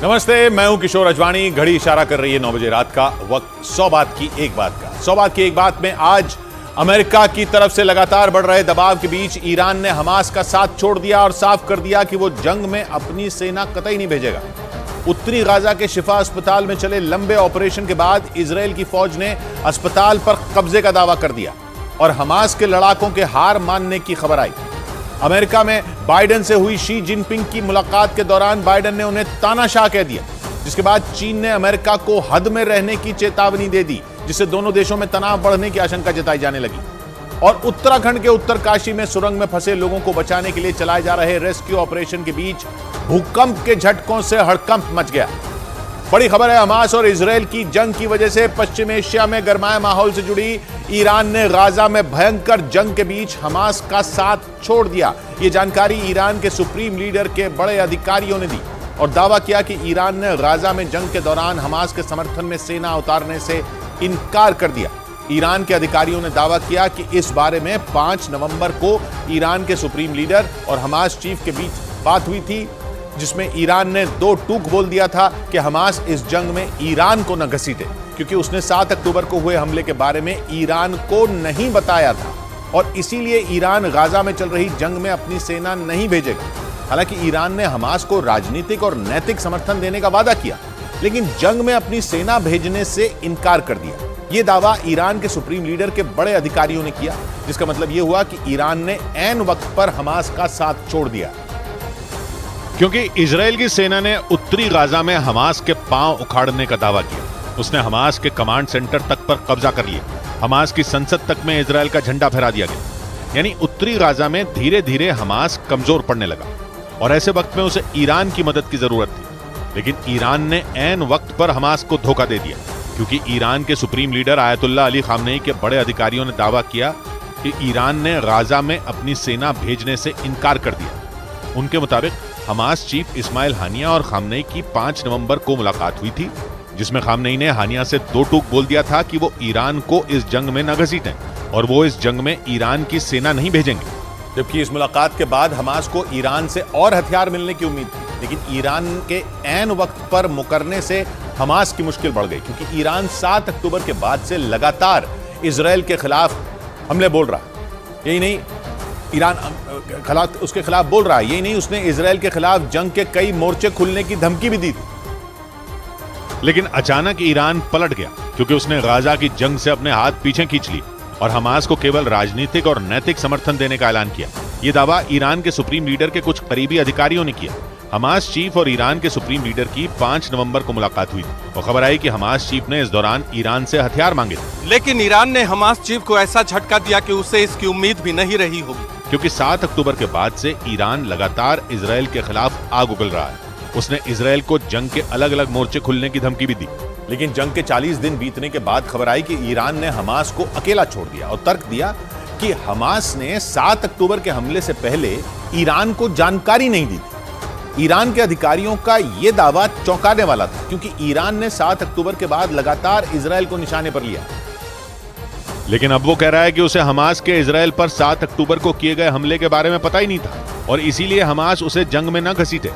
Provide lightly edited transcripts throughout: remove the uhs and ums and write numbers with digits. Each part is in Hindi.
नमस्ते, मैं हूं किशोर अजवाणी। घड़ी इशारा कर रही है 9 बजे रात का वक्त। 100 बात की एक बात का 100 बात की एक बात में आज अमेरिका की तरफ से लगातार बढ़ रहे दबाव के बीच ईरान ने हमास का साथ छोड़ दिया और साफ कर दिया कि वो जंग में अपनी सेना कतई नहीं भेजेगा। उत्तरी गाजा के शिफा अस्पताल में चले लंबे ऑपरेशन के बाद इजरायल की फौज ने अस्पताल पर कब्जे का दावा कर दिया और हमास के लड़ाकों के हार मानने की खबर आई। अमेरिका में बाइडेन से हुई शी जिनपिंग की मुलाकात के दौरान बाइडेन ने उन्हें तानाशाह कह दिया, जिसके बाद चीन ने अमेरिका को हद में रहने की चेतावनी दे दी, जिससे दोनों देशों में तनाव बढ़ने की आशंका जताई जाने लगी। और उत्तराखंड के उत्तरकाशी में सुरंग में फंसे लोगों को बचाने के लिए चलाए जा रहे रेस्क्यू ऑपरेशन के बीच भूकंप के झटकों से हड़कंप मच गया। बड़ी खबर है, हमास और इजरायल की जंग की वजह से पश्चिम एशिया में गरमाए माहौल से जुड़ी ईरान ने गाजा में भयंकर जंग के बीच हमास का साथ छोड़ दिया। यह जानकारी ईरान के सुप्रीम लीडर के बड़े अधिकारियों ने दी और दावा किया कि ईरान ने गाजा में जंग के दौरान हमास के समर्थन में सेना उतारने से इनकार कर दिया। ईरान के अधिकारियों ने दावा किया कि इस बारे में 5 नवंबर को ईरान के सुप्रीम लीडर और हमास चीफ के बीच बात हुई थी, जिसमें ईरान ने 2 टूक बोल दिया था कि हमास इस जंग में ईरान को न घसीटे, क्योंकि उसने 7 अक्टूबर को हुए हमले के बारे में ईरान को नहीं बताया था और इसीलिए ईरान गाजा में चल रही जंग में अपनी सेना नहीं भेजेगा। हालांकि ईरान ने हमास को राजनीतिक और नैतिक समर्थन देने का वादा किया, लेकिन जंग में अपनी सेना भेजने से इनकार कर दिया। यह दावा ईरान के सुप्रीम लीडर के बड़े अधिकारियों ने किया, जिसका मतलब यह हुआ कि ईरान ने ऐन वक्त पर हमास का साथ छोड़ दिया, क्योंकि इजरायल की सेना ने उत्तरी गाजा में हमास के पांव उखाड़ने का दावा किया। उसने हमास के कमांड सेंटर तक पर कब्जा कर लिया। हमास की संसद तक में इजरायल का झंडा फहरा दिया गया। यानी उत्तरी गाजा में धीरे धीरे हमास कमजोर पड़ने लगा और ऐसे वक्त में उसे ईरान की मदद की जरूरत थी। लेकिन ईरान ने ऐन वक्त पर हमास को धोखा दे दिया, क्योंकि ईरान के supreme leader Ayatollah Ali Khamenei के बड़े अधिकारियों ने दावा किया कि ईरान ने गाजा में अपनी सेना भेजने से इनकार कर दिया। उनके मुताबिक हमास चीफ इस्माइल हानिया और खामनेई की 5 नवंबर को मुलाकात हुई थी, जिसमें खामनेई ने हानिया से 2 टूक बोल दिया था कि वो ईरान को इस जंग में न घसीटें और वो इस जंग में ईरान की सेना नहीं भेजेंगे। जबकि इस मुलाकात के बाद हमास को ईरान से और हथियार मिलने की उम्मीद थी, लेकिन ईरान के ऐन वक्त पर मुकरने से हमास की मुश्किल बढ़ गई, क्योंकि ईरान 7 अक्टूबर के बाद से लगातार इजरायल के खिलाफ हमले बोल रहा है। यही नहीं, ईरान उसके खिलाफ बोल रहा है, यही नहीं, उसने इजरायल के खिलाफ जंग के कई मोर्चे खुलने की धमकी भी दी थी। लेकिन अचानक ईरान पलट गया, क्योंकि उसने गाजा की जंग से अपने हाथ पीछे खींच लिए और हमास को केवल राजनीतिक और नैतिक समर्थन देने का ऐलान किया। यह दावा ईरान के सुप्रीम लीडर के कुछ करीबी अधिकारियों ने किया। हमास चीफ और ईरान के सुप्रीम लीडर की 5 नवंबर को मुलाकात हुई थी और खबर आई कि हमास चीफ ने इस दौरान ईरान से हथियार मांगे थे। लेकिन ईरान ने हमास चीफ को ऐसा झटका दिया कि उसे इसकी उम्मीद भी नहीं रही होगी, क्योंकि 7 अक्टूबर के बाद से ईरान लगातार इजरायल के खिलाफ आग उगल रहा है। उसने इजरायल को जंग के अलग अलग मोर्चे खुलने की धमकी भी दी। लेकिन जंग के 40 दिन बीतने के बाद खबर आई कि ईरान ने हमास को अकेला छोड़ दिया और तर्क दिया कि हमास ने 7 अक्टूबर के हमले से पहले ईरान को जानकारी नहीं दी थी। ईरान के अधिकारियों का यह दावा चौंकाने वाला था, क्योंकि ईरान ने 7 अक्टूबर के बाद लगातार इजरायल को निशाने पर लिया। लेकिन अब वो कह रहा है कि उसे हमास के इजरायल पर 7 अक्टूबर को किए गए हमले के बारे में पता ही नहीं था और इसीलिए हमास उसे जंग में न घसीटे।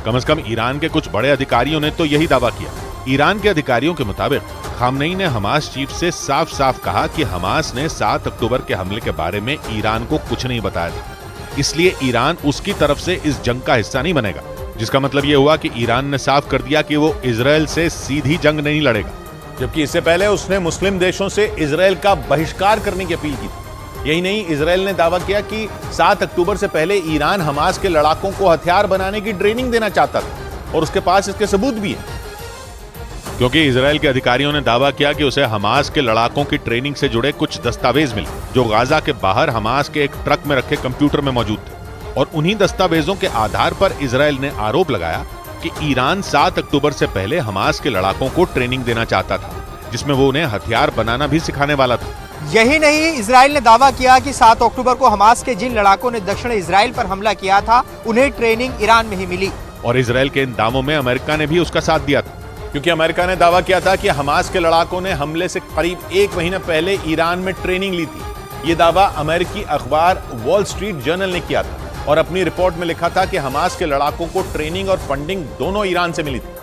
कम से कम ईरान के कुछ बड़े अधिकारियों ने तो यही दावा किया। ईरान के अधिकारियों के मुताबिक खामनेई ने हमास चीफ से साफ साफ कहा कि हमास ने 7 अक्टूबर के हमले के बारे में ईरान को कुछ नहीं बताया था, इसलिए ईरान उसकी तरफ से इस जंग का हिस्सा नहीं बनेगा। जिसका मतलब यह हुआ कि ईरान ने साफ कर दिया कि वो इजरायल से सीधी जंग नहीं लड़ेगा, जबकि इससे पहले उसने मुस्लिम देशों से इजरायल का बहिष्कार करने की अपील की थी। यही नहीं, इजरायल ने दावा किया कि 7 अक्टूबर से पहले ईरान हमास के लड़ाकों को हथियार बनाने की ट्रेनिंग देना चाहता था और उसके पास इसके सबूत भी है, क्योंकि इजरायल के अधिकारियों ने दावा किया कि उसे हमास के लड़ाकों की ट्रेनिंग से जुड़े कुछ दस्तावेज मिले, जो गाजा के बाहर हमास के एक ट्रक में रखे कंप्यूटर में मौजूद थे। और उन्हीं दस्तावेजों के आधार पर इजरायल ने आरोप लगाया कि ईरान 7 अक्टूबर से पहले हमास के लड़ाकों को ट्रेनिंग देना चाहता था, जिसमें वो उन्हें हथियार बनाना भी सिखाने वाला था। यही नहीं, इजराइल ने दावा किया कि 7 अक्टूबर को हमास के जिन लड़ाकों ने दक्षिण इजराइल पर हमला किया था, उन्हें ट्रेनिंग ईरान में ही मिली। और इजरायल के इन दावों में अमेरिका ने भी उसका साथ दिया था, क्योंकि अमेरिका ने दावा किया था कि हमास के लड़ाकों ने हमले से करीब 1 महीना पहले ईरान में ट्रेनिंग ली थी। ये दावा अमेरिकी अखबार वॉल स्ट्रीट जर्नल ने किया था और अपनी रिपोर्ट में लिखा था कि हमास के लड़ाकों को ट्रेनिंग और फंडिंग दोनों ईरान से मिली थी।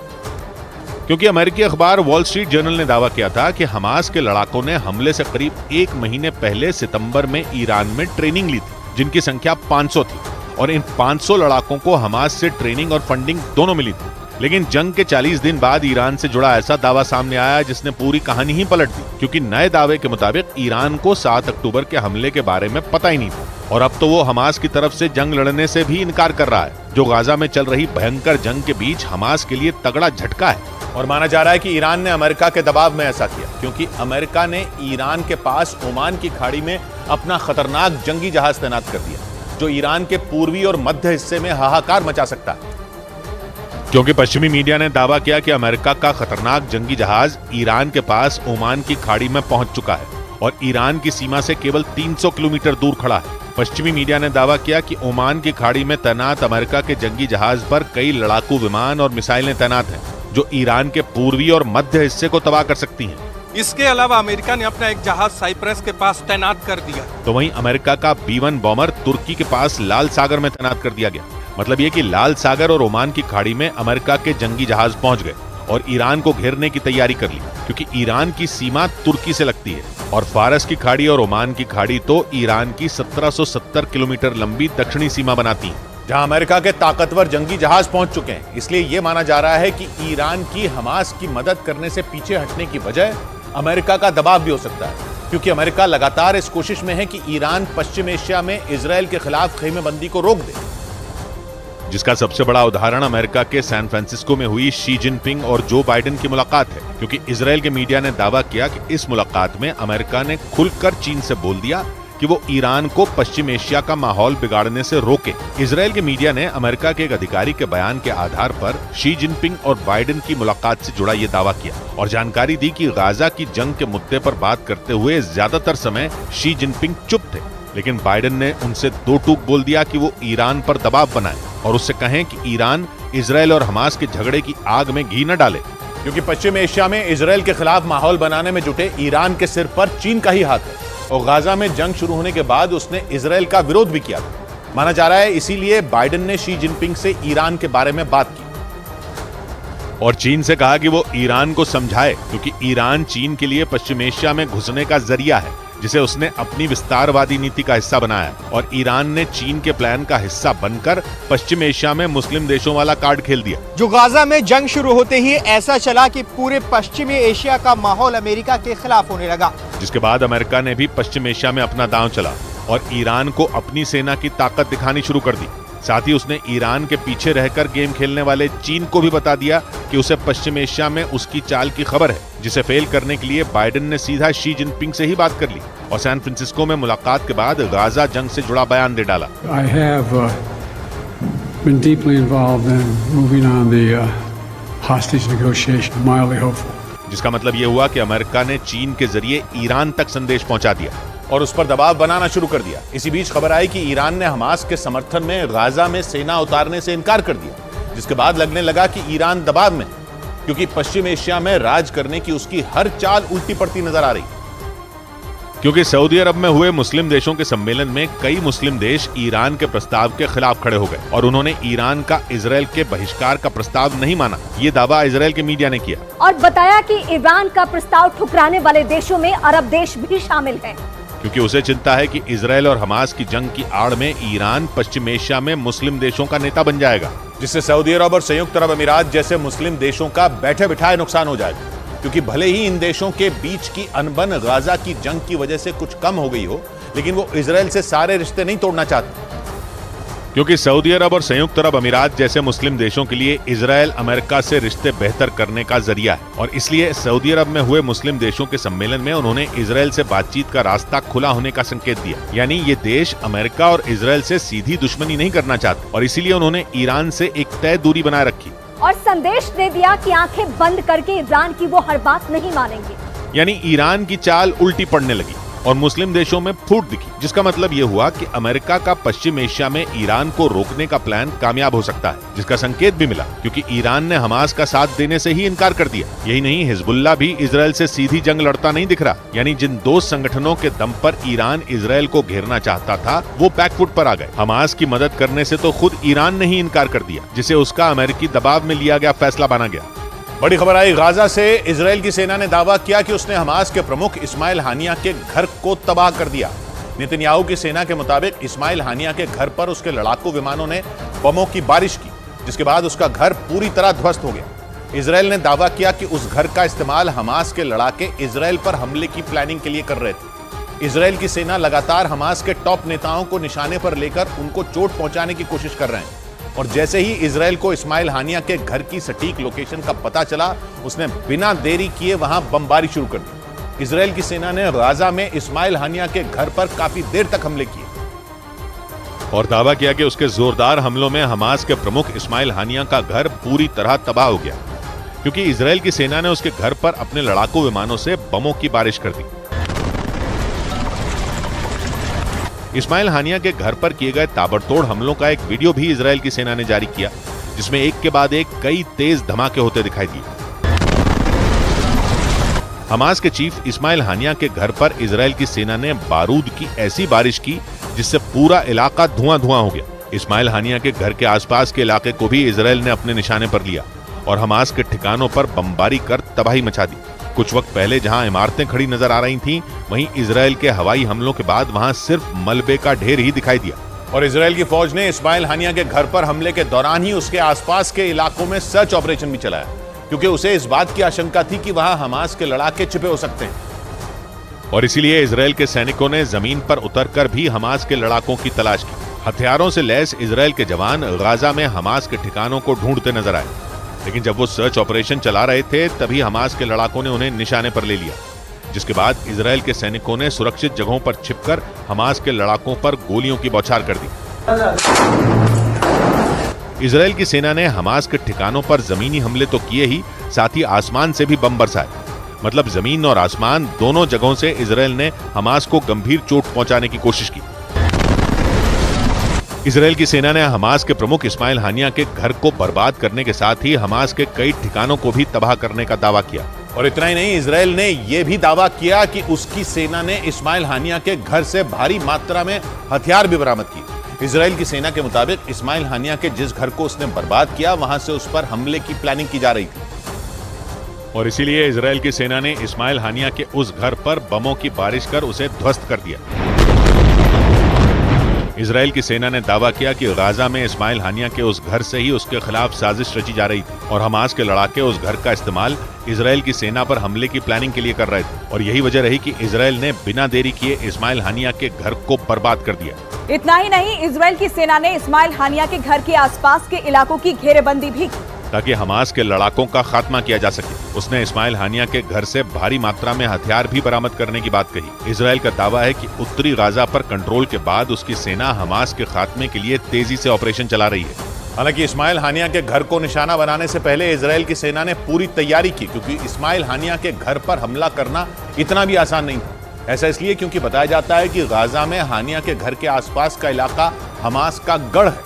क्योंकि अमेरिकी अखबार वॉल स्ट्रीट जर्नल ने दावा किया था कि हमास के लड़ाकों ने हमले से करीब 1 महीने पहले सितंबर में ईरान में ट्रेनिंग ली थी, जिनकी संख्या 500 थी और इन 500 लड़ाकों को हमास से ट्रेनिंग और फंडिंग दोनों मिली थी। लेकिन जंग के 40 दिन बाद ईरान से जुड़ा ऐसा दावा सामने आया जिसने पूरी कहानी ही पलट दी, क्योंकि नए दावे के मुताबिक ईरान को 7 अक्टूबर के हमले के बारे में पता ही नहीं था और अब तो वो हमास की तरफ से जंग लड़ने से भी इनकार कर रहा है, जो गाजा में चल रही भयंकर जंग के बीच हमास के लिए तगड़ा झटका है। और माना जा रहा है कि ईरान ने अमेरिका के दबाव में ऐसा किया क्योंकि अमेरिका ने ईरान के पास ओमान की खाड़ी में अपना खतरनाक जंगी जहाज तैनात कर दिया, जो ईरान के पूर्वी और मध्य हिस्से में हाहाकार मचा सकता है। क्योंकि पश्चिमी मीडिया ने दावा किया कि अमेरिका का खतरनाक जंगी जहाज ईरान के पास ओमान की खाड़ी में पहुंच चुका है और ईरान की सीमा से केवल 300 किलोमीटर दूर खड़ा है। पश्चिमी मीडिया ने दावा किया कि ओमान की खाड़ी में तैनात अमेरिका के जंगी जहाज पर कई लड़ाकू विमान और मिसाइलें तैनात हैं, जो ईरान के पूर्वी और मध्य हिस्से को तबाह कर सकती हैं। इसके अलावा अमेरिका ने अपना एक जहाज साइप्रस के पास तैनात कर दिया। तो वहीं अमेरिका का B-1 बॉम्बर तुर्की के पास लाल सागर में तैनात कर दिया गया। मतलब ये कि लाल सागर और ओमान की खाड़ी में अमेरिका के जंगी जहाज पहुंच गए और ईरान को घेरने की तैयारी कर ली, क्योंकि ईरान की सीमा तुर्की से लगती है और फारस की खाड़ी और ओमान की खाड़ी तो ईरान की 1770 किलोमीटर लंबी दक्षिणी सीमा बनाती है, जहां अमेरिका के ताकतवर जंगी जहाज पहुंच चुके हैं। इसलिए यह माना जा रहा है कि ईरान की हमास की मदद करने से पीछे हटने की वजह अमेरिका का दबाव भी हो सकता है, क्योंकि अमेरिका लगातार इस कोशिश में है कि ईरान पश्चिम एशिया में इजरायल के खिलाफ खेमेबंदी को रोक दे, जिसका सबसे बड़ा उदाहरण अमेरिका के सैन फ्रांसिस्को में हुई शी जिनपिंग और जो बाइडेन की मुलाकात है। क्योंकि इजरायल के मीडिया ने दावा किया कि इस मुलाकात में अमेरिका ने खुलकर चीन से बोल दिया कि वो ईरान को पश्चिम एशिया का माहौल बिगाड़ने से रोके। इजरायल के मीडिया ने अमेरिका के एक अधिकारी के बयान के आधार पर शी जिनपिंग और बाइडेन की मुलाकात से जुड़ा ये दावा किया और जानकारी दी कि गाजा की जंग के मुद्दे पर बात करते हुए ज्यादातर समय शी जिनपिंग चुप थे, लेकिन बाइडेन ने उनसे दो टूक बोल दिया कि वो ईरान पर दबाव बनाए और उससे कहें कि ईरान इजरायल और हमास के झगड़े की आग में घी न डाले, क्योंकि पश्चिम एशिया में इजरायल के खिलाफ माहौल बनाने में जुटे ईरान के सिर पर चीन का ही हाथ है और गाजा में जंग शुरू होने के बाद उसने इजरायल का विरोध भी किया था। माना जा रहा है इसीलिए बाइडेन ने शी जिनपिंग से ईरान के बारे में बात की और चीन से कहा कि वो ईरान को समझाए, क्योंकि ईरान चीन के लिए पश्चिम एशिया में घुसने का जरिया है, जिसे उसने अपनी विस्तारवादी नीति का हिस्सा बनाया और ईरान ने चीन के प्लान का हिस्सा बनकर पश्चिम एशिया में मुस्लिम देशों वाला कार्ड खेल दिया। जो गाजा में जंग शुरू होते ही ऐसा चला कि पूरे पश्चिमी एशिया का माहौल अमेरिका के खिलाफ होने लगा, जिसके बाद अमेरिका ने भी पश्चिम एशिया में अपना दांव चला और ईरान को अपनी सेना की ताकत दिखानी शुरू कर दी। साथ ही उसने ईरान के पीछे रहकर गेम खेलने वाले चीन को भी बता दिया कि उसे पश्चिम एशिया में उसकी चाल की खबर है, जिसे फेल करने के लिए बाइडेन ने सीधा शी जिनपिंग से ही बात कर ली और सैन फ्रांसिस्को में मुलाकात के बाद गाजा जंग से जुड़ा बयान दे डाला। I have been deeply involved in moving on the hostage negotiation. Mildly hopeful. जिसका मतलब ये हुआ कि अमेरिका ने चीन के जरिए ईरान तक संदेश पहुंचा दिया और उस पर दबाव बनाना शुरू कर दिया। इसी बीच खबर आई कि ईरान ने हमास के समर्थन में गाजा में सेना उतारने से इनकार कर दिया, जिसके बाद लगने लगा कि ईरान दबाव में, क्योंकि पश्चिम एशिया में राज करने की उसकी हर चाल उल्टी पड़ती नजर आ रही। क्योंकि सऊदी अरब में हुए मुस्लिम देशों के सम्मेलन में कई मुस्लिम देश ईरान के प्रस्ताव के खिलाफ खड़े हो गए और उन्होंने ईरान का इजरायल के बहिष्कार का प्रस्ताव नहीं माना। ये दावा इजरायल के मीडिया ने किया और बताया कि ईरान का प्रस्ताव ठुकराने वाले देशों में अरब देश भी शामिल हैं, क्योंकि उसे चिंता है कि इजरायल और हमास की जंग की आड़ में ईरान पश्चिम एशिया में मुस्लिम देशों का नेता बन जाएगा, जिससे सऊदी अरब और संयुक्त अरब अमीरात जैसे मुस्लिम देशों का बैठे बिठाए नुकसान हो जाएगा। क्योंकि भले ही इन देशों के बीच की अनबन गाजा की जंग की वजह से कुछ कम हो गई हो, लेकिन वो इजरायल से सारे रिश्ते नहीं तोड़ना चाहते, क्योंकि सऊदी अरब और संयुक्त अरब अमीरात जैसे मुस्लिम देशों के लिए इजरायल अमेरिका से रिश्ते बेहतर करने का जरिया है और इसलिए सऊदी अरब में हुए मुस्लिम देशों के सम्मेलन में उन्होंने इजरायल से बातचीत का रास्ता खुला होने का संकेत दिया। यानी ये देश अमेरिका और इजरायल से सीधी दुश्मनी नहीं करना चाहते और इसीलिए उन्होंने ईरान से एक तय दूरी बनाए रखी और संदेश दे दिया कि आंखें बंद करके ईरान की वो हर बात नहीं मानेंगे। यानी ईरान की चाल उल्टी पड़ने लगी और मुस्लिम देशों में फूट दिखी, जिसका मतलब ये हुआ कि अमेरिका का पश्चिम एशिया में ईरान को रोकने का प्लान कामयाब हो सकता है, जिसका संकेत भी मिला क्योंकि ईरान ने हमास का साथ देने से ही इनकार कर दिया। यही नहीं, हिजबुल्लाह भी इजरायल से सीधी जंग लड़ता नहीं दिख रहा। यानी जिन दो संगठनों के दम पर ईरान इजरायल को घेरना चाहता था वो बैकफुट पर आ गए। हमास की मदद करने से तो खुद ईरान ने ही इनकार कर दिया, जिसे उसका अमेरिकी दबाव में लिया गया फैसला माना गया। बड़ी खबर आई गाजा से। इजराइल की सेना ने दावा किया कि उसने हमास के प्रमुख इस्माइल हानिया के घर को तबाह कर दिया। नेतन्याहू की सेना के मुताबिक इस्माइल हानिया के घर पर उसके लड़ाकू विमानों ने बमों की बारिश की, जिसके बाद उसका घर पूरी तरह ध्वस्त हो गया। इजराइल ने दावा किया कि उस घर का इस्तेमाल हमास के लड़ाके इजराइल पर हमले की प्लानिंग के लिए कर रहे थे। इजराइल की सेना लगातार हमास के टॉप नेताओं को निशाने पर लेकर उनको चोट पहुंचाने की कोशिश कर रहे हैं। और जैसे ही इजराइल को इस्माइल हानिया के घर की सटीक लोकेशन का पता चला, उसने बिना देरी किए वहां बमबारी शुरू कर दी। इजराइल की सेना ने गाजा में इस्माइल हानिया के घर पर काफी देर तक हमले किए और दावा किया कि उसके जोरदार हमलों में हमास के प्रमुख इस्माइल हानिया का घर पूरी तरह तबाह हो गया, क्योंकि इजराइल की सेना ने उसके घर पर अपने लड़ाकू विमानों से बमों की बारिश कर दी। इस्माइल हानिया के घर पर किए गए ताबड़तोड़ हमलों का एक वीडियो भी इजराइल की सेना ने जारी किया, जिसमें एक के बाद एक कई तेज धमाके होते दिखाई दिए। हमास के चीफ इस्माइल हानिया के घर पर इजराइल की सेना ने बारूद की ऐसी बारिश की जिससे पूरा इलाका धुआं धुआं हो गया। इस्माइल हानिया के घर के आसपास के इलाके को भी इजराइल ने अपने निशाने पर लिया और हमास के ठिकानों पर बमबारी कर तबाही मचा दी। कुछ वक्त पहले जहां इमारतें खड़ी नजर आ रही थीं, वहीं इजराइल के हवाई हमलों के बाद वहां सिर्फ मलबे का ढेर ही दिखाई दिया। और इजराइल की फौज ने इस्माइल हानिया के घर पर हमले के दौरान ही उसके आसपास के इलाकों में सर्च ऑपरेशन भी चलाया, क्योंकि उसे इस बात की आशंका थी कि वहां हमास के लड़ाके छिपे हो सकते हैं। और इसीलिए इजराइल के सैनिकों ने जमीन पर उतरकर भी हमास के लड़ाकों की तलाश की। हथियारों से लैस इजराइल के जवान गाजा में हमास के ठिकानों को ढूंढते नजर आए, लेकिन जब वो सर्च ऑपरेशन चला रहे थे तभी हमास के लड़ाकों ने उन्हें निशाने पर ले लिया, जिसके बाद इजराइल के सैनिकों ने सुरक्षित जगहों पर छिपकर हमास के लड़ाकों पर गोलियों की बौछार कर दी। इजराइल की सेना ने हमास के ठिकानों पर जमीनी हमले तो किए ही, साथ ही आसमान से भी बम बरसाए। मतलब जमीन और आसमान दोनों जगहों से इजराइल ने हमास को गंभीर चोट पहुंचाने की कोशिश की। इजराइल की सेना ने हमास के प्रमुख इस्माइल हानिया के घर को बर्बाद करने के साथ ही हमास के कई ठिकानों को भी तबाह करने का दावा किया। और इतना ही नहीं, इजराइल ने यह भी दावा किया कि उसकी सेना ने इस्माइल हानिया के घर से भारी मात्रा में हथियार भी बरामद किए। इजराइल की सेना के मुताबिक इस्माइल हानिया के जिस घर को उसने बर्बाद किया, वहां से उस पर हमले की प्लानिंग की जा रही थी। और इसीलिए इजराइल की सेना ने इस्माइल हानिया के उस घर पर बमों की बारिश कर उसे ध्वस्त कर दिया। इजराइल की सेना ने दावा किया कि गाजा में इस्माइल हानिया के उस घर से ही उसके खिलाफ साजिश रची जा रही थी और हमास के लड़ाके उस घर का इस्तेमाल इजराइल की सेना पर हमले की प्लानिंग के लिए कर रहे थे। और यही वजह रही कि इजराइल ने बिना देरी किए इस्माइल हानिया के घर को बर्बाद कर दिया। इतना ही नहीं, इजराइल की सेना ने इस्माइल हानिया के घर के आसपास के इलाकों की घेरेबंदी भी की ताकि हमास के लड़ाकों का खात्मा किया जा सके। उसने इस्माइल हानिया के घर से भारी मात्रा में हथियार भी बरामद करने की बात कही। इजराइल का दावा है कि उत्तरी गाजा पर कंट्रोल के बाद उसकी सेना हमास के खात्मे के लिए तेजी से ऑपरेशन चला रही है। हालांकि इस्माइल हानिया के घर को निशाना बनाने से पहले इजराइल की सेना ने पूरी तैयारी की, क्योंकि इस्माइल हानिया के घर पर हमला करना इतना भी आसान नहीं था। ऐसा इसलिए क्योंकि बताया जाता है कि गाजा में हानिया के घर के आसपास का इलाका हमास का गढ़ है।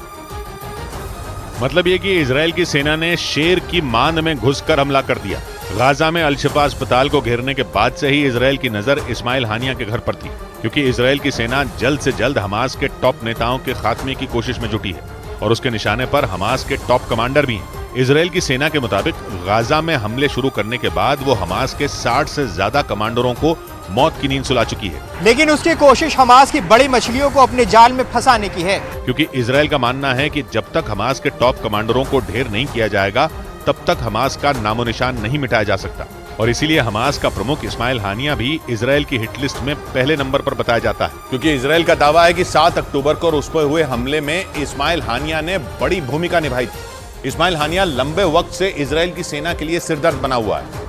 मतलब ये कि इजराइल की सेना ने शेर की मांद में घुसकर हमला कर दिया। गाजा में अल-शिफा अस्पताल को घेरने के बाद से ही इजराइल की नजर इस्माइल हानिया के घर पर थी, क्योंकि इजराइल की सेना जल्द से जल्द हमास के टॉप नेताओं के खात्मे की कोशिश में जुटी है और उसके निशाने पर हमास के टॉप कमांडर भी हैं। इजराइल की सेना के मुताबिक गाजा में हमले शुरू करने के बाद वो हमास के 60 से ज्यादा कमांडरों को मौत की नींद सुला चुकी है। लेकिन उसकी कोशिश हमास की बड़ी मछलियों को अपने जाल में फंसाने की है, क्योंकि इजराइल का मानना है कि जब तक हमास के टॉप कमांडरों को ढेर नहीं किया जाएगा, तब तक हमास का नामो निशान नहीं मिटाया जा सकता। और इसीलिए हमास का प्रमुख इस्माइल हानिया भी इजराइल की हिट लिस्ट में पहले नंबर पर बताया जाता है, क्योंकि इजराइल का दावा है कि 7 अक्टूबर को उस पर हुए हमले में इस्माइल हानिया ने बड़ी भूमिका निभाई थी। इस्माइल हानिया लंबे वक्त से इजराइल की सेना के लिए सिरदर्द बना हुआ है,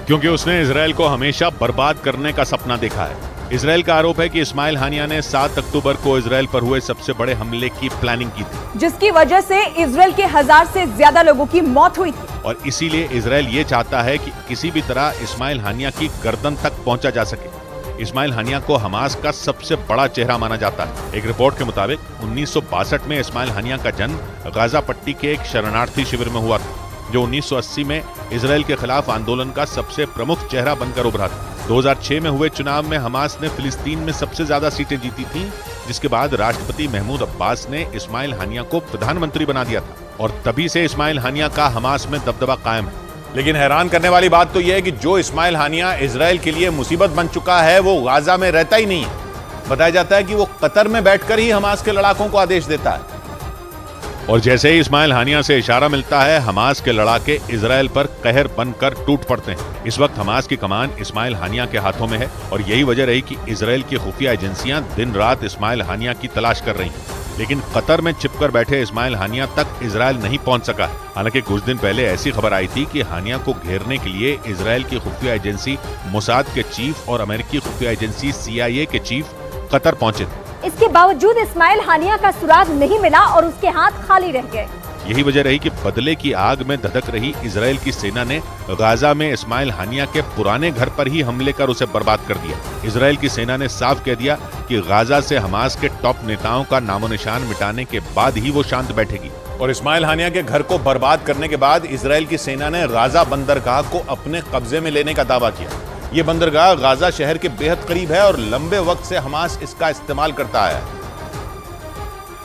क्योंकि उसने इजराइल को हमेशा बर्बाद करने का सपना देखा है। इजराइल का आरोप है कि इस्माइल हानिया ने 7 अक्टूबर को इजराइल पर हुए सबसे बड़े हमले की प्लानिंग की थी, जिसकी वजह से इजराइल के 1000 से ज्यादा लोगों की मौत हुई थी। और इसीलिए इजराइल ये चाहता है कि किसी भी तरह इस्माइल हानिया की गर्दन तक पहुंचा जा सके। इस्माइल हानिया को हमास का सबसे बड़ा चेहरा माना जाता है। एक रिपोर्ट के मुताबिक 1962 में इस्माइल हानिया का जन्म गाजा पट्टी के एक शरणार्थी शिविर में हुआ था, जो 1980 में इजराइल के खिलाफ आंदोलन का सबसे प्रमुख चेहरा बनकर उभरा था। 2006 में हुए चुनाव में हमास ने फिलिस्तीन में सबसे ज्यादा सीटें जीती थीं, जिसके बाद राष्ट्रपति महमूद अब्बास ने इस्माइल हानिया को प्रधानमंत्री बना दिया था। और तभी से इस्माइल हानिया का हमास में दबदबा कायम है। लेकिन हैरान करने वाली बात तो यह है कि जो इस्माइल हानिया इजराइल के लिए मुसीबत बन चुका है वो गाजा में रहता ही नहीं है। बताया जाता है कि वो कतर में बैठकर ही हमास के लड़ाकों को आदेश देता है। और जैसे ही इस्माइल हानिया से इशारा मिलता है, हमास के लड़ाके इजराइल पर कहर बनकर टूट पड़ते हैं। इस वक्त हमास की कमान इस्माइल हानिया के हाथों में है और यही वजह रही कि इजराइल की खुफिया एजेंसियां दिन रात इस्माइल हानिया की तलाश कर रही हैं। लेकिन कतर में छिपकर बैठे इस्माइल हानिया तक इजराइल नहीं पहुंच सका है। हालांकि कुछ दिन पहले ऐसी खबर आई थी कि हानिया को घेरने के लिए इजराइल की खुफिया एजेंसी मोसाद के चीफ और अमेरिकी खुफिया एजेंसी CIA के चीफ कतर पहुंचे थे। इसके बावजूद इस्माइल हानिया का सुराग नहीं मिला और उसके हाथ खाली रह गए। यही वजह रही कि बदले की आग में धधक रही इजराइल की सेना ने गाजा में इस्माइल हानिया के पुराने घर पर ही हमले कर उसे बर्बाद कर दिया। इजराइल की सेना ने साफ कह दिया कि गाजा से हमास के टॉप नेताओं का नामो निशान मिटाने के बाद ही वो शांत बैठेगी। और इस्माइल हानिया के घर को बर्बाद करने के बाद इजराइल की सेना ने गाजा बंदरगाह को अपने कब्जे में लेने का दावा किया। ये बंदरगाह गाजा शहर के बेहद करीब है और लंबे वक्त से हमास इसका इस्तेमाल करता है।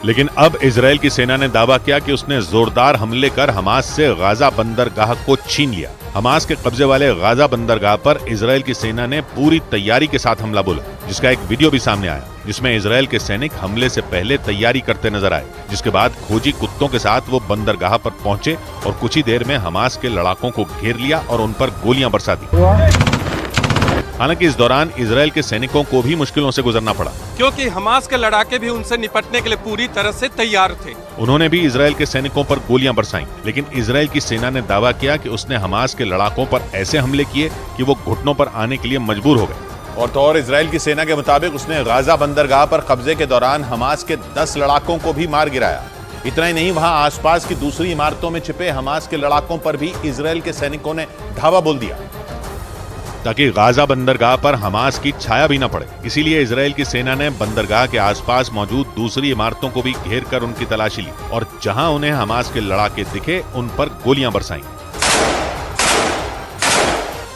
लेकिन अब इजराइल की सेना ने दावा किया कि उसने जोरदार हमले कर हमास से गाजा बंदरगाह को छीन लिया। हमास के कब्जे वाले गाजा बंदरगाह पर इजराइल की सेना ने पूरी तैयारी के साथ हमला बोला, जिसका एक वीडियो भी सामने आया, जिसमें इजराइल के सैनिक हमले से पहले तैयारी करते नजर आए। जिसके बाद खोजी कुत्तों के साथ वो बंदरगाह पर पहुंचे और कुछ ही देर में हमास के लड़ाकों को घेर लिया और उन पर गोलियां बरसा दी। हालांकि इस दौरान इजराइल के सैनिकों को भी मुश्किलों से गुजरना पड़ा, क्योंकि हमास के लड़ाके भी उनसे निपटने के लिए पूरी तरह से तैयार थे। उन्होंने भी इजराइल के सैनिकों पर गोलियां बरसाईं, लेकिन इजराइल की सेना ने दावा किया कि उसने हमास के लड़ाकों पर ऐसे हमले किए कि वो घुटनों पर आने के लिए मजबूर हो गए। और तो और इजराइल की सेना के मुताबिक उसने गाजा बंदरगाह पर कब्जे के दौरान हमास के 10 लड़ाकों को भी मार गिराया। इतना ही नहीं, वहां आसपास की दूसरी इमारतों में छिपे हमास के लड़ाकों पर भी इजराइल के सैनिकों ने धावा बोल दिया ताकि गाजा बंदरगाह पर हमास की छाया भी न पड़े। इसीलिए इजराइल की सेना ने बंदरगाह के आसपास मौजूद दूसरी इमारतों को भी घेर कर उनकी तलाशी ली और जहां उन्हें हमास के लड़ाके दिखे उन पर गोलियां बरसाईं।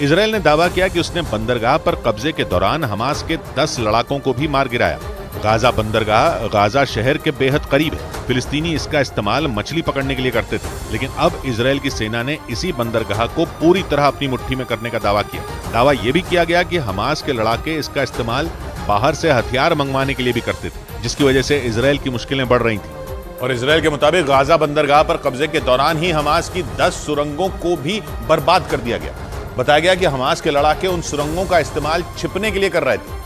इजराइल ने दावा किया कि उसने बंदरगाह पर कब्जे के दौरान हमास के 10 लड़ाकों को भी मार गिराया। गाजा बंदरगाह गाजा शहर के बेहद करीब है। फिलिस्तीनी इसका इस्तेमाल मछली पकड़ने के लिए करते थे, लेकिन अब इजराइल की सेना ने इसी बंदरगाह को पूरी तरह अपनी मुट्ठी में करने का दावा किया। दावा यह भी किया गया कि हमास के लड़ाके इसका इस्तेमाल बाहर से हथियार मंगवाने के लिए भी करते थे, जिसकी वजह से इजराइल की मुश्किलें बढ़ रही थी। और इजराइल के मुताबिक गाजा बंदरगाह पर कब्जे के दौरान ही हमास की 10 सुरंगों को भी बर्बाद कर दिया गया। बताया गया कि हमास के लड़ाके उन सुरंगों का इस्तेमाल छिपने के लिए कर रहे थे।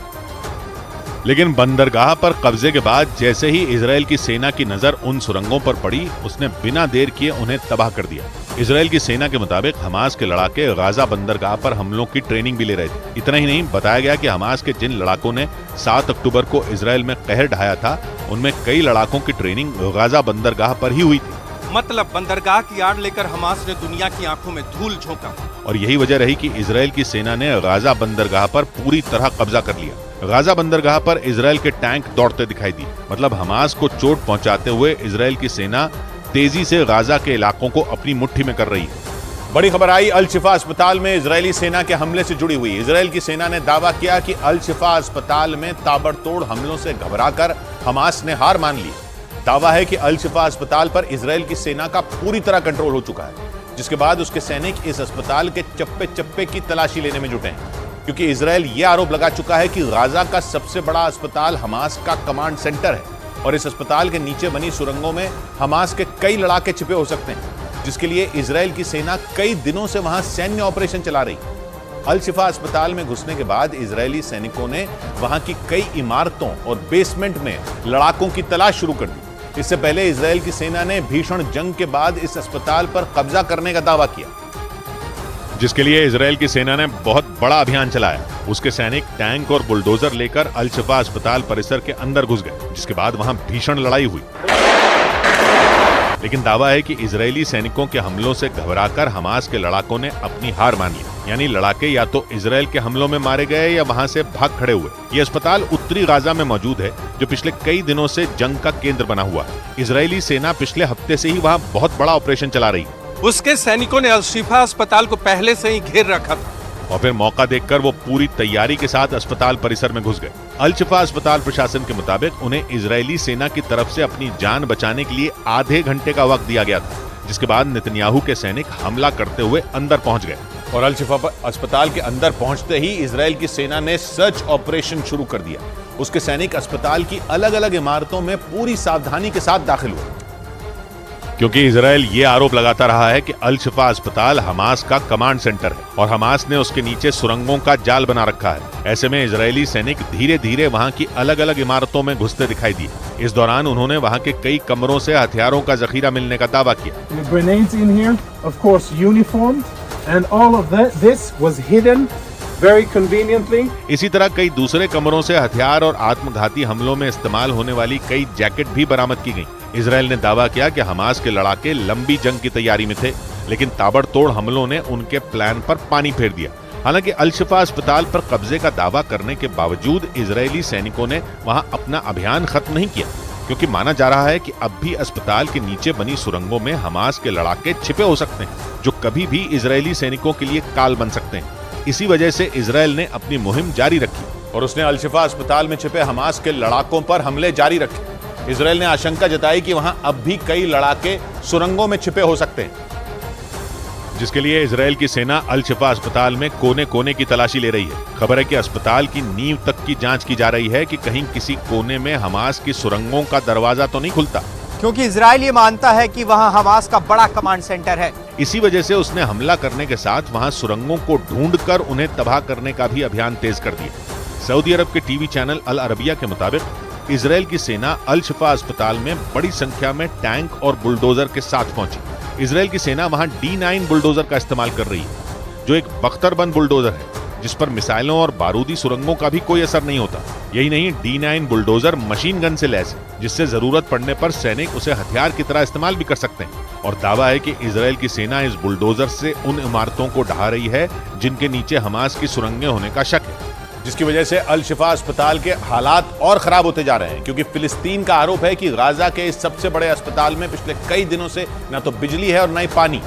लेकिन बंदरगाह पर कब्जे के बाद जैसे ही इजराइल की सेना की नजर उन सुरंगों पर पड़ी, उसने बिना देर किए उन्हें तबाह कर दिया। इजराइल की सेना के मुताबिक हमास के लड़ाके गाजा बंदरगाह पर हमलों की ट्रेनिंग भी ले रहे थे। इतना ही नहीं, बताया गया कि हमास के जिन लड़ाकों ने 7 अक्टूबर को इजराइल में कहर ढाया था, उनमें कई लड़ाकों की ट्रेनिंग गाजा बंदरगाह पर ही हुई थी। मतलब बंदरगाह की आड़ लेकर हमास ने दुनिया की आंखों में धूल झोंका। और यही वजह रही कि इजराइल की सेना ने गाजा बंदरगाह पर पूरी तरह कब्जा कर लिया। गाजा बंदरगाह पर इजराइल के टैंक दौड़ते दिखाई दिए। मतलब हमास को चोट पहुंचाते हुए इजराइल की सेना तेजी से गाजा के इलाकों को अपनी मुट्ठी में कर रही है। बड़ी खबर आई अल शिफा अस्पताल में इजरायली सेना के हमले से जुड़ी हुई। इजराइल की सेना ने दावा किया कि अल शिफा अस्पताल में ताबड़तोड़ हमलों से घबराकर हमास ने हार मान ली। दावा है कि अल शिफा अस्पताल पर इजराइल की सेना का पूरी तरह कंट्रोल हो चुका है, जिसके बाद उसके सैनिक इस अस्पताल के चप्पे चप्पे की तलाशी लेने में जुटे हैं, क्योंकि इजराइल यह आरोप लगा चुका है कि गाजा का सबसे बड़ा अस्पताल हमास का कमांड सेंटर है और इस अस्पताल के नीचे बनी सुरंगों में हमास के कई लड़ाके छिपे हो सकते हैं, जिसके लिए इजराइल की सेना कई दिनों से वहां सैन्य ऑपरेशन चला रही। अल शिफा अस्पताल में घुसने के बाद इजरायली सैनिकों ने वहां की कई इमारतों और बेसमेंट में लड़ाकों की तलाश शुरू कर दी। इससे पहले इजराइल की सेना ने भीषण जंग के बाद इस अस्पताल पर कब्जा करने का दावा किया, जिसके लिए इजराइल की सेना ने बहुत बड़ा अभियान चलाया। उसके सैनिक टैंक और बुलडोजर लेकर अल शिफा अस्पताल परिसर के अंदर घुस गए, जिसके बाद वहां भीषण लड़ाई हुई। लेकिन दावा है कि इजरायली सैनिकों के हमलों से घबराकर हमास के लड़ाकों ने अपनी हार मान ली। यानी लड़ाके या तो इजराइल के हमलों में मारे गए या वहां से भाग खड़े हुए। ये अस्पताल उत्तरी गाजा में मौजूद है, जो पिछले कई दिनों से जंग का केंद्र बना हुआ है। इजरायली सेना पिछले हफ्ते से ही वहां बहुत बड़ा ऑपरेशन चला रही है। उसके सैनिकों ने अल शिफा अस्पताल को पहले से ही घेर रखा था। और फिर मौका देखकर वो पूरी तैयारी के साथ अस्पताल परिसर में घुस गए। अल शिफा अस्पताल प्रशासन के मुताबिक उन्हें इजरायली सेना की तरफ से अपनी जान बचाने के लिए आधे घंटे का वक्त दिया गया था, जिसके बाद नेतन्याहू के सैनिक हमला करते हुए अंदर पहुंच गए और अल शिफा अस्पताल के अंदर पहुंचते ही इजरायल की सेना ने सर्च ऑपरेशन शुरू कर दिया। उसके सैनिक अस्पताल की अलग अलग इमारतों में पूरी सावधानी के साथ दाखिल हुए, क्योंकि इजरायल ये आरोप लगाता रहा है कि अल शिफा अस्पताल हमास का कमांड सेंटर है और हमास ने उसके नीचे सुरंगों का जाल बना रखा है। ऐसे में इजरायली सैनिक धीरे धीरे वहां की अलग अलग इमारतों में घुसते दिखाई दिए। इस दौरान उन्होंने वहां के कई कमरों से हथियारों का जखीरा मिलने का दावा किया। Grenades in here, of course uniformed, and all of this was hidden very conveniently. इसी तरह कई दूसरे कमरों से हथियार और आत्मघाती हमलों में इस्तेमाल होने वाली कई जैकेट भी बरामद की गई। इजरायल ने दावा किया कि हमास के लड़ाके लंबी जंग की तैयारी में थे, लेकिन ताबड़तोड़ हमलों ने उनके प्लान पर पानी फेर दिया। हालांकि अल शिफा अस्पताल पर कब्जे का दावा करने के बावजूद इजरायली सैनिकों ने वहां अपना अभियान खत्म नहीं किया, क्योंकि माना जा रहा है कि अब भी अस्पताल के नीचे बनी सुरंगों में हमास के लड़ाके छिपे हो सकते हैं, जो कभी भी इजरायली सैनिकों के लिए काल बन सकते हैं। इसी वजह से इजरायल ने अपनी मुहिम जारी रखी और उसने अल शिफा अस्पताल में छिपे हमास के लड़ाकों पर हमले जारी रखे। इजरायल ने आशंका जताई कि वहां अब भी कई लड़ाके सुरंगों में छिपे हो सकते हैं, जिसके लिए इजरायल की सेना अल शिफा अस्पताल में कोने कोने की तलाशी ले रही है। खबर है कि अस्पताल की नींव तक की जांच की जा रही है कि कहीं किसी कोने में हमास की सुरंगों का दरवाजा तो नहीं खुलता, क्योंकि इजरायल ये मानता है कि वहां हमास का बड़ा कमांड सेंटर है। इसी वजह से उसने हमला करने के साथ वहां सुरंगों को ढूंढकर उन्हें तबाह करने का भी अभियान तेज कर दिया। सऊदी अरब के टीवी चैनल अल अरबिया के मुताबिक इजरायल की सेना अल शिफा अस्पताल में बड़ी संख्या में टैंक और बुलडोजर के साथ पहुंची। इजरायल की सेना वहां D9 बुलडोजर का इस्तेमाल कर रही है, जो एक बख्तरबंद बुलडोजर है जिस पर मिसाइलों और बारूदी सुरंगों का भी कोई असर नहीं होता। यही नहीं, D9 बुलडोजर मशीन गन से लैस है, जिससे जरूरत पड़ने पर सैनिक उसे हथियार की तरह इस्तेमाल भी कर सकते हैं। और दावा है कि इजरायल की सेना इस बुलडोजर से उन इमारतों को ढहा रही है जिनके नीचे हमास की सुरंगें होने का शक है, जिसकी वजह से अल शिफा अस्पताल के हालात और खराब होते जा रहे हैं, क्योंकि फिलिस्तीन का आरोप है कि गाजा के इस सबसे बड़े अस्पताल में पिछले कई दिनों से न तो बिजली है और न ही पानी,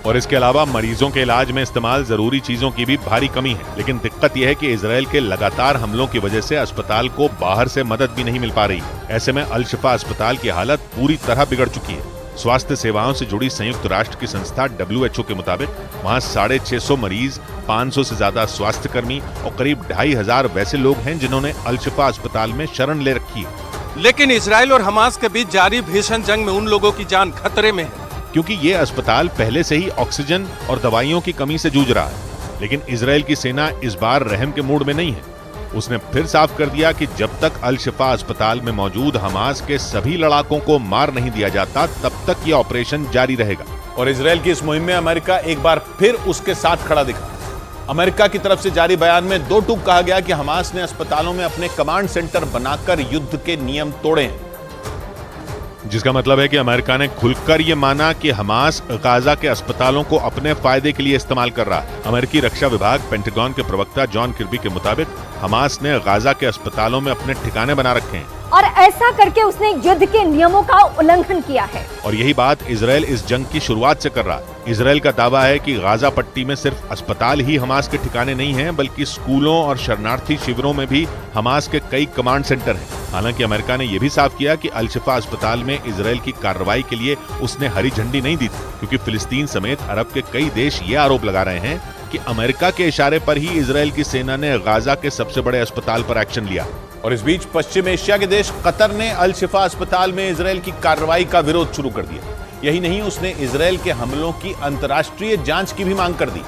और इसके अलावा मरीजों के इलाज में इस्तेमाल जरूरी चीजों की भी भारी कमी है। लेकिन दिक्कत यह है कि इजरायल के लगातार हमलों की वजह से अस्पताल को बाहर से मदद भी नहीं मिल पा रही। ऐसे में अल शिफा अस्पताल की हालत पूरी तरह बिगड़ चुकी है। स्वास्थ्य सेवाओं से जुड़ी संयुक्त राष्ट्र की संस्था WHO के मुताबिक वहां 650 मरीज, 500 से ज्यादा स्वास्थ्य कर्मी और करीब 2500 वैसे लोग हैं जिन्होंने अल शिफा अस्पताल में शरण ले रखी है। लेकिन इजरायल और हमास के बीच जारी भीषण जंग में उन लोगों की जान खतरे में है, क्योंकि ये अस्पताल पहले से ही ऑक्सीजन और दवाइयों की कमी से जूझ रहा है। लेकिन इजरायल की सेना इस बार रहम के मूड में नहीं है। उसने फिर साफ कर दिया कि जब तक अल शिफा अस्पताल में मौजूद हमास के सभी लड़ाकों को मार नहीं दिया जाता, तब तक ये ऑपरेशन जारी रहेगा। और इजरायल की इस मुहिम में अमेरिका एक बार फिर उसके साथ खड़ा दिखा। अमेरिका की तरफ से जारी बयान में दो टूक कहा गया कि हमास ने अस्पतालों में अपने कमांड सेंटर बनाकर युद्ध के नियम तोड़े हैं, जिसका मतलब है कि अमेरिका ने खुलकर यह माना कि हमास गाजा के अस्पतालों को अपने फायदे के लिए इस्तेमाल कर रहा है। अमेरिकी रक्षा विभाग पेंटागन के प्रवक्ता जॉन किर्बी के मुताबिक हमास ने गाजा के अस्पतालों में अपने ठिकाने बना रखे हैं और ऐसा करके उसने युद्ध के नियमों का उल्लंघन किया है। और यही बात इजरायल इस जंग की शुरुआत से कर रहा है। इजरायल का दावा है कि गाजा पट्टी में सिर्फ अस्पताल ही हमास के ठिकाने नहीं हैं, बल्कि स्कूलों और शरणार्थी शिविरों में भी हमास के कई कमांड सेंटर हैं। हालांकि अमेरिका ने यह भी साफ किया कि अल शिफा अस्पताल में इजरायल की कार्रवाई के लिए उसने हरी झंडी नहीं दी थी, क्योंकि फिलिस्तीन समेत अरब के कई देश ये आरोप लगा रहे हैं कि अमेरिका के इशारे पर ही इजरायल की सेना ने गाजा के सबसे बड़े अस्पताल पर एक्शन लिया। और इस बीच पश्चिम एशिया के देश कतर ने अल शिफा अस्पताल में इजरायल की कार्रवाई का विरोध शुरू कर दिया। यही नहीं, उसने इजरायल के हमलों की अंतर्राष्ट्रीय जांच की भी मांग कर दी,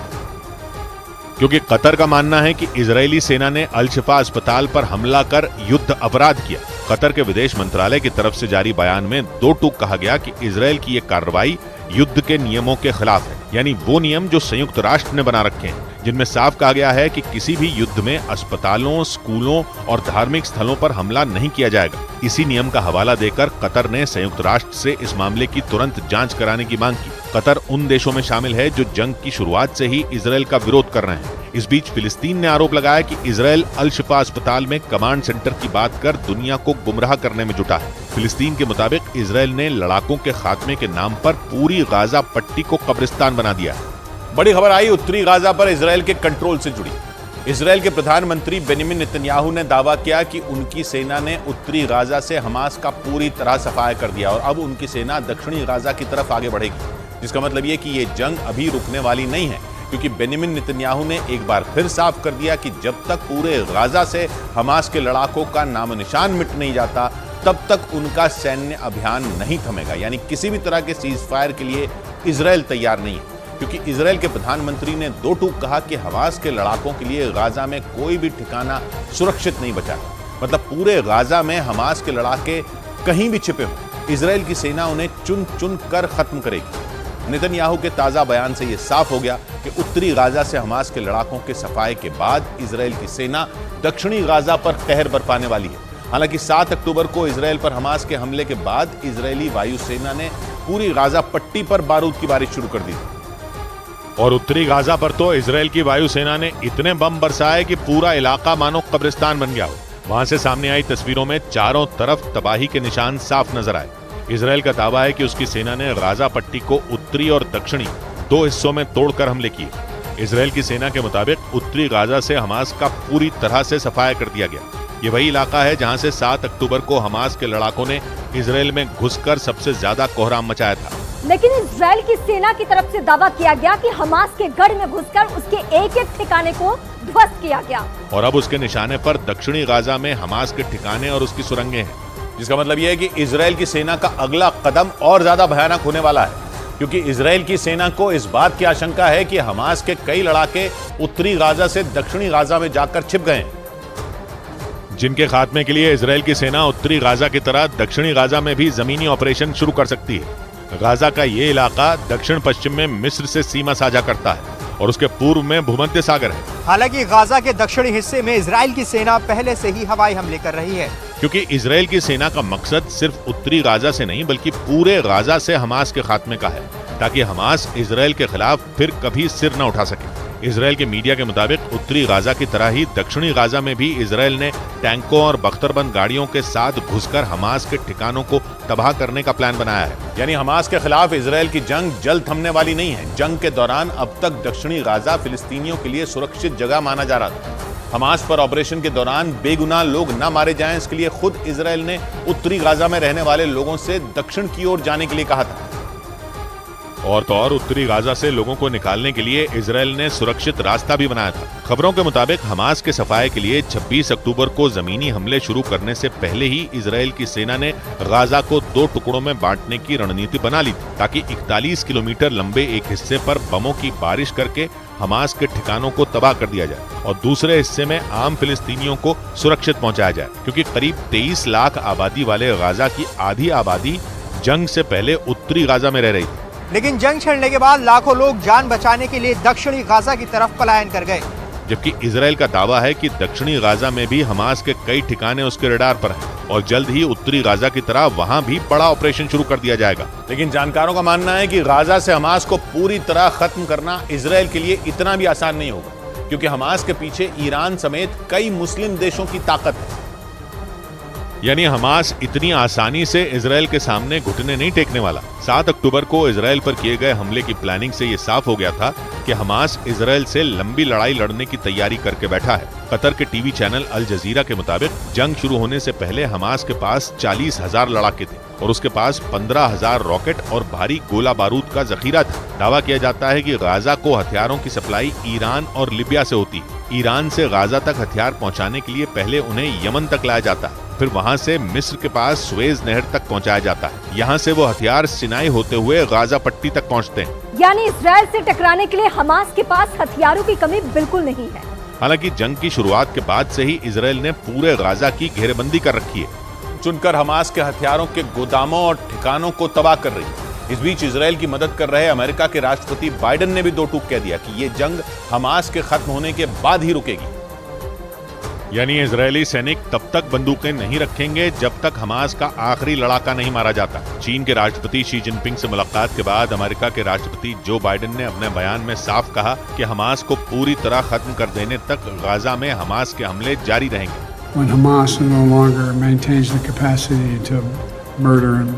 क्योंकि कतर का मानना है कि इजरायली सेना ने अल शिफा अस्पताल पर हमला कर युद्ध अपराध किया। कतर के विदेश मंत्रालय की तरफ से जारी बयान में दो टूक कहा गया कि इजरायल की यह कार्रवाई युद्ध के नियमों के खिलाफ है, यानी वो नियम जो संयुक्त राष्ट्र ने बना रखे हैं, जिनमें साफ कहा गया है कि किसी भी युद्ध में अस्पतालों, स्कूलों और धार्मिक स्थलों पर हमला नहीं किया जाएगा। इसी नियम का हवाला देकर कतर ने संयुक्त राष्ट्र से इस मामले की तुरंत जांच कराने की मांग की। कतर उन देशों में शामिल है जो जंग की शुरुआत से ही इजरायल का विरोध कर रहे हैं। इस बीच फिलिस्तीन ने आरोप लगाया कि इजरायल अल शिफा अस्पताल में कमांड सेंटर की बात कर दुनिया को गुमराह करने में जुटा है। फिलिस्तीन के मुताबिक इजरायल ने लड़ाकों के खात्मे के नाम पर पूरी गाजा पट्टी को कब्रिस्तान बना दिया है। बड़ी खबर आई उत्तरी गाजा पर इसराइल के कंट्रोल से जुड़ी। इसराइल के प्रधानमंत्री बेंजामिन नेतन्याहू ने दावा किया कि उनकी सेना ने उत्तरी गाजा से हमास का पूरी तरह सफाया कर दिया और अब उनकी सेना दक्षिणी गाजा की तरफ आगे बढ़ेगी, जिसका मतलब यह कि यह जंग अभी रुकने वाली नहीं है, क्योंकि बेंजामिन नेतन्याहू ने एक बार फिर साफ कर दिया कि जब तक पूरे गाजा से हमास के लड़ाकों का नामो निशान मिट नहीं जाता तब तक उनका सैन्य अभियान नहीं थमेगा। यानी किसी भी तरह के सीज फायर के लिए इसराइल तैयार नहीं है, क्योंकि इसराइल के प्रधानमंत्री ने दो टूक कहा कि हमास के लड़ाकों के लिए गाजा में कोई भी ठिकाना सुरक्षित नहीं बचा। मतलब पूरे गाजा में हमास के लड़ाके कहीं भी छिपे हों, इसराइल की सेना उन्हें चुन चुन कर खत्म करेगी। नेतन्याहू के ताजा बयान से यह साफ हो गया कि उत्तरी गाजा से हमास के लड़ाकों के सफाए के बाद इसराइल की सेना दक्षिणी गाजा पर कहर बरपाने वाली है। हालांकि 7 अक्टूबर को इसराइल पर हमास के हमले के बाद इजरायली वायुसेना ने पूरी गाजा पट्टी पर बारूद की बारिश शुरू कर दी और उत्तरी गाजा पर तो इसराइल की वायुसेना ने इतने बम बरसाए कि पूरा इलाका मानो कब्रिस्तान बन गया हो। वहां से सामने आई तस्वीरों में चारों तरफ तबाही के निशान साफ नजर आए। इसराइल का दावा है कि उसकी सेना ने गाजा पट्टी को उत्तरी और दक्षिणी 2 हिस्सों में तोड़कर हमले किए। इसराइल की सेना के मुताबिक उत्तरी गाजा से हमास का पूरी तरह से सफाया कर दिया गया। ये वही इलाका है जहां से 7 अक्टूबर को हमास के लड़ाकों ने इसराइल में घुसकर सबसे ज्यादा कोहराम मचाया था। लेकिन इजराइल की सेना की तरफ से दावा किया गया कि हमास के गढ़ में घुसकर उसके एक एक ठिकाने को ध्वस्त किया गया और अब उसके निशाने पर दक्षिणी गाजा में हमास के ठिकाने और उसकी सुरंगें हैं, जिसका मतलब यह है कि इजराइल की सेना का अगला कदम और ज्यादा भयानक होने वाला है, क्योंकि इजराइल की सेना को इस बात की आशंका है कि हमास के कई लड़ाके उत्तरी गाजा से दक्षिणी गाजा में जाकर छिप गए, जिनके खात्मे के लिए इजराइल की सेना उत्तरी गाजा की तरह दक्षिणी गाजा में भी जमीनी ऑपरेशन शुरू कर सकती है। गाजा का ये इलाका दक्षिण पश्चिम में मिस्र से सीमा साझा करता है और उसके पूर्व में भूमध्य सागर है। हालांकि गाजा के दक्षिणी हिस्से में इजराइल की सेना पहले से ही हवाई हमले कर रही है, क्योंकि इजराइल की सेना का मकसद सिर्फ उत्तरी गाजा से नहीं बल्कि पूरे गाजा से हमास के खात्मे का है, ताकि हमास इजराइल के खिलाफ फिर कभी सिर न उठा सके। इजराइल के मीडिया के मुताबिक उत्तरी गाजा की तरह ही दक्षिणी गाजा में भी इजराइल ने टैंकों और बख्तरबंद गाड़ियों के साथ घुसकर हमास के ठिकानों को तबाह करने का प्लान बनाया है। यानी हमास के खिलाफ इजराइल की जंग जल्द थमने वाली नहीं है। जंग के दौरान अब तक दक्षिणी गाजा फिलिस्तीनियों के लिए सुरक्षित जगह माना जा रहा था। हमास पर ऑपरेशन के दौरान बेगुनाह लोग न मारे जाएं, इसके लिए खुद इजराइल ने उत्तरी गाजा में रहने वाले लोगों से दक्षिण की ओर जाने के लिए कहा था। और तो और उत्तरी गाजा से लोगों को निकालने के लिए इजराइल ने सुरक्षित रास्ता भी बनाया था। खबरों के मुताबिक हमास के सफाए के लिए 26 अक्टूबर को जमीनी हमले शुरू करने से पहले ही इजराइल की सेना ने गाजा को 2 टुकड़ों में बांटने की रणनीति बना ली थी, ताकि 41 किलोमीटर लंबे एक हिस्से पर बमों की बारिश करके हमास के ठिकानों को तबाह कर दिया जाए और दूसरे हिस्से में आम फिलिस्तीनियों को सुरक्षित पहुंचाया जाए, क्योंकि करीब 23 लाख आबादी वाले गाजा की आधी आबादी जंग से पहले उत्तरी गाजा में रह रही थी। लेकिन जंग छिड़ने के बाद लाखों लोग जान बचाने के लिए दक्षिणी गाजा की तरफ पलायन कर गए, जबकि इजराइल का दावा है कि दक्षिणी गाजा में भी हमास के कई ठिकाने उसके रडार पर हैं और जल्द ही उत्तरी गाजा की तरह वहां भी बड़ा ऑपरेशन शुरू कर दिया जाएगा। लेकिन जानकारों का मानना है कि गाजा से हमास को पूरी तरह खत्म करना इजराइल के लिए इतना भी आसान नहीं होगा, क्योंकि हमास के पीछे ईरान समेत कई मुस्लिम देशों की ताकत है। यानी हमास इतनी आसानी से इजराइल के सामने घुटने नहीं टेकने वाला। 7 अक्टूबर को इजराइल पर किए गए हमले की प्लानिंग से यह साफ हो गया था कि हमास इजराइल से लंबी लड़ाई लड़ने की तैयारी करके बैठा है। कतर के टीवी चैनल अल जजीरा के मुताबिक जंग शुरू होने से पहले हमास के पास 40,000 लड़ाके थे और उसके पास 15,000 रॉकेट और भारी गोला बारूद का जखीरा था। दावा किया जाता है कि गाजा को हथियारों की सप्लाई ईरान और लिबिया से होती है। ईरान से गाजा तक हथियार पहुंचाने के लिए पहले उन्हें यमन तक लाया जाता है, फिर वहां से मिस्र के पास सुएज नहर तक पहुंचाया जाता है। यहाँ से वो हथियार सिनाई होते हुए गाजा पट्टी तक पहुंचते हैं। यानी इजराइल से टकराने के लिए हमास के पास हथियारों की कमी बिल्कुल नहीं है। हालांकि जंग की शुरुआत के बाद से ही इजराइल ने पूरे गाजा की घेरेबंदी कर रखी है, चुनकर हमास के हथियारों के गोदामों और ठिकानों को तबाह कर रही है। इस बीच इजराइल की मदद कर रहे अमेरिका के राष्ट्रपति बाइडेन ने भी 2 टूक कह दिया कि ये जंग हमास के खत्म होने के बाद ही रुकेगी। यानी इजरायली सैनिक तब तक बंदूकें नहीं रखेंगे जब तक हमास का आखिरी लड़ाका नहीं मारा जाता। चीन के राष्ट्रपति शी जिनपिंग से मुलाकात के बाद अमेरिका के राष्ट्रपति जो बाइडेन ने अपने बयान में साफ कहा कि हमास को पूरी तरह खत्म कर देने तक गाजा में हमास के हमले जारी रहेंगे। When Hamas no longer maintains the capacity to murder and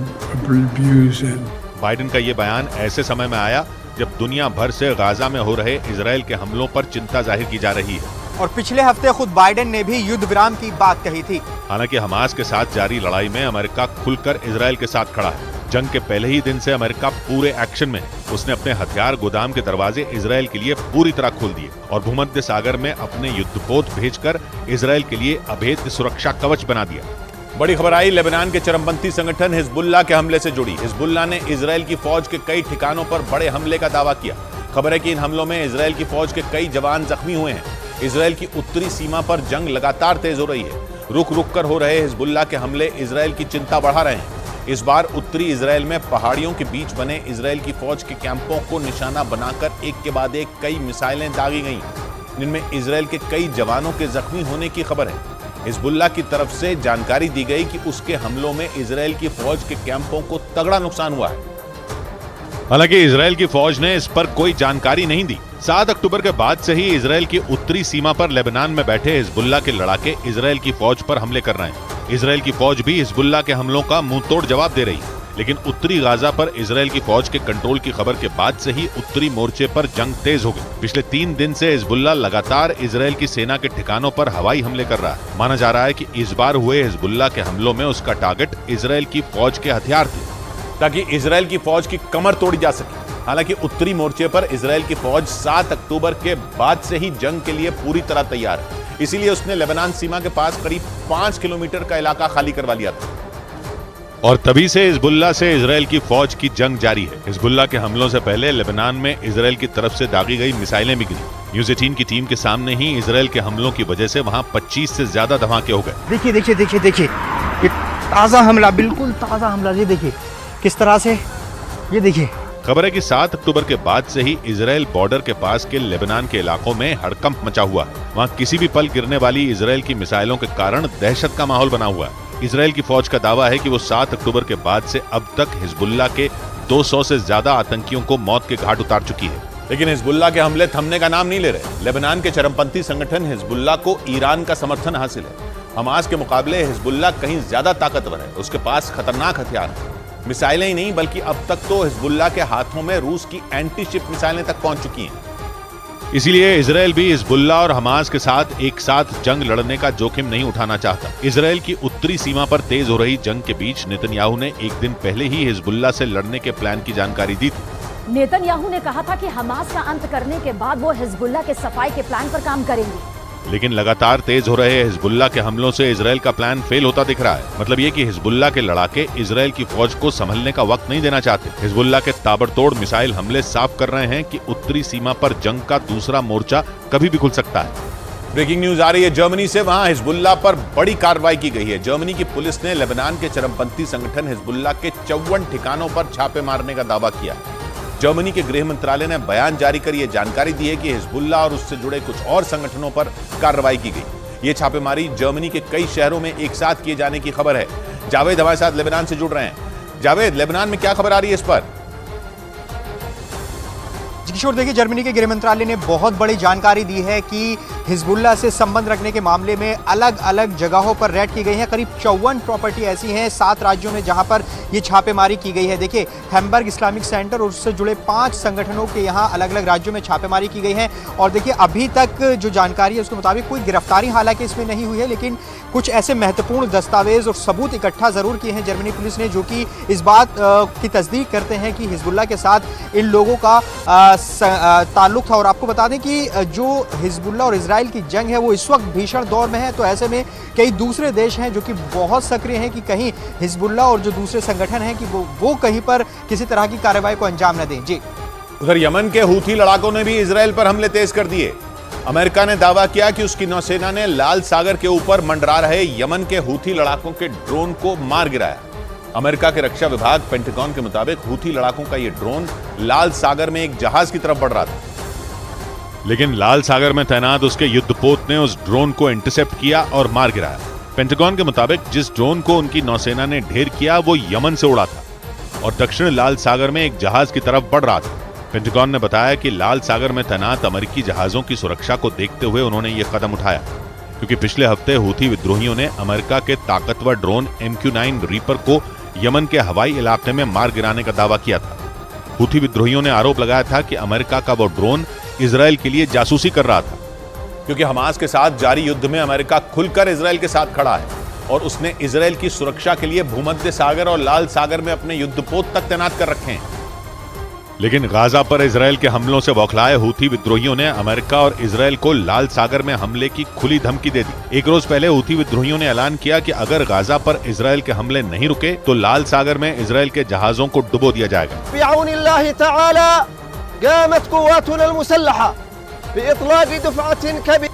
abuse and Biden का ये बयान ऐसे समय में आया जब दुनिया भर से गाजा में हो रहे इजराइल के हमलों पर चिंता जाहिर की जा रही है। और पिछले हफ्ते खुद बाइडेन ने भी युद्ध विराम की बात कही थी। हालांकि हमास के साथ जारी लड़ाई में अमेरिका खुलकर इजराइल के साथ खड़ा है। जंग के पहले ही दिन से अमेरिका पूरे एक्शन में है। उसने अपने हथियार गोदाम के दरवाजे इजराइल के लिए पूरी तरह खोल दिए और भूमध्य सागर में अपने युद्धपोत भेजकर इजराइल के लिए अभेद्य सुरक्षा कवच बना दिया। बड़ी खबर आई लेबनान के चरमपंथी संगठन हिजबुल्लाह के हमले से जुड़ी। हिजबुल्लाह ने इजराइल की फौज के कई ठिकानों पर बड़े हमले का दावा किया। खबर है कि इन हमलों में इजराइल की फौज के कई जवान जख्मी हुए हैं। इजराइल की उत्तरी सीमा पर जंग लगातार तेज हो रही है। रुक रुक कर हो रहे हिजबुल्लाह के हमले इजराइल की चिंता बढ़ा रहे हैं। इस बार उत्तरी इजराइल में पहाड़ियों के बीच बने इजराइल की फौज के कैंपों को निशाना बनाकर एक के बाद एक कई मिसाइलें दागी गईं, जिनमें इजराइल के कई जवानों के जख्मी होने की खबर है। हिजबुल्लाह की तरफ से जानकारी दी गई कि उसके हमलों में इजराइल की फौज के कैंपों को तगड़ा नुकसान हुआ है। हालांकि इजराइल की फौज ने इस पर कोई जानकारी नहीं दी। 7 अक्टूबर के बाद से ही इजराइल की उत्तरी सीमा पर लेबनान में बैठे हिजबुल्लाह के लड़ाके इजराइल की फौज पर हमले कर रहे हैं। इजराइल की फौज भी हिजबुल्लाह के हमलों का मुंहतोड़ जवाब दे रही है। लेकिन उत्तरी गाजा पर इजराइल की फौज के कंट्रोल की खबर के बाद से ही उत्तरी मोर्चे पर जंग तेज हो गई। पिछले 3 दिन से हिजबुल्लाह लगातार इजराइल की सेना के ठिकानों पर हवाई हमले कर रहा है। माना जा रहा है कि इस बार हुए हिजबुल्लाह के हमलों में उसका टारगेट इजराइल की फौज के हथियार थे, ताकि इजराइल की फौज की कमर तोड़ी जा सके। हालांकि उत्तरी मोर्चे पर इजराइल की फौज 7 अक्टूबर के बाद से ही जंग के लिए पूरी तरह तैयार है। इसीलिए उसने लेबनान सीमा के पास करीब 5 किलोमीटर का इलाका खाली करवा लिया था। और तभी से हिजबुल्लाह से इजराइल की फौज की जंग जारी है। हिजबुल्लाह के हमलों से पहले लेबनान में इजराइल की तरफ से दागी गई मिसाइलें भी गिरी। न्यूज़ 18 की टीम के सामने ही इजराइल के हमलों की वजह से वहां 25 से ज्यादा धमाके हो गए। देखिए देखिए देखिए देखिए, ये ताजा हमला, बिल्कुल ताजा हमला। ये देखिए किस तरह से, ये देखिए। खबर है कि 7 अक्टूबर के बाद से ही इजराइल बॉर्डर के पास के लेबनान के इलाकों में हड़कंप मचा हुआ है। वहां किसी भी पल गिरने वाली इजराइल की मिसाइलों के कारण दहशत का माहौल बना हुआ है। इजराइल की फौज का दावा है कि वो 7 अक्टूबर के बाद से अब तक हिजबुल्लाह के 200 से ज्यादा आतंकियों को मौत के घाट उतार चुकी है। लेकिन हिजबुल्लाह के हमले थमने का नाम नहीं ले रहे। लेबनान के चरमपंथी संगठन हिजबुल्लाह को ईरान का समर्थन हासिल है। हमास के मुकाबले हिजबुल्लाह कहीं ज्यादा ताकतवर है। उसके पास खतरनाक हथियार है। मिसाइलें ही नहीं बल्कि अब तक तो हिजबुल्लाह के हाथों में रूस की एंटी शिप मिसाइलें तक पहुंच चुकी हैं। इसीलिए इजराइल भी हिजबुल्लाह और हमास के साथ एक साथ जंग लड़ने का जोखिम नहीं उठाना चाहता। इजराइल की उत्तरी सीमा पर तेज हो रही जंग के बीच नेतन्याहू ने एक दिन पहले ही हिजबुल्लाह से लड़ने के प्लान की जानकारी दी थी। नेतन्याहू ने कहा था कि हमास का अंत करने के बाद वो हिजबुल्लाह के सफाई के प्लान पर काम करेंगे। लेकिन लगातार तेज हो रहे हिजबुल्लाह के हमलों से इजराइल का प्लान फेल होता दिख रहा है। मतलब ये कि हिजबुल्लाह के लड़ाके इजराइल की फौज को संभलने का वक्त नहीं देना चाहते। हिजबुल्लाह के ताबड़तोड़ मिसाइल हमले साफ कर रहे हैं कि उत्तरी सीमा पर जंग का दूसरा मोर्चा कभी भी खुल सकता है। ब्रेकिंग न्यूज आ रही है जर्मनी से। वहां हिजबुल्लाह पर बड़ी कार्रवाई की गई है। जर्मनी की पुलिस ने लेबनान के चरमपंथी संगठन हिजबुल्लाह के 54 ठिकानों पर छापे मारने का दावा किया। जर्मनी के गृह मंत्रालय ने बयान जारी कर यह जानकारी दी है कि हिजबुल्लाह और उससे जुड़े कुछ और संगठनों पर कार्रवाई की गई। ये छापेमारी जर्मनी के कई शहरों में एक साथ किए जाने की खबर है। जावेद हमारे साथ लेबनान से जुड़ रहे हैं। जावेद, लेबनान में क्या खबर आ रही है इस पर? किशोर, देखिए जर्मनी के गृह मंत्रालय ने बहुत बड़ी जानकारी दी है कि हिजबुल्लाह से संबंध रखने के मामले में अलग अलग जगहों पर रेड की गई है। करीब 54 प्रॉपर्टी ऐसी हैं 7 राज्यों में जहां पर ये छापेमारी की गई है। देखिए हैम्बर्ग इस्लामिक सेंटर और उससे जुड़े 5 संगठनों के यहां अलग अलग राज्यों में छापेमारी की गई है। और देखिए अभी तक जो जानकारी है उसके मुताबिक कोई गिरफ्तारी हालांकि इसमें नहीं हुई है, लेकिन कुछ ऐसे महत्वपूर्ण दस्तावेज और सबूत इकट्ठा जरूर किए हैं जर्मनी पुलिस ने, जो कि इस बात की तस्दीक करते हैं कि हिजबुल्लाह के साथ इन लोगों का ताल्लुक था। और आपको बता दें कि जो हिजबुल्लाह और इजराइल की जंग है वो इस वक्त भीषण दौर में है। तो ऐसे में कई दूसरे देश हैं जो कि बहुत सक्रिय हैं कि कहीं हिजबुल्लाह और जो दूसरे संगठन हैं कि वो कहीं पर किसी तरह की कार्रवाई को अंजाम न दें। जी, उधर यमन के हूथी लड़ाकों ने भी इजराइल पर हमले तेज कर दिए। अमेरिका ने दावा किया कि उसकी नौसेना ने लाल सागर के ऊपर मंडरा रहे यमन के हूथी लड़ाकों के ड्रोन को मार गिराया। अमेरिका के रक्षा विभाग पेंटागन के मुताबिक हूथी लड़ाकों का यह ड्रोन लाल सागर में एक जहाज की तरफ बढ़ रहा था, लेकिन लाल सागर में तैनात उसके युद्धपोत ने उस ड्रोन को इंटरसेप्ट किया और मार गिराया। पेंटागन के मुताबिक जिस ड्रोन को उनकी नौसेना ने ढेर किया वो यमन से उड़ा था और दक्षिण लाल सागर में एक जहाज की तरफ बढ़ रहा था। पेंटागन ने बताया कि लाल सागर में तैनात अमेरिकी जहाजों की सुरक्षा को देखते हुए उन्होंने ये कदम उठाया, क्योंकि पिछले हफ्ते हूथी विद्रोहियों ने अमेरिका के ताकतवर ड्रोन MQ-9 रीपर को यमन के हवाई इलाके में मार गिराने का दावा किया था। हूथी विद्रोहियों ने आरोप लगाया था कि अमेरिका का वो ड्रोन इजरायल के लिए जासूसी कर रहा था, क्योंकि हमास के साथ जारी युद्ध में अमेरिका खुलकर इजरायल के साथ खड़ा है और उसने इजरायल की सुरक्षा के लिए भूमध्य सागर और लाल सागर में अपने युद्धपोत तक तैनात कर रखे हैं। लेकिन गाजा पर इजरायल के हमलों से बौखलाए हूथी विद्रोहियों ने अमेरिका और इजरायल को लाल सागर में हमले की खुली धमकी दे दी। एक रोज पहले हूथी विद्रोहियों ने ऐलान किया कि अगर गाजा पर इजरायल के हमले नहीं रुके तो लाल सागर में इजरायल के जहाजों को डुबो दिया जाएगा।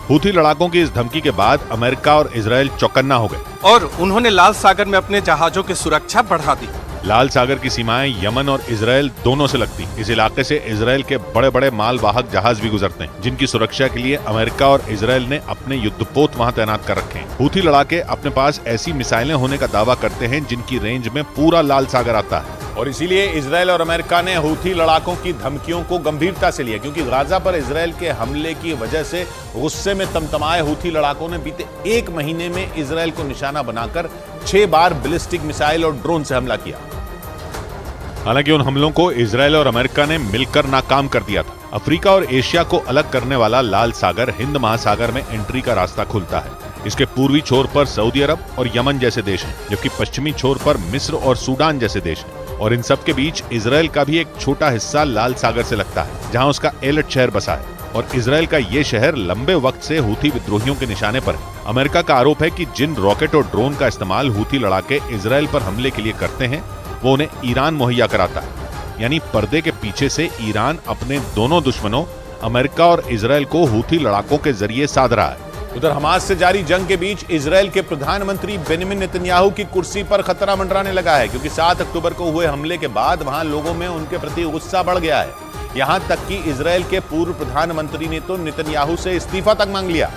हूथी लड़ाकों की इस धमकी के बाद अमेरिका और इजरायल चौकन्ना हो गए और उन्होंने लाल सागर में अपने जहाजों की सुरक्षा बढ़ा दी। लाल सागर की सीमाएं यमन और इजरायल दोनों से लगती। इस इलाके से इजरायल के बड़े बड़े मालवाहक जहाज भी गुजरते हैं, जिनकी सुरक्षा के लिए अमेरिका और इजरायल ने अपने युद्धपोत वहां तैनात कर रखे हैं। हूथी लड़ाके अपने पास ऐसी मिसाइलें होने का दावा करते हैं जिनकी रेंज में पूरा लाल सागर आता है, और इसीलिए इजरायल और अमेरिका ने हूथी लड़ाकों की धमकियों को गंभीरता से लिया, क्योंकि गाजा पर इजरायल के हमले की वजह से गुस्से में तमतमाए हूथी लड़ाकों ने बीते एक महीने में इजरायल को निशाना बनाकर 6 बार बैलिस्टिक मिसाइल और ड्रोन से हमला किया। हालांकि उन हमलों को इजरायल और अमेरिका ने मिलकर नाकाम कर दिया था। अफ्रीका और एशिया को अलग करने वाला लाल सागर हिंद महासागर में एंट्री का रास्ता खुलता है। इसके पूर्वी छोर पर सऊदी अरब और यमन जैसे देश हैं, जबकि पश्चिमी छोर पर मिस्र और सूडान जैसे देश हैं। और इन सब के बीच इजरायल का भी एक छोटा हिस्सा लाल सागर से लगता है, जहां उसका एलट शहर बसा है। और इजरायल का ये शहर लंबे वक्त से हूथी विद्रोहियों के निशाने पर है। अमेरिका का आरोप है कि जिन रॉकेट और ड्रोन का इस्तेमाल हूथी लड़ाके इजरायल पर हमले के लिए करते हैं, वो उन्हें ईरान मुहैया कराता है। यानी पर्दे के पीछे से ईरान अपने दोनों दुश्मनों अमेरिका और इजरायल को हूथी लड़ाकों के जरिए साध रहा है। उधर हमास से जारी जंग के बीच इजरायल के प्रधानमंत्री बेंजामिन नेतन्याहू की कुर्सी पर खतरा मंडराने लगा है, क्योंकि 7 अक्टूबर को हुए हमले के बाद वहां लोगों में उनके प्रति गुस्सा बढ़ गया है। यहां तक कि इजरायल के पूर्व प्रधानमंत्री ने तो नेतन्याहू से इस्तीफा तक मांग लिया।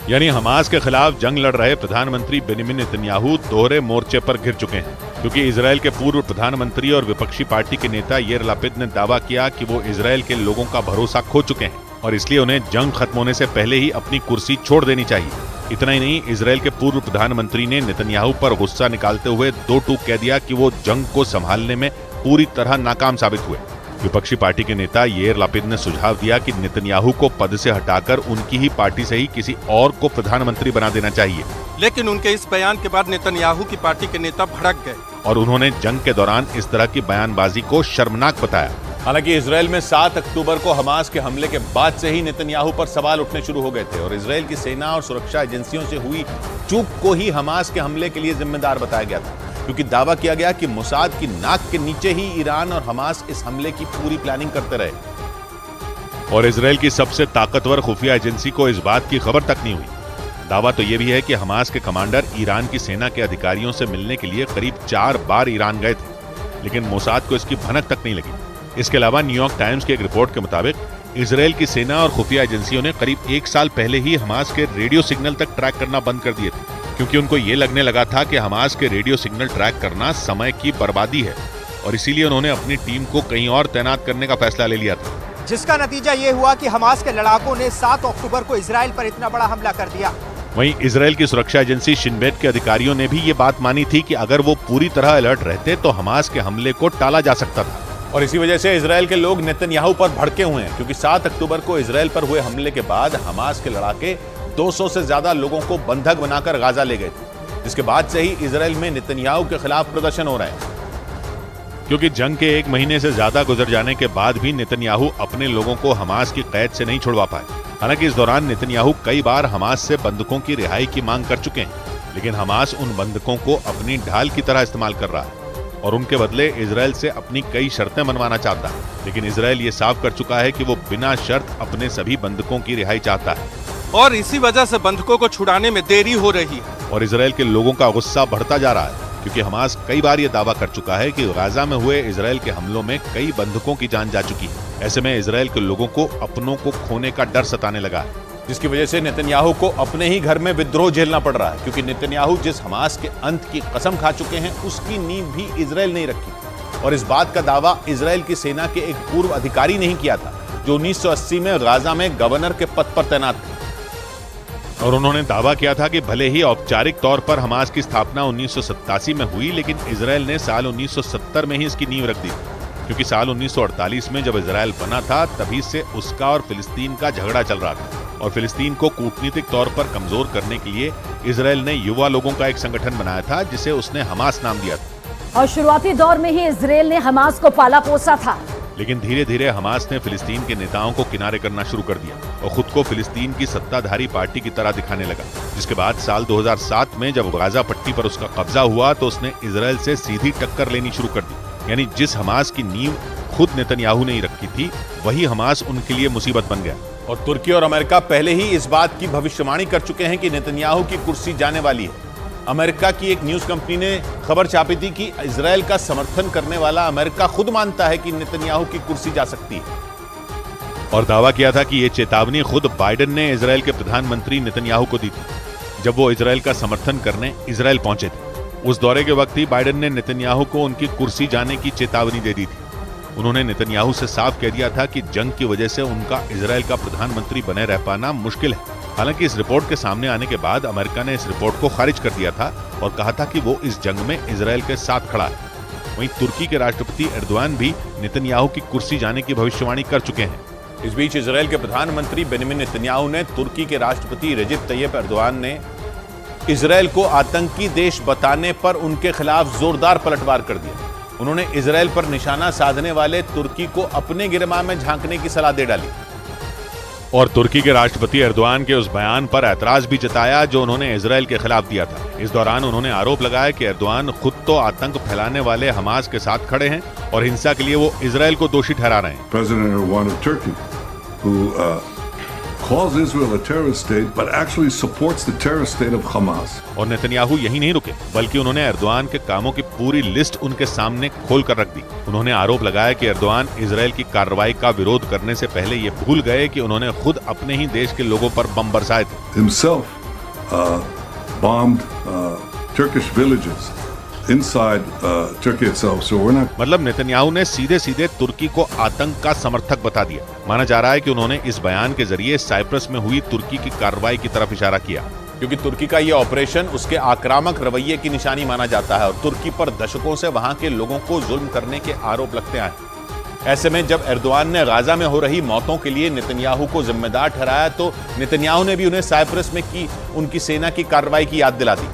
यानी हमास के खिलाफ जंग लड़ रहे प्रधानमंत्री बेंजामिन नेतन्याहू दोहरे मोर्चे पर घिर चुके हैं, क्योंकि इजरायल के पूर्व प्रधानमंत्री और विपक्षी पार्टी के नेता याइर लपिड ने दावा किया कि वो इजरायल के लोगों का भरोसा खो चुके हैं और इसलिए उन्हें जंग खत्म होने से पहले ही अपनी कुर्सी छोड़ देनी चाहिए। इतना ही नहीं, इजरायल के पूर्व प्रधानमंत्री ने नेतन्याहू पर गुस्सा निकालते हुए 2 टूक कह दिया कि वो जंग को संभालने में पूरी तरह नाकाम साबित हुए। विपक्षी पार्टी के नेता याइर लपिड ने सुझाव दिया कि नेतन्याहू को पद से हटाकर उनकी ही पार्टी से ही किसी और को प्रधानमंत्री बना देना चाहिए। लेकिन उनके इस बयान के बाद नेतन्याहू की पार्टी के नेता भड़क गए और उन्होंने जंग के दौरान इस तरह की बयानबाजी को शर्मनाक बताया। हालांकि इजरायल में 7 अक्टूबर को हमास के हमले के बाद से ही नेतन्याहू पर सवाल उठने शुरू हो गए थे और इजरायल की सेना और सुरक्षा एजेंसियों से हुई चूक को ही हमास के हमले के लिए जिम्मेदार बताया गया था, क्योंकि दावा किया गया कि मोसाद की नाक के नीचे ही ईरान और हमास इस हमले की पूरी प्लानिंग करते रहे। और इजरायल की सबसे ताकतवर खुफिया एजेंसी को इस बात की खबर तक नहीं हुई। दावा तो यह भी है कि हमास के कमांडर ईरान की सेना के अधिकारियों से मिलने के लिए करीब 4 बार ईरान गए थे, लेकिन मोसाद को इसकी भनक तक नहीं लगी। इसके अलावा न्यूयॉर्क टाइम्स की एक रिपोर्ट के मुताबिक इजरायल की सेना और खुफिया एजेंसियों ने करीब 1 साल पहले ही हमास के रेडियो सिग्नल तक ट्रैक करना बंद कर दिए थे, क्योंकि उनको ये लगने लगा था कि हमास के रेडियो सिग्नल ट्रैक करना समय की बर्बादी है और इसीलिए उन्होंने अपनी टीम को कहीं और तैनात करने का फैसला ले लिया था। जिसका नतीजा ये हुआ कि हमास के लड़ाकों ने 7 अक्टूबर को इजरायल पर इतना बड़ा हमला कर दिया। वहीं इजरायल की सुरक्षा एजेंसी शिन बेट के अधिकारियों ने भी ये बात मानी थी कि अगर वो पूरी तरह अलर्ट रहते तो हमास के हमले को टाला जा सकता था। और इसी वजह से इजरायल के लोग नेतन्याहू पर भड़के हुए हैं, क्योंकि 7 अक्टूबर को इजरायल पर हुए हमले के बाद हमास के लड़ाके 200 से ज्यादा लोगों को बंधक बनाकर गाजा ले गए थे, जिसके बाद से ही इजरायल में नेतन्याहू के खिलाफ प्रदर्शन हो रहे हैं। क्योंकि जंग के 1 महीने से ज्यादा गुजर जाने के बाद भी नेतन्याहू अपने लोगों को हमास की कैद से नहीं छुड़वा पाए। हालांकि इस दौरान नेतन्याहू कई बार हमास से बंधकों की रिहाई की मांग कर चुके हैं, लेकिन हमास उन बंधकों को अपनी ढाल की तरह इस्तेमाल कर रहा है और उनके बदले इजरायल से अपनी कई शर्तें मनवाना चाहता है। लेकिन इजरायल ये साफ कर चुका है कि वो बिना शर्त अपने सभी बंधकों की रिहाई चाहता है और इसी वजह से बंधकों को छुड़ाने में देरी हो रही है। और इजरायल के लोगों का गुस्सा बढ़ता जा रहा है, क्योंकि हमास कई बार ये दावा कर चुका है कि गाजा में हुए इजरायल के हमलों में कई बंधकों की जान जा चुकी है। ऐसे में इजरायल के लोगों को अपनों को खोने का डर सताने लगा है, जिसकी वजह से नेतन्याहू को अपने ही घर में विद्रोह झेलना पड़ रहा है, क्योंकि नेतन्याहू जिस हमास के अंत की कसम खा चुके हैं उसकी नींव भी इजरायल नहीं रखी। और इस बात का दावा इजरायल की सेना के एक पूर्व अधिकारी ने ही किया था, जो 1980 में गाजा में गवर्नर के पद पर तैनात थे। और उन्होंने दावा किया था कि भले ही औपचारिक तौर पर हमास की स्थापना 1987 में हुई, लेकिन इजरायल ने साल 1970 में ही इसकी नींव रख दी। क्योंकि साल 1948 में जब इजराइल बना था तभी से उसका और फिलिस्तीन का झगड़ा चल रहा था और फिलिस्तीन को कूटनीतिक तौर पर कमजोर करने के लिए इजराइल ने युवा लोगों का एक संगठन बनाया था जिसे उसने हमास नाम दिया था। और शुरुआती दौर में ही इजराइल ने हमास को पाला पोसा था, लेकिन धीरे धीरे हमास ने फिलिस्तीन के नेताओं को किनारे करना शुरू कर दिया और खुद को फिलिस्तीन की सत्ताधारी पार्टी की तरह दिखाने लगा। जिसके बाद साल 2007 में जब गाजा पट्टी पर उसका कब्जा हुआ तो उसने इजराइल से सीधी टक्कर लेनी शुरू कर दी। यानी जिस हमास की नींव खुद नेतन्याहू ने ही रखी थी वही हमास उनके लिए मुसीबत बन गया। और तुर्की और अमेरिका पहले ही इस बात की भविष्यवाणी कर चुके हैं कि नेतन्याहू की कुर्सी जाने वाली है। अमेरिका की एक न्यूज कंपनी ने खबर छापी थी कि इजराइल का समर्थन करने वाला अमेरिका खुद मानता है कि नेतन्याहू की कुर्सी जा सकती है और दावा किया था कि यह चेतावनी खुद बाइडेन ने इजराइल के प्रधानमंत्री नेतन्याहू को दी थी जब वो इजराइल का समर्थन करने इजराइल पहुंचे थे। उस दौरे के वक्त ही बाइडेन ने नेतन्याहू को उनकी कुर्सी जाने की चेतावनी दे दी थी। उन्होंने नेतन्याहू से साफ कह दिया था कि जंग की वजह से उनका इजराइल का प्रधानमंत्री बने रह पाना मुश्किल है। हालांकि इस रिपोर्ट के सामने आने के बाद अमेरिका ने इस रिपोर्ट को खारिज कर दिया था और कहा था कि वो इस जंग में इजराइल के साथ खड़ा है। वहीं तुर्की के राष्ट्रपति एर्दोआन भी नेतन्याहू की कुर्सी जाने की भविष्यवाणी कर चुके हैं। इस बीच इजराइल के प्रधानमंत्री बेंजामिन नेतन्याहू ने तुर्की के राष्ट्रपति रजब तैयब एर्दोआन ने इजराइल को आतंकी देश बताने पर उनके खिलाफ जोरदार पलटवार कर दिया। उन्होंने इजराइल पर निशाना साधने वाले तुर्की को अपने गिरमाह में झांकने की सलाह दे डाली और तुर्की के राष्ट्रपति एर्दोआन के उस बयान पर ऐतराज भी जताया जो उन्होंने इजराइल के खिलाफ दिया था। इस दौरान उन्होंने आरोप लगाया कि एर्दोआन खुद तो आतंक फैलाने वाले हमास के साथ खड़े हैं और हिंसा के लिए वो इजराइल को दोषी ठहरा रहे हैं। President Erdogan of Turkey, who calls Israel a terrorist state, but actually supports the terrorist state of Hamas. और नेतन्याहू यही नहीं रुके बल्कि उन्होंने एर्दोआन के कामों की पूरी लिस्ट उनके सामने खोल कर रख दी। उन्होंने आरोप लगाया कि एर्दोआन इजराइल की कार्रवाई का विरोध करने से पहले ये भूल गए कि उन्होंने खुद अपने ही देश के लोगों पर बम बरसाए थे। Himself bombed Turkish villages inside Turkey itself. So we're not. मतलब नेतन्याहू ने सीधे सीधे तुर्की को आतंक का समर्थक बता दिया। माना जा रहा है कि उन्होंने इस बयान के जरिए साइप्रस में हुई तुर्की की कार्रवाई की तरफ इशारा किया क्योंकि तुर्की का यह ऑपरेशन उसके आक्रामक रवैये की निशानी माना जाता है और तुर्की पर दशकों से वहां के लोगों को जुल्म करने के आरोप लगते आए। ऐसे में जब एर्दोआन ने गाजा में हो रही मौतों के लिए नेतन्याहू को जिम्मेदार ठहराया तो नेतन्याहू ने भी उन्हें साइप्रस में की उनकी सेना की कार्रवाई की याद दिला दी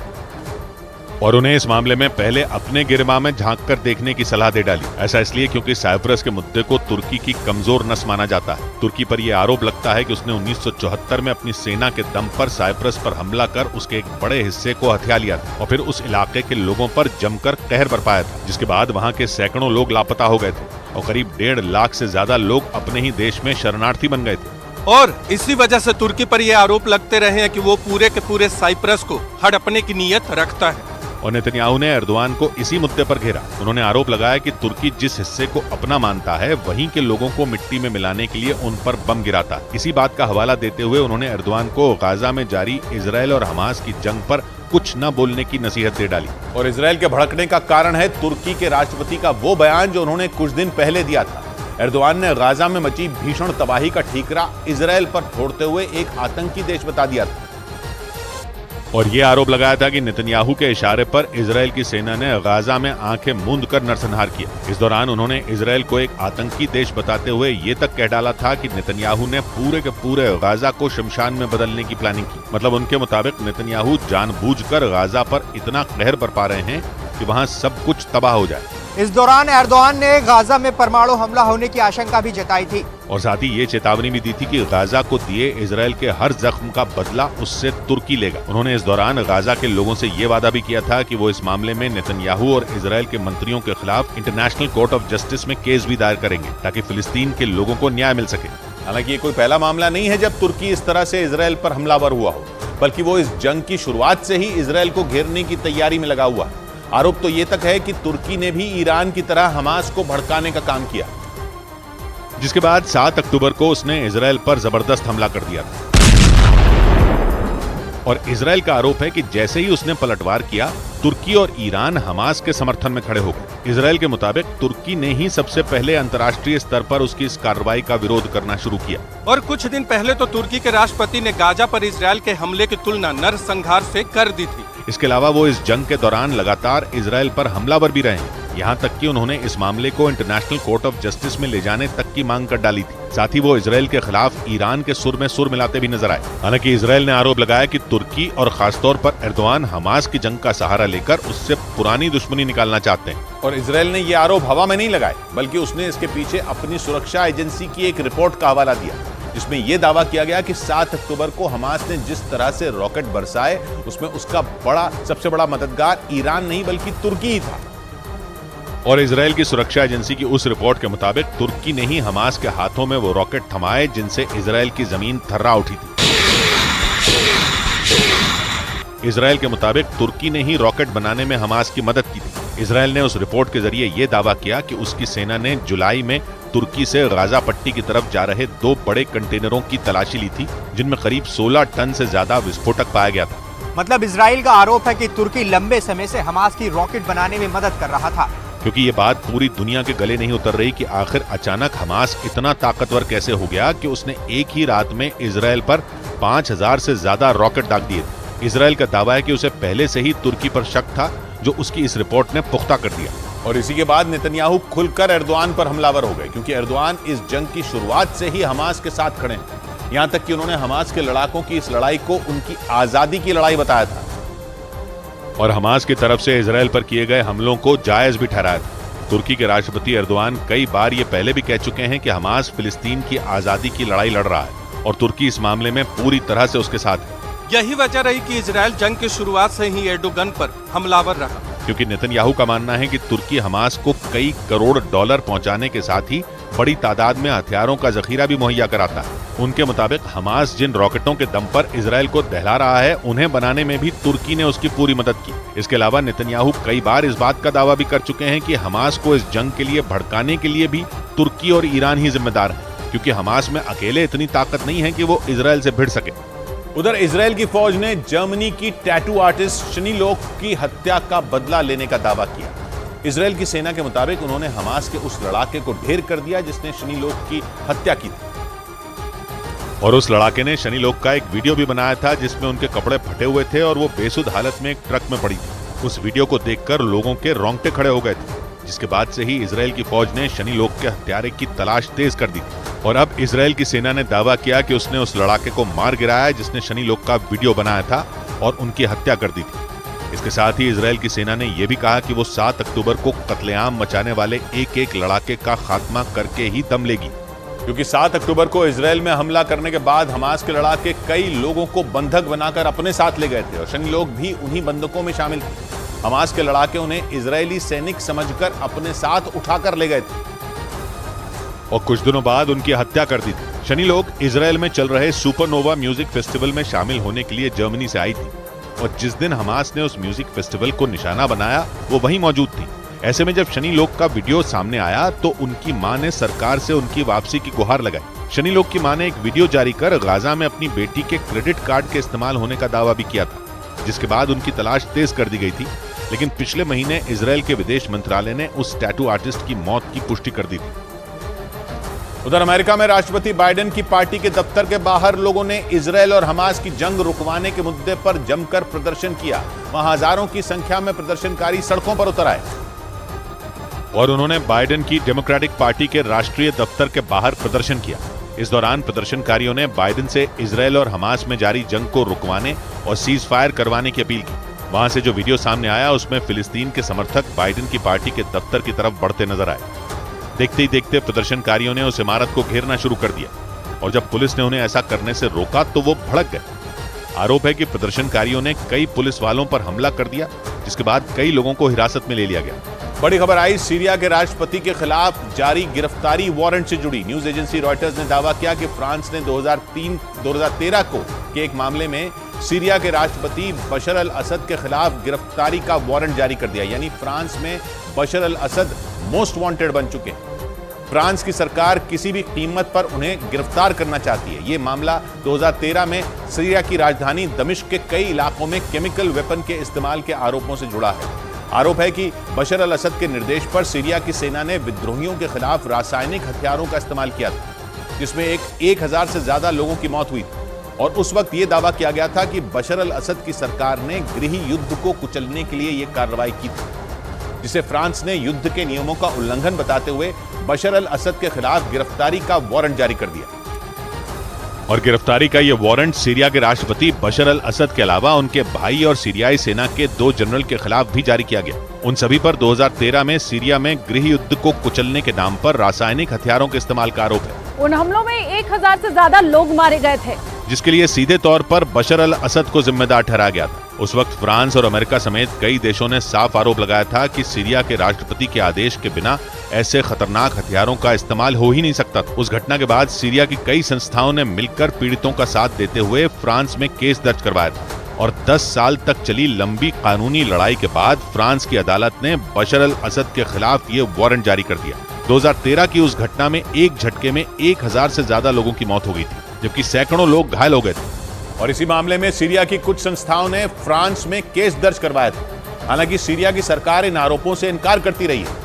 और उन्हें इस मामले में पहले अपने गिरमाह में झांक कर देखने की सलाह दे डाली। ऐसा इसलिए क्योंकि साइप्रस के मुद्दे को तुर्की की कमजोर नस माना जाता है। तुर्की पर यह आरोप लगता है कि उसने 1974 में अपनी सेना के दम पर साइप्रस पर हमला कर उसके एक बड़े हिस्से को हथिया लिया था और फिर उस इलाके के लोगों पर जमकर कहर बरपाया था, जिसके बाद वहाँ के सैकड़ों लोग लापता हो गए थे और करीब 1.5 लाख से ज्यादा लोग अपने ही देश में शरणार्थी बन गए थे। और इसी वजह से तुर्की पर यह आरोप लगते रहे हैं कि वो पूरे के पूरे साइप्रस को हड़पने की नीयत रखता है। और नेतन्याहू ने एर्दोआन को इसी मुद्दे पर घेरा। उन्होंने आरोप लगाया कि तुर्की जिस हिस्से को अपना मानता है वहीं के लोगों को मिट्टी में मिलाने के लिए उन पर बम गिराता। इसी बात का हवाला देते हुए उन्होंने एर्दोआन को गाजा में जारी इजराइल और हमास की जंग पर कुछ न बोलने की नसीहत दे डाली। और इजराइल के भड़कने का कारण है तुर्की के राष्ट्रपति का वो बयान जो उन्होंने कुछ दिन पहले दिया था। एर्दोआन ने गाजा में मची भीषण तबाही का ठीकरा इजराइल पर फोड़ते हुए एक आतंकी देश बता दिया था और ये आरोप लगाया था कि नेतन्याहू के इशारे पर इजराइल की सेना ने गाजा में आंखें मूंद कर नरसंहार किया। इस दौरान उन्होंने इजराइल को एक आतंकी देश बताते हुए ये तक कह डाला था कि नेतन्याहू ने पूरे के पूरे गाजा को शमशान में बदलने की प्लानिंग की। मतलब उनके मुताबिक नेतन्याहू जानबूझकर गाजा पर इतना कहर बरपा रहे हैं कि वहाँ सब कुछ तबाह हो जाए। इस दौरान एर्दोआन ने गाजा में परमाणु हमला होने की आशंका भी जताई थी और साथ ही ये चेतावनी भी दी थी कि गाजा को दिए इजराइल के हर जख्म का बदला उससे तुर्की लेगा। उन्होंने इस दौरान गाजा के लोगों से ये वादा भी किया था कि वो इस मामले में नेतन्याहू और इजराइल के मंत्रियों के खिलाफ इंटरनेशनल कोर्ट ऑफ जस्टिस में केस भी दायर करेंगे ताकि फिलिस्तीन के लोगों को न्याय मिल सके। हालांकि ये कोई पहला मामला नहीं है जब तुर्की इस तरह से इजराइल पर हमलावर हुआ हो, बल्कि वो इस जंग की शुरुआत से ही इजराइल को घेरने की तैयारी में लगा हुआ है। आरोप तो ये तक है कि तुर्की ने भी ईरान की तरह हमास को भड़काने का काम किया, जिसके बाद 7 अक्टूबर को उसने इजराइल पर जबरदस्त हमला कर दिया था। और इजराइल का आरोप है कि जैसे ही उसने पलटवार किया, तुर्की और ईरान हमास के समर्थन में खड़े हो गए। इजराइल के मुताबिक तुर्की ने ही सबसे पहले अंतर्राष्ट्रीय स्तर पर उसकी इस कार्रवाई का विरोध करना शुरू किया। और कुछ दिन पहले तो तुर्की के राष्ट्रपति ने गाजा पर इजराइल के हमले की तुलना नरसंहार से कर दी थी। इसके अलावा वो इस जंग के दौरान लगातार इजराइल पर हमलावर भी रहे हैं। यहाँ तक कि उन्होंने इस मामले को इंटरनेशनल कोर्ट ऑफ जस्टिस में ले जाने तक की मांग कर डाली थी। साथ ही वो इजराइल के खिलाफ ईरान के सुर में सुर मिलाते भी नजर आए। हालांकि इजराइल ने आरोप लगाया कि तुर्की और खासतौर पर एर्दोआन हमास की जंग का सहारा लेकर उससे पुरानी दुश्मनी निकालना चाहते हैं। और इजराइल ने ये आरोप हवा में नहीं लगाए, बल्कि उसने इसके पीछे अपनी सुरक्षा एजेंसी की एक रिपोर्ट का हवाला दिया, जिसमें यह दावा किया गया कि 7 अक्टूबर को हमास ने जिस तरह से रॉकेट बरसाए, उसमें उसका सबसे बड़ा मददगार ईरान नहीं बल्कि तुर्की ही था। और इजराइल की सुरक्षा एजेंसी की उस रिपोर्ट के मुताबिक तुर्की ने ही हमास के हाथों में वो रॉकेट थमाए जिनसे इजराइल की जमीन थर्रा उठी थी। इजराइल के मुताबिक तुर्की ने ही रॉकेट बनाने में हमास की मदद की थी। इजराइल ने उस रिपोर्ट के जरिए यह दावा किया कि उसकी सेना ने जुलाई में तुर्की से गाजा पट्टी की तरफ जा रहे 2 बड़े कंटेनरों की तलाशी ली थी, जिनमें करीब 16 टन से ज्यादा विस्फोटक पाया गया था। मतलब इजराइल का आरोप है कि तुर्की लंबे समय से हमास की रॉकेट बनाने में मदद कर रहा था। क्योंकि ये बात पूरी दुनिया के गले नहीं उतर रही कि आखिर अचानक हमास इतना ताकतवर कैसे हो गया कि उसने एक ही रात में इजराइल पर 5000 से ज्यादा रॉकेट दाग दिए। इजराइल का दावा है कि उसे पहले से ही तुर्की पर शक था, जो उसकी इस रिपोर्ट ने पुख्ता कर दिया। और इसी के बाद नेतन्याहू खुलकर एर्दोआन पर हमलावर हो गए, क्योंकि एर्दोआन इस जंग की शुरुआत से ही हमास के साथ खड़े हैं। यहां तक कि उन्होंने हमास के लड़ाकों की इस लड़ाई को उनकी आजादी की लड़ाई बताया था और हमास की तरफ से इजराइल पर किए गए हमलों को जायज भी ठहराया था। तुर्की के राष्ट्रपति एर्दोआन कई बार ये पहले भी कह चुके हैं कि हमास फिलिस्तीन की आजादी की लड़ाई लड़ रहा है और तुर्की इस मामले में पूरी तरह से उसके साथ है। यही वजह रही कि इजराइल जंग की शुरुआत से ही एर्दोगन पर हमलावर रहा, क्योंकि नेतन्याहू का मानना है कि तुर्की हमास को कई करोड़ डॉलर पहुंचाने के साथ ही बड़ी तादाद में हथियारों का जखीरा भी मुहैया कराता है। उनके मुताबिक हमास जिन रॉकेटों के दम पर इजराइल को दहला रहा है, उन्हें बनाने में भी तुर्की ने उसकी पूरी मदद की। इसके अलावा नेतन्याहू कई बार इस बात का दावा भी कर चुके हैं कि हमास को इस जंग के लिए भड़काने के लिए भी तुर्की और ईरान ही जिम्मेदार है, क्योंकि हमास में अकेले इतनी ताकत नहीं है कि वो इजराइल से भिड़ सके। उधर इजराइल की फौज ने जर्मनी की टैटू आर्टिस्ट शनी लोक की हत्या का बदला लेने का दावा किया। इजराइल की सेना के मुताबिक उन्होंने हमास के उस लड़ाके को ढेर कर दिया जिसने शनी लोक की हत्या की थी। और उस लड़ाके ने शनी लोक का एक वीडियो भी बनाया था जिसमें उनके कपड़े फटे हुए थे और वो बेसुध हालत में एक ट्रक में पड़ी थी। उस वीडियो को देखकर लोगों के रोंगटे खड़े हो गए थे, जिसके बाद से ही इजराइल की फौज ने शनी लोक के हत्यारे की तलाश तेज कर दी थी। और अब इजराइल की सेना ने दावा किया कि उसने उस लड़ाके को मार गिराया जिसने शनी लोक का वीडियो बनाया था और उनकी हत्या कर दी थी। इसके साथ ही इजराइल की सेना ने यह भी कहा कि वो 7 अक्टूबर को कत्लेआम मचाने वाले एक लड़ाके का खात्मा करके ही दम लेगी, क्योंकि 7 अक्टूबर को इजराइल में हमला करने के बाद हमास के लड़ाके कई लोगों को बंधक बनाकर अपने साथ ले गए थे और शनी लोक भी उन्हीं बंधकों में शामिल थे। हमास के लड़ाके उन्हें इजरायली सैनिक समझकर अपने साथ उठाकर ले गए थे और कुछ दिनों बाद उनकी हत्या कर दी थी। शनी लोक इजराइल में चल रहे सुपरनोवा म्यूजिक फेस्टिवल में शामिल होने के लिए जर्मनी से आई थी और जिस दिन हमास ने उस म्यूजिक फेस्टिवल को निशाना बनाया वो वहीं मौजूद थी। ऐसे में जब शनी लोक का वीडियो सामने आया तो उनकी मां ने सरकार से उनकी वापसी की गुहार लगाई। शनी लोक की मां ने एक वीडियो जारी कर गाजा में अपनी बेटी के क्रेडिट कार्ड के इस्तेमाल होने का दावा भी किया था, जिसके बाद उनकी तलाश तेज कर दी गई थी। लेकिन पिछले महीने इजराइल के विदेश मंत्रालय ने उस टैटू आर्टिस्ट की मौत की पुष्टि कर दी थी। उधर अमेरिका में राष्ट्रपति बाइडेन की पार्टी के दफ्तर के बाहर लोगों ने इजराइल और हमास की जंग रुकवाने के मुद्दे पर जमकर प्रदर्शन किया। वहां हजारों की संख्या में प्रदर्शनकारी सड़कों पर उतर आए और उन्होंने बाइडेन की डेमोक्रेटिक पार्टी के राष्ट्रीय दफ्तर के बाहर प्रदर्शन किया। इस दौरान प्रदर्शनकारियों ने बाइडेन से इजराइल और हमास में जारी जंग को रुकवाने और सीज फायर करवाने की अपील की। वहां से जो वीडियो सामने आया उसमें फिलिस्तीन के समर्थक बाइडेन की पार्टी के दफ्तर की तरफ बढ़ते नजर आए। देखते ही देखते प्रदर्शनकारियों ने उस इमारत को घेरना शुरू कर दिया और जब पुलिस ने उन्हें ऐसा करने से रोका तो वो भड़क गए। आरोप है कि प्रदर्शनकारियों ने कई पुलिस वालों पर हमला कर दिया, जिसके बाद कई लोगों को हिरासत में ले लिया गया। बड़ी खबर आई सीरिया के राष्ट्रपति के खिलाफ जारी गिरफ्तारी वारंट से जुड़ी। न्यूज एजेंसी रॉयटर्स ने दावा किया कि फ्रांस ने 2013 के एक मामले में सीरिया के राष्ट्रपति बशर अल असद के खिलाफ गिरफ्तारी का वारंट जारी कर दिया। यानी फ्रांस में बशर अल असद मोस्ट वांटेड बन चुके हैं। फ्रांस की सरकार किसी भी कीमत पर उन्हें गिरफ्तार करना चाहती है। यह मामला 2013 में सीरिया की राजधानी दमिश्क के कई इलाकों में केमिकल वेपन के इस्तेमाल के आरोपों से जुड़ा है। आरोप है कि बशर अल असद के निर्देश पर सीरिया की सेना ने विद्रोहियों के खिलाफ रासायनिक हथियारों का इस्तेमाल किया था, जिसमें 1000 से ज्यादा लोगों की मौत हुई थी। और उस वक्त यह दावा किया गया था कि बशर अल असद की सरकार ने गृह युद्ध को कुचलने के लिए यह कार्रवाई की थी। जिसे फ्रांस ने युद्ध के नियमों का उल्लंघन बताते हुए बशर अल असद के खिलाफ गिरफ्तारी का वारंट जारी कर दिया। और गिरफ्तारी का यह वारंट सीरिया के राष्ट्रपति बशर अल असद के अलावा उनके भाई और सीरियाई सेना के 2 जनरल के खिलाफ भी जारी किया गया। उन सभी पर 2013 में सीरिया में गृह युद्ध को कुचलने के नाम पर रासायनिक हथियारों के इस्तेमाल का आरोप है। उन हमलों में 1000 से ज्यादा लोग मारे गए थे, जिसके लिए सीधे तौर पर बशर अल असद को जिम्मेदार ठहराया गया था। उस वक्त फ्रांस और अमेरिका समेत कई देशों ने साफ आरोप लगाया था कि सीरिया के राष्ट्रपति के आदेश के बिना ऐसे खतरनाक हथियारों का इस्तेमाल हो ही नहीं सकता था। उस घटना के बाद सीरिया की कई संस्थाओं ने मिलकर पीड़ितों का साथ देते हुए फ्रांस में केस दर्ज करवाया था और 10 साल तक चली लंबी कानूनी लड़ाई के बाद फ्रांस की अदालत ने बशर अल असद के खिलाफ ये वारंट जारी कर दिया। 2013 की उस घटना में एक झटके में 1000 से ज्यादा लोगों की मौत हो गई थी, जबकि सैकड़ों लोग घायल हो गए थे। और इसी मामले में सीरिया की कुछ संस्थाओं ने फ्रांस में केस दर्ज करवाया था। हालांकि सीरिया की सरकार इन आरोपों से इनकार करती रही है,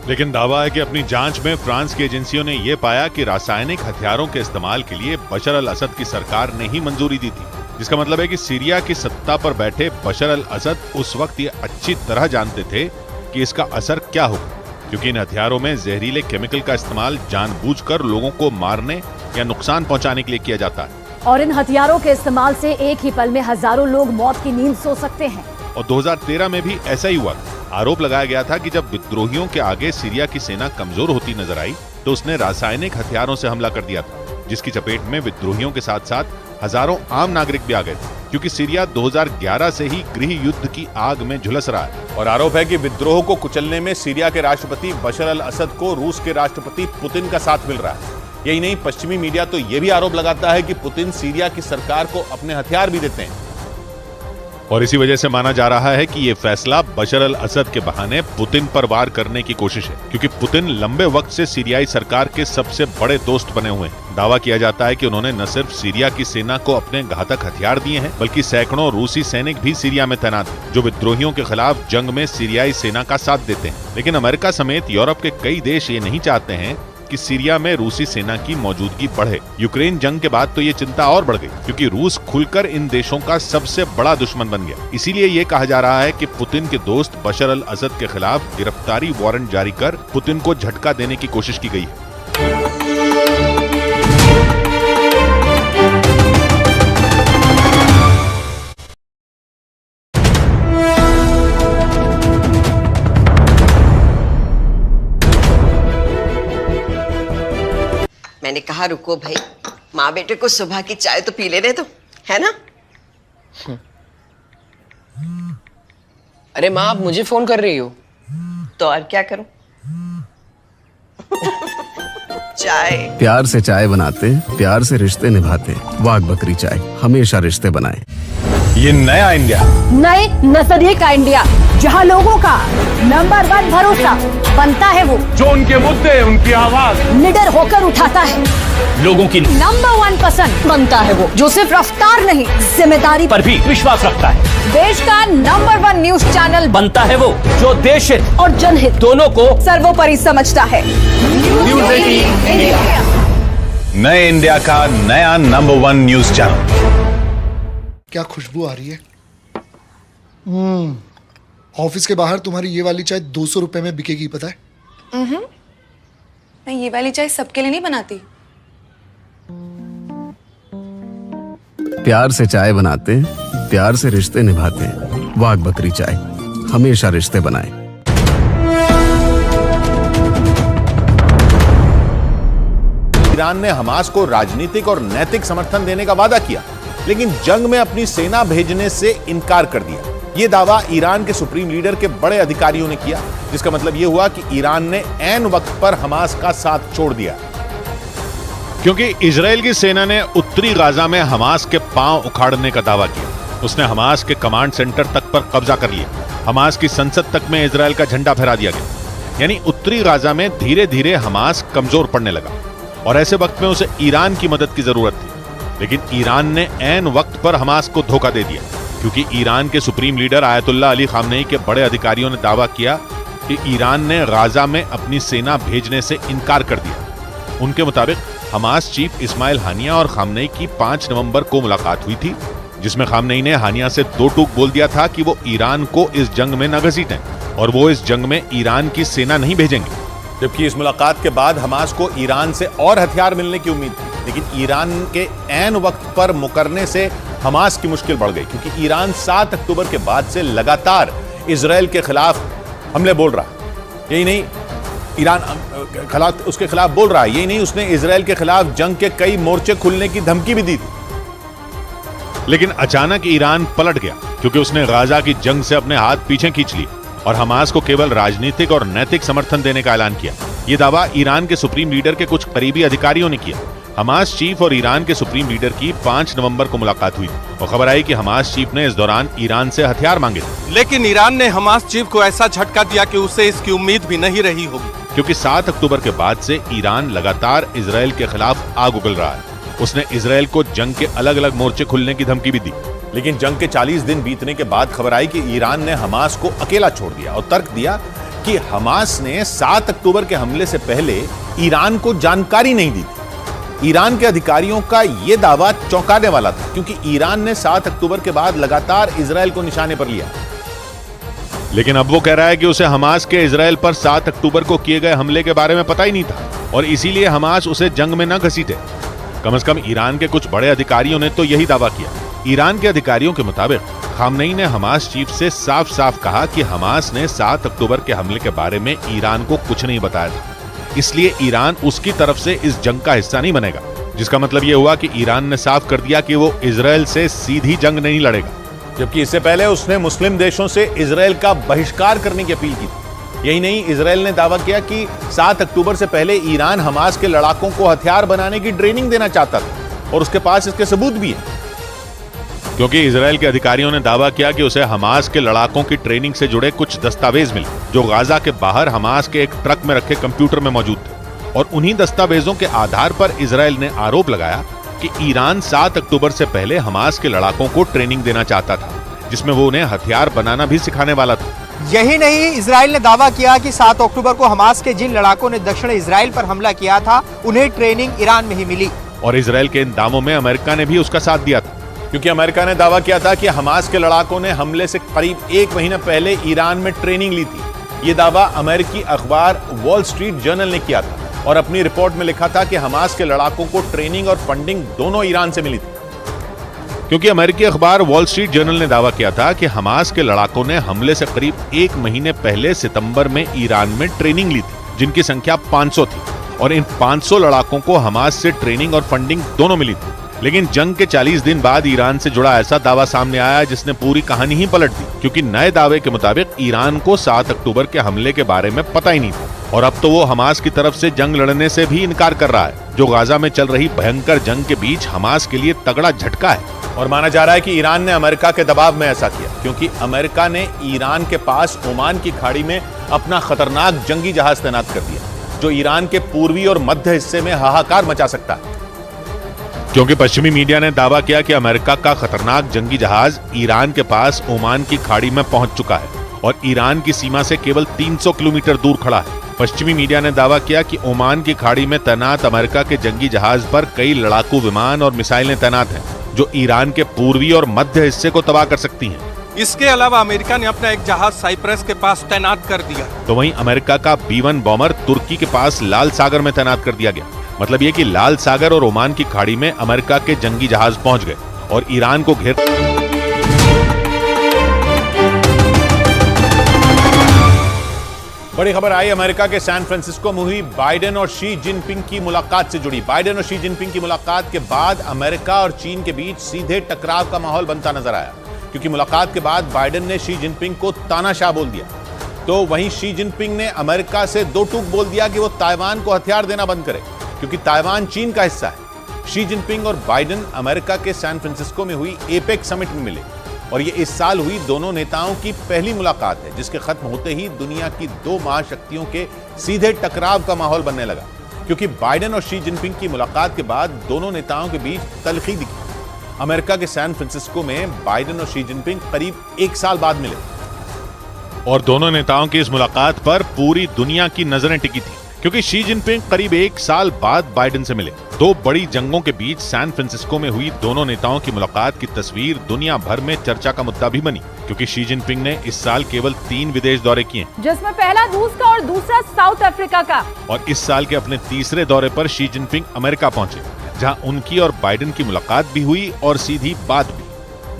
लेकिन दावा है कि अपनी जांच में फ्रांस की एजेंसियों ने यह पाया कि रासायनिक हथियारों के इस्तेमाल के लिए बशर अल असद की सरकार ने ही मंजूरी दी थी। जिसका मतलब है कि सीरिया की सत्ता पर बैठे बशर अल असद उस वक्त ये अच्छी तरह जानते थे कि इसका असर क्या होगा, क्योंकि इन हथियारों में जहरीले केमिकल का इस्तेमाल जानबूझकर लोगों को मारने या नुकसान पहुंचाने के लिए किया जाता है। और इन हथियारों के इस्तेमाल से एक ही पल में हजारों लोग मौत की नींद सो सकते हैं। और 2013 में भी ऐसा ही हुआ। आरोप लगाया गया था कि जब विद्रोहियों के आगे सीरिया की सेना कमजोर होती नजर आई तो उसने रासायनिक हथियारों से हमला कर दिया था, जिसकी चपेट में विद्रोहियों के साथ साथ हजारों आम नागरिक भी आ गए थे, क्योंकि सीरिया 2011 से ही गृह युद्ध की आग में झुलस रहा है। और आरोप है कि विद्रोह को कुचलने में सीरिया के राष्ट्रपति बशर अल असद को रूस के राष्ट्रपति पुतिन का साथ मिल रहा है। यही नहीं, पश्चिमी मीडिया तो यह भी आरोप लगाता है कि पुतिन सीरिया की सरकार को अपने हथियार भी देते हैं। और इसी वजह से माना जा रहा है कि यह फैसला बशर अल असद के बहाने पुतिन पर वार करने की कोशिश है, क्योंकि पुतिन लंबे वक्त से सीरियाई सरकार के सबसे बड़े दोस्त बने हुए हैं। दावा किया जाता है कि उन्होंने न सिर्फ सीरिया की सेना को अपने घातक हथियार दिए हैं, बल्कि सैकड़ों रूसी सैनिक भी सीरिया में तैनात हैं, जो विद्रोहियों के खिलाफ जंग में सीरियाई सेना का साथ देते हैं। लेकिन अमेरिका समेत यूरोप के कई देश ये नहीं चाहते हैं कि सीरिया में रूसी सेना की मौजूदगी बढ़े। यूक्रेन जंग के बाद तो ये चिंता और बढ़ गई, क्योंकि रूस खुलकर इन देशों का सबसे बड़ा दुश्मन बन गया। इसीलिए ये कहा जा रहा है कि पुतिन के दोस्त बशर अल असद के खिलाफ गिरफ्तारी वारंट जारी कर पुतिन को झटका देने की कोशिश की गई है। मैंने कहा रुको भाई, माँ बेटे को सुबह की चाय तो पी लेने दो, है ना? अरे माँ, आप मुझे फोन कर रही हो? तो और क्या करूं? चाय। प्यार से चाय बनाते, प्यार से रिश्ते निभाते। वाघ बकरी चाय हमेशा रिश्ते बनाए। ये नया इंडिया, नए नजरिए का इंडिया, जहां लोगों का नंबर 1 भरोसा बनता है वो जो उनके मुद्दे, उनकी आवाज निडर होकर उठाता है, लोगों की नंबर 1 पसंद बनता है वो जो सिर्फ रफ्तार नहीं जिम्मेदारी पर भी विश्वास रखता है। देश का नंबर 1 न्यूज चैनल बनता है वो जो देश हित और जनहित दोनों को सर्वोपरि समझता है। न्यूज़ 18 इंडिया, नए इंडिया का नया नंबर 1 न्यूज चैनल। क्या खुशबू आ रही है। ऑफिस के बाहर तुम्हारी ये वाली चाय 200 रुपए में बिकेगी, पता है? मैं ये वाली चाय सबके लिए नहीं बनाती। प्यार से चाय बनाते, प्यार से रिश्ते निभाते। वाघ बकरी चाय हमेशा रिश्ते बनाए। ईरान ने हमास को राजनीतिक और नैतिक समर्थन देने का वादा किया, लेकिन जंग में अपनी सेना भेजने से इनकार कर दिया। यह दावा ईरान के सुप्रीम लीडर के बड़े अधिकारियों ने किया, जिसका मतलब यह हुआ कि ईरान ने ऐन वक्त पर हमास का साथ छोड़ दिया, क्योंकि इजराइल की सेना ने उत्तरी गाजा में हमास के पांव उखाड़ने का दावा किया। उसने हमास के कमांड सेंटर तक पर कब्जा कर लिया। हमास की संसद तक में इजराइल का झंडा फहरा दिया गया। यानी उत्तरी गाजा में धीरे धीरे हमास कमजोर पड़ने लगा और ऐसे वक्त में उसे ईरान की मदद की जरूरत थी। लेकिन ईरान ने ऐन वक्त पर हमास को धोखा दे दिया, क्योंकि ईरान के supreme leader Ayatollah Ali Khamenei के बड़े अधिकारियों ने दावा किया कि ईरान ने गाजा में अपनी सेना भेजने से इनकार कर दिया। उनके मुताबिक हमास चीफ इस्माइल हानिया और खामनेई की 5 नवंबर को मुलाकात हुई थी, जिसमें खामनेई ने हानिया से 2 टूक बोल दिया था कि वो ईरान को इस जंग में न घसीटें। और वो इस जंग में ईरान की सेना नहीं भेजेंगे। जबकि इस मुलाकात के बाद हमास को ईरान से और हथियार मिलने की उम्मीद थी, लेकिन ईरान के ऐन वक्त पर मुकरने से हमास की मुश्किल बढ़ गई, क्योंकि ईरान 7 अक्टूबर के बाद से लगातार इजराइल के खिलाफ हमले बोल रहा है। यही नहीं, ईरान उसके खिलाफ बोल रहा है, यही नहीं, उसने इजराइल के खिलाफ जंग के कई मोर्चे खुलने की धमकी भी दी थी। लेकिन अचानक ईरान पलट गया, क्योंकि उसने गाजा की जंग से अपने हाथ पीछे खींच लिए और हमास को केवल राजनीतिक और नैतिक समर्थन देने का ऐलान किया। यह दावा ईरान के सुप्रीम लीडर के कुछ करीबी अधिकारियों ने किया। हमास चीफ और ईरान के सुप्रीम लीडर की 5 नवंबर को मुलाकात हुई और खबर आई कि हमास चीफ ने इस दौरान ईरान से हथियार मांगे, लेकिन ईरान ने हमास चीफ को ऐसा झटका दिया कि उसे इसकी उम्मीद भी नहीं रही होगी, क्योंकि 7 अक्टूबर के बाद से ईरान लगातार इजराइल के खिलाफ आग उगल रहा है। उसने इजराइल को जंग के अलग अलग मोर्चे खुलने की धमकी भी दी। लेकिन जंग के 40 दिन बीतने के बाद खबर आई कि ईरान ने हमास को अकेला छोड़ दिया और तर्क दिया कि हमास ने 7 अक्टूबर के हमले से पहले ईरान को जानकारी नहीं दी थी। ईरान के अधिकारियों का यह दावा चौंकाने वाला था, क्योंकि ईरान ने 7 अक्टूबर के बाद लगातार इजराइल को निशाने पर लिया। लेकिन अब वो कह रहा है कि उसे हमास के इजराइल पर 7 अक्टूबर को किए गए हमले के बारे में पता ही नहीं था और इसीलिए हमास उसे जंग में न घसीटे। कम से कम ईरान के कुछ बड़े अधिकारियों ने तो यही दावा किया। ईरान के अधिकारियों के मुताबिक खामनेई ने हमास चीफ से साफ साफ कहा कि हमास ने 7 अक्टूबर के हमले के बारे में ईरान को कुछ नहीं बताया था, इसलिए ईरान उसकी तरफ से इस जंग का हिस्सा नहीं बनेगा। जिसका मतलब यह हुआ कि ईरान ने साफ कर दिया कि वो इजराइल से सीधी जंग नहीं लड़ेगा, जबकि इससे पहले उसने मुस्लिम देशों से इजराइल का बहिष्कार करने की अपील की थी। यही नहीं, इजराइल ने दावा किया कि 7 अक्टूबर से पहले ईरान हमास के लड़ाकों को हथियार बनाने की ट्रेनिंग देना चाहता था और उसके पास इसके सबूत भी हैं। क्योंकि इजराइल के अधिकारियों ने दावा किया कि उसे हमास के लड़ाकों की ट्रेनिंग से जुड़े कुछ दस्तावेज मिले, जो गाजा के बाहर हमास के एक ट्रक में रखे कंप्यूटर में मौजूद थे। और उन्हीं दस्तावेजों के आधार पर इजराइल ने आरोप लगाया कि ईरान 7 अक्टूबर से पहले हमास के लड़ाकों को ट्रेनिंग देना चाहता था, जिसमें वो उन्हें हथियार बनाना भी सिखाने वाला था। यही नहीं, इजराइल ने दावा किया कि 7 अक्टूबर को हमास के जिन लड़ाकों ने दक्षिण इजराइल पर हमला किया था, उन्हें ट्रेनिंग ईरान में ही मिली। और इजराइल के इन दावों में अमेरिका ने भी उसका साथ दिया था, क्योंकि अमेरिका ने दावा किया था कि हमास के लड़ाकों ने हमले से करीब 1 महीना पहले ईरान में ट्रेनिंग ली थी। यह दावा अमेरिकी अखबार वॉल स्ट्रीट जर्नल ने किया था और अपनी रिपोर्ट में लिखा था कि हमास के लड़ाकों को ट्रेनिंग और फंडिंग दोनों ईरान से मिली थी। क्योंकि अमेरिकी अखबार वॉल स्ट्रीट जर्नल ने दावा किया था कि हमास के लड़ाकों ने हमले से करीब 1 महीने पहले सितंबर में ईरान में ट्रेनिंग ली थी, जिनकी संख्या 500 थी और इन 500 लड़ाकों को हमास से ट्रेनिंग और फंडिंग दोनों मिली थी। लेकिन जंग के 40 दिन बाद ईरान से जुड़ा ऐसा दावा सामने आया जिसने पूरी कहानी ही पलट दी, क्योंकि नए दावे के मुताबिक ईरान को 7 अक्टूबर के हमले के बारे में पता ही नहीं था और अब तो वो हमास की तरफ से जंग लड़ने से भी इनकार कर रहा है, जो गाजा में चल रही भयंकर जंग के बीच हमास के लिए तगड़ा झटका है। और माना जा रहा है कि ईरान ने अमेरिका के दबाव में ऐसा किया, क्योंकि अमेरिका ने ईरान के पास ओमान की खाड़ी में अपना खतरनाक जंगी जहाज तैनात कर दिया, जो ईरान के पूर्वी और मध्य हिस्से में हाहाकार मचा सकता है। क्योंकि पश्चिमी मीडिया ने दावा किया कि अमेरिका का खतरनाक जंगी जहाज ईरान के पास ओमान की खाड़ी में पहुंच चुका है और ईरान की सीमा से केवल 300 किलोमीटर दूर खड़ा है। पश्चिमी मीडिया ने दावा किया कि ओमान की खाड़ी में तैनात अमेरिका के जंगी जहाज पर कई लड़ाकू विमान और मिसाइलें तैनात हैं, जो ईरान के पूर्वी और मध्य हिस्से को तबाह कर सकती हैं। इसके अलावा अमेरिका ने अपना एक जहाज साइप्रस के पास तैनात कर दिया। तो वहीं अमेरिका का B-1 बॉम्बर तुर्की के पास लाल सागर में तैनात कर दिया गया। मतलब ये कि लाल सागर और ओमान की खाड़ी में अमेरिका के जंगी जहाज पहुंच गए और ईरान को घेर। बड़ी खबर आई अमेरिका के सैन फ्रांसिस्को में हुई बाइडेन और शी जिनपिंग की मुलाकात से जुड़ी। बाइडेन और शी जिनपिंग की मुलाकात के बाद अमेरिका और चीन के बीच सीधे टकराव का माहौल बनता नजर आया, क्योंकि मुलाकात के बाद बाइडेन ने शी जिनपिंग को तानाशाह बोल दिया, तो वहीं शी जिनपिंग ने अमेरिका से दो टूक बोल दिया कि वो ताइवान को हथियार देना बंद करे, क्योंकि ताइवान चीन का हिस्सा है। शी जिनपिंग और बाइडेन अमेरिका के सैन फ्रांसिस्को में हुई एपेक समिट में मिले और ये इस साल हुई दोनों नेताओं की पहली मुलाकात है, जिसके खत्म होते ही दुनिया की दो महाशक्तियों के सीधे टकराव का माहौल बनने लगा, क्योंकि बाइडेन और शी जिनपिंग की मुलाकात के बाद दोनों नेताओं के बीच तलखी दिखी। अमेरिका के सैन फ्रांसिस्को में बाइडेन और शी जिनपिंग करीब 1 साल बाद मिले और दोनों नेताओं की इस मुलाकात पर पूरी दुनिया की नजरें टिकी थी, क्योंकि शी जिनपिंग करीब 1 साल बाद बाइडेन से मिले। 2 बड़ी जंगों के बीच सैन फ्रांसिस्को में हुई दोनों नेताओं की मुलाकात की तस्वीर दुनिया भर में चर्चा का मुद्दा भी बनी, क्योंकि शी जिनपिंग ने इस साल केवल 3 विदेश दौरे किए, जिसमें पहला रूस का और दूसरा साउथ अफ्रीका का। और इस साल के अपने तीसरे दौरे पर शी जिनपिंग अमेरिका पहुंचे, जहां उनकी और बाइडेन की मुलाकात भी हुई और सीधी बात भी,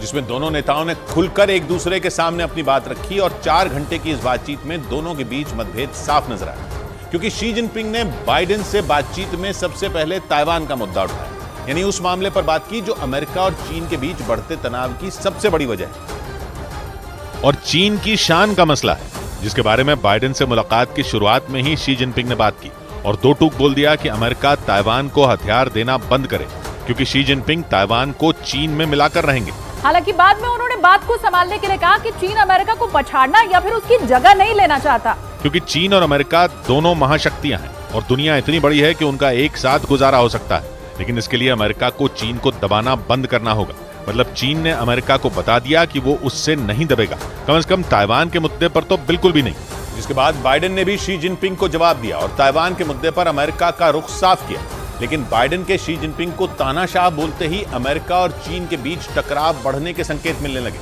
जिसमें दोनों नेताओं ने खुलकर एक दूसरे के सामने अपनी बात रखी। और 4 घंटे की इस बातचीत में दोनों के बीच मतभेद साफ नजर आया, क्योंकि शी जिनपिंग ने बाइडेन से बातचीत में सबसे पहले ताइवान का मुद्दा उठाया, यानी उस मामले पर बात की जो अमेरिका और चीन के बीच बढ़ते तनाव की सबसे बड़ी वजह है, और चीन की शान का मसला है, जिसके बारे में बाइडेन से मुलाकात की शुरुआत में ही शी जिनपिंग ने बात की और 2 टूक बोल दिया कि अमेरिका ताइवान को हथियार देना बंद करे, क्योंकि शी जिनपिंग ताइवान को चीन में मिलाकर रहेंगे। हालांकि बाद में उन्होंने बात को संभालने के लिए कहा कि चीन अमेरिका को पछाड़ना या फिर उसकी जगह नहीं लेना चाहता, क्योंकि चीन और अमेरिका दोनों महाशक्तियां हैं और दुनिया इतनी बड़ी है कि उनका एक साथ गुजारा हो सकता है, लेकिन इसके लिए अमेरिका को चीन को दबाना बंद करना होगा। मतलब चीन ने अमेरिका को बता दिया कि वो उससे नहीं दबेगा, कम से कम ताइवान के मुद्दे पर तो बिल्कुल भी नहीं। जिसके बाद बाइडेन ने भी शी जिनपिंग को जवाब दिया और ताइवान के मुद्दे पर अमेरिका का रुख साफ किया, लेकिन बाइडेन के शी जिनपिंग को तानाशाह बोलते ही अमेरिका और चीन के बीच टकराव बढ़ने के संकेत मिलने लगे,